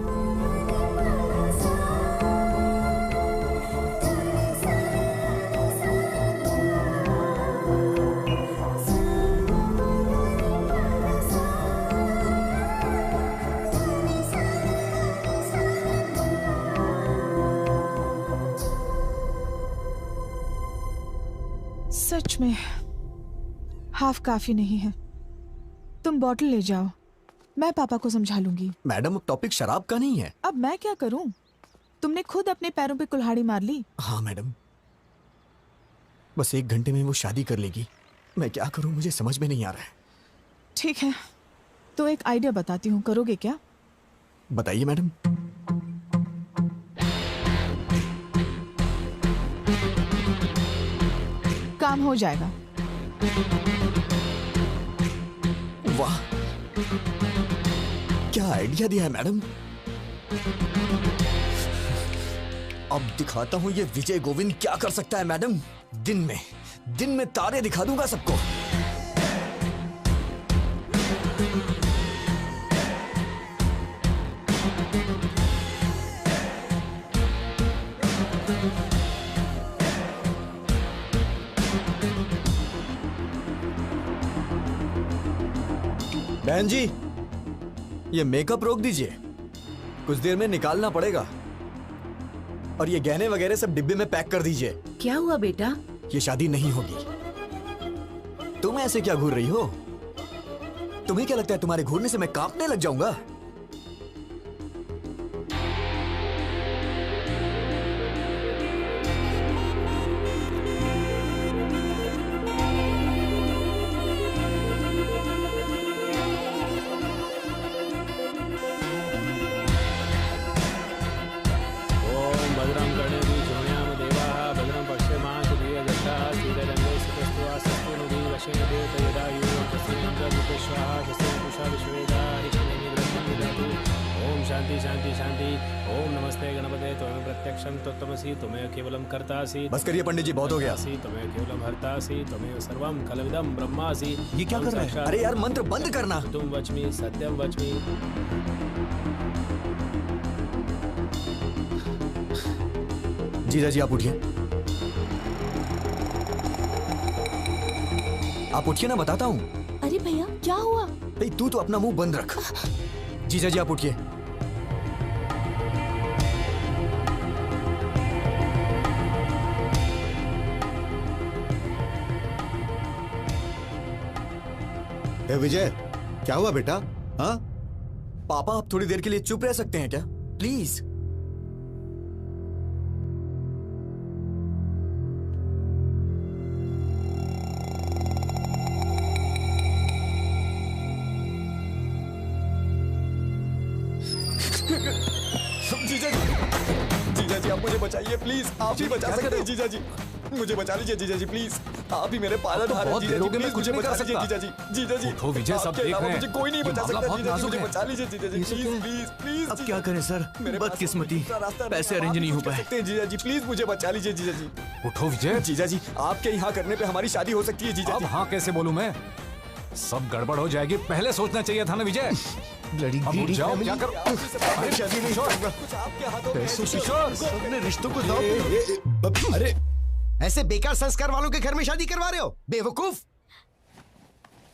सच में हाफ काफी नहीं है। तुम बॉटल ले जाओ, मैं पापा को समझा लूंगी। मैडम, अब टॉपिक शराब का नहीं है। अब मैं क्या करूं? तुमने खुद अपने पैरों पे कुल्हाड़ी मार ली। हाँ मैडम, बस 1 घंटे में वो शादी कर लेगी। मैं क्या करूं, मुझे समझ में नहीं आ रहा है। ठीक है, तो एक आइडिया बताती हूँ, करोगे क्या? बताइए मैडम। काम हो जाएगा। वाह, क्या आइडिया दिया है मैडम। अब दिखाता हूं ये विजय गोविंद क्या कर सकता है मैडम। दिन में तारे दिखा दूंगा सबको। बहन जी, ये मेकअप रोक दीजिए, कुछ देर में निकालना पड़ेगा। और ये गहने वगैरह सब डिब्बे में पैक कर दीजिए। क्या हुआ बेटा? ये शादी नहीं होगी। तुम ऐसे क्या घूर रही हो? तुम्हें क्या लगता है तुम्हारे घूरने से मैं कांपने लग जाऊंगा? शांति शांति शांति। ओम नमस्ते गणपते त्वमेव प्रत्यक्षं तत्त्वमसि त्वमेव केवलम कर्तासि। बस करिए पंडित जी, बहुत हो गया। त्वमेव केवलम हर्तासि त्वमेव सर्वं खलविदं ब्रह्मासि। ये क्या कर रहा है? अरे यार मंत्र बंद करना। तुम वच्मि सत्यम वच्मि। जीजा जी आप उठिए, आप उठिए ना, बताता हूँ। अरे भैया क्या हुआ? भाई तू तो अपना मुंह बंद रख। जीजा जी आप उठिए। ए विजय, क्या हुआ बेटा? हाँ पापा आप थोड़ी देर के लिए चुप रह सकते हैं क्या प्लीज? जीजा जी आप मुझे बचाइए प्लीज, आप ही बचा सकते हैं जीजा जी, मुझे बचा लीजिए जीजा जी प्लीज, आप ही मेरे पालन हार हैं जीजा जी, प्लीज मुझे बचा लीजिए जीजा जी। जीजा जी उठो विजय, सब देख रहे हैं, मुझे कोई नहीं बचा सकता जीजा जी, मुझे है। बचा लीजिए जीजा जी, प्लीज प्लीज प्लीज। अब क्या करें सर, बदकिस्मती, पैसे अरेंज नहीं हो पाए। जीजा जी प्लीज मुझे बचा लीजिए जीजा जी। उठो विजय। जीजा जी आपके यहाँ करने पे हमारी शादी हो सकती है जीजा अब जी। हाँ कैसे बोलूं मैं, सब गड़बड़ हो जाएगी, पहले सोचना चाहिए था ना विजय। अब उठ जाओ, क्या करो? अरे शादी नहीं होगा। अपने रिश्तों को दांव। अरे ऐसे बेकार संस्कार वालों के घर में शादी करवा रहे हो बेवकूफ।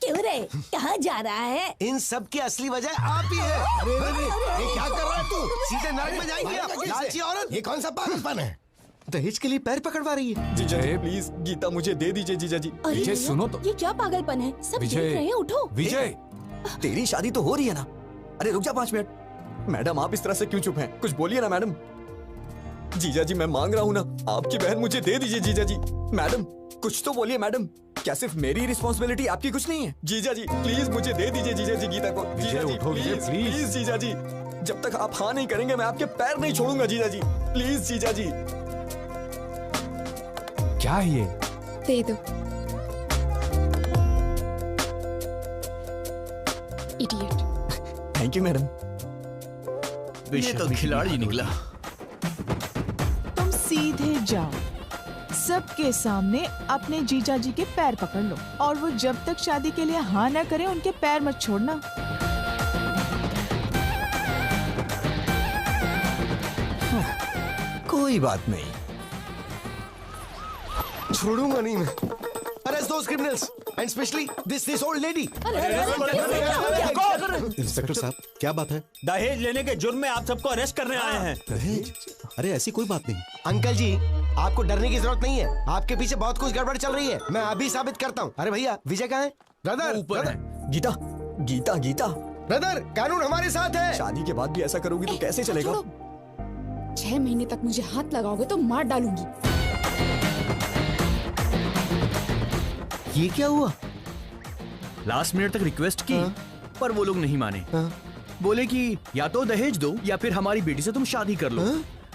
क्यों रे, कहाँ जा रहा है? इन सब की असली वजह आप ही है। ये क्या कर रहा है तू? सीधे नरक में जाएंगे आप, लालची औरत। ये कौन सा पागलपन है? दहेज के लिए पैर पकड़वा रही है। जीजा जी प्लीज गीता मुझे दे दीजिए जीजा जी। अरे विजय भैया, सुनो तो। ये क्या पागलपन है? सब देख विजय, रहे हैं, उठो। विजय तेरी शादी तो हो रही है ना? अरे रुक जा 5 मिनट। मैडम आप इस तरह से क्यों चुप हैं? कुछ बोलिए ना मैडम। जीजा जी मैं मांग रहा हूँ ना, आपकी बहन मुझे दे दीजिए जीजा जी। मैडम कुछ तो बोलिए मैडम, क्या सिर्फ मेरी रिस्पॉन्सिबिलिटी आपकी कुछ नहीं है? जीजा जी प्लीज मुझे दे दीजिए जीजा जी गीता को। जीजा जी प्लीज प्लीज जीजा जी, जब तक आप हाँ नहीं करेंगे मैं आपके पैर नहीं छोड़ूंगा जीजा जी, प्लीज जीजा जी। क्या है ये? दे दो। इडियट। Thank you madam. ये तो खिलाड़ी निकला। तुम सीधे जाओ, सबके सामने अपने जीजा जी के पैर पकड़ लो, और वो जब तक शादी के लिए हाँ ना करे उनके पैर मत छोड़ना। कोई बात नहीं, छोड़ूंगा नहीं मैं। Arrest those criminals and especially this old lady. Inspector साहब क्या बात है? दहेज लेने के जुर्म में आप सबको अरेस्ट करने आए हैं। दहेज? अरे ऐसी कोई बात नहीं। अंकल जी आपको डरने की जरूरत नहीं है, आपके पीछे बहुत कुछ गड़बड़ चल रही है, मैं अभी साबित करता हूँ। अरे भैया विजय कहाँ है? ब्रदर ऊपर है। गीता गीता गीता ब्रदर कानून हमारे साथ है। शादी के बाद भी ऐसा करोगी तो कैसे चलेगा? 6 महीने तक मुझे हाथ लगाओगे तो मार डालूंगी। ये क्या हुआ? लास्ट मिनट तक रिक्वेस्ट की पर वो लोग नहीं माने। बोले कि या तो दहेज दो या फिर हमारी बेटी से तुम शादी कर लो।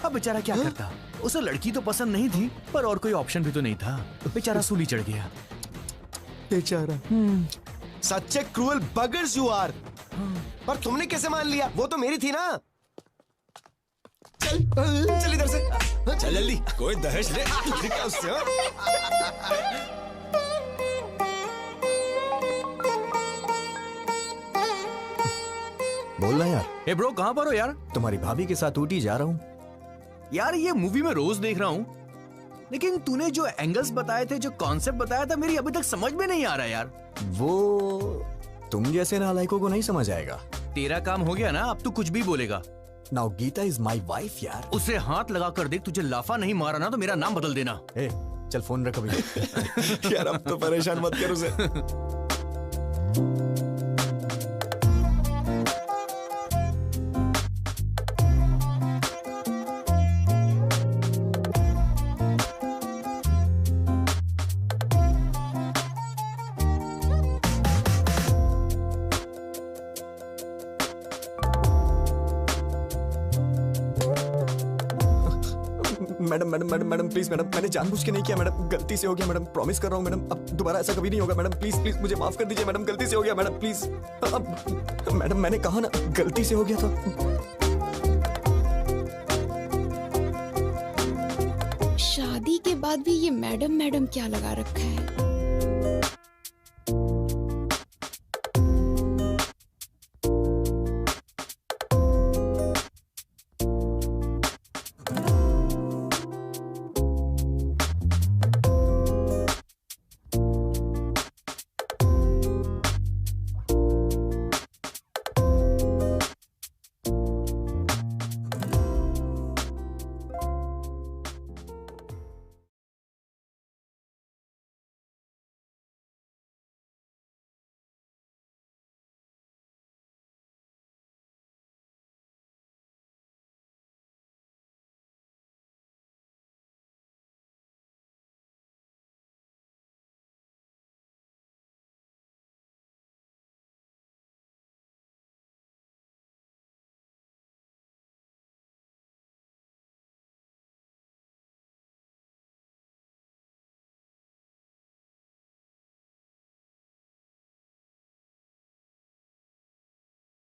अब बेचारा क्या करता, उसे लड़की तो पसंद नहीं थी पर और कोई ऑप्शन भी तो नहीं था, बेचारा सूली चढ़ गया। बेचारा सच्चे क्रूअल बगर्स यू आर। पर तुमने कैसे मान लिया? वो तो मेरी थी ना। चल इधर से, चल जल्दी। कोई दहेज ले निकाल उससे। बोलना यार। ए ब्रो कहाँ पर हो यार? तुम्हारी भाभी के साथ ऊटी जा रहा हूँ। यार ये मूवी में रोज देख रहा हूँ, लेकिन तूने जो एंगल्स बताए थे, जो कॉन्सेप्ट बताया था, मेरी अभी तक समझ में नहीं आ रहा यार। वो तुम जैसे नालायकों को नहीं समझ आएगा। तेरा काम हो गया ना, अब तू कुछ भी बोलेगा। Now Geeta is my wife यार। उसे हाथ लगा कर देख, तुझे लाफा नहीं मारा ना तो मेरा नाम बदल देना। ए, चल फोन रख अभी। यार अब तो परेशान मत कर उसे। Madam madam madam madam please madam, मैंने जानबूझ के नहीं किया मैडम, गलती से हो गया मैडम, प्रॉमिस कर रहा हूँ मैडम, अब दोबारा ऐसा कभी नहीं होगा मैडम, प्लीज प्लीज मुझे माफ कर दीजिए मैडम, गलती से हो गया मैडम, प्लीज। अब मैडम मैंने कहा ना गलती से हो गया था। बाद भी ये मैडम मैडम क्या लगा रखा है।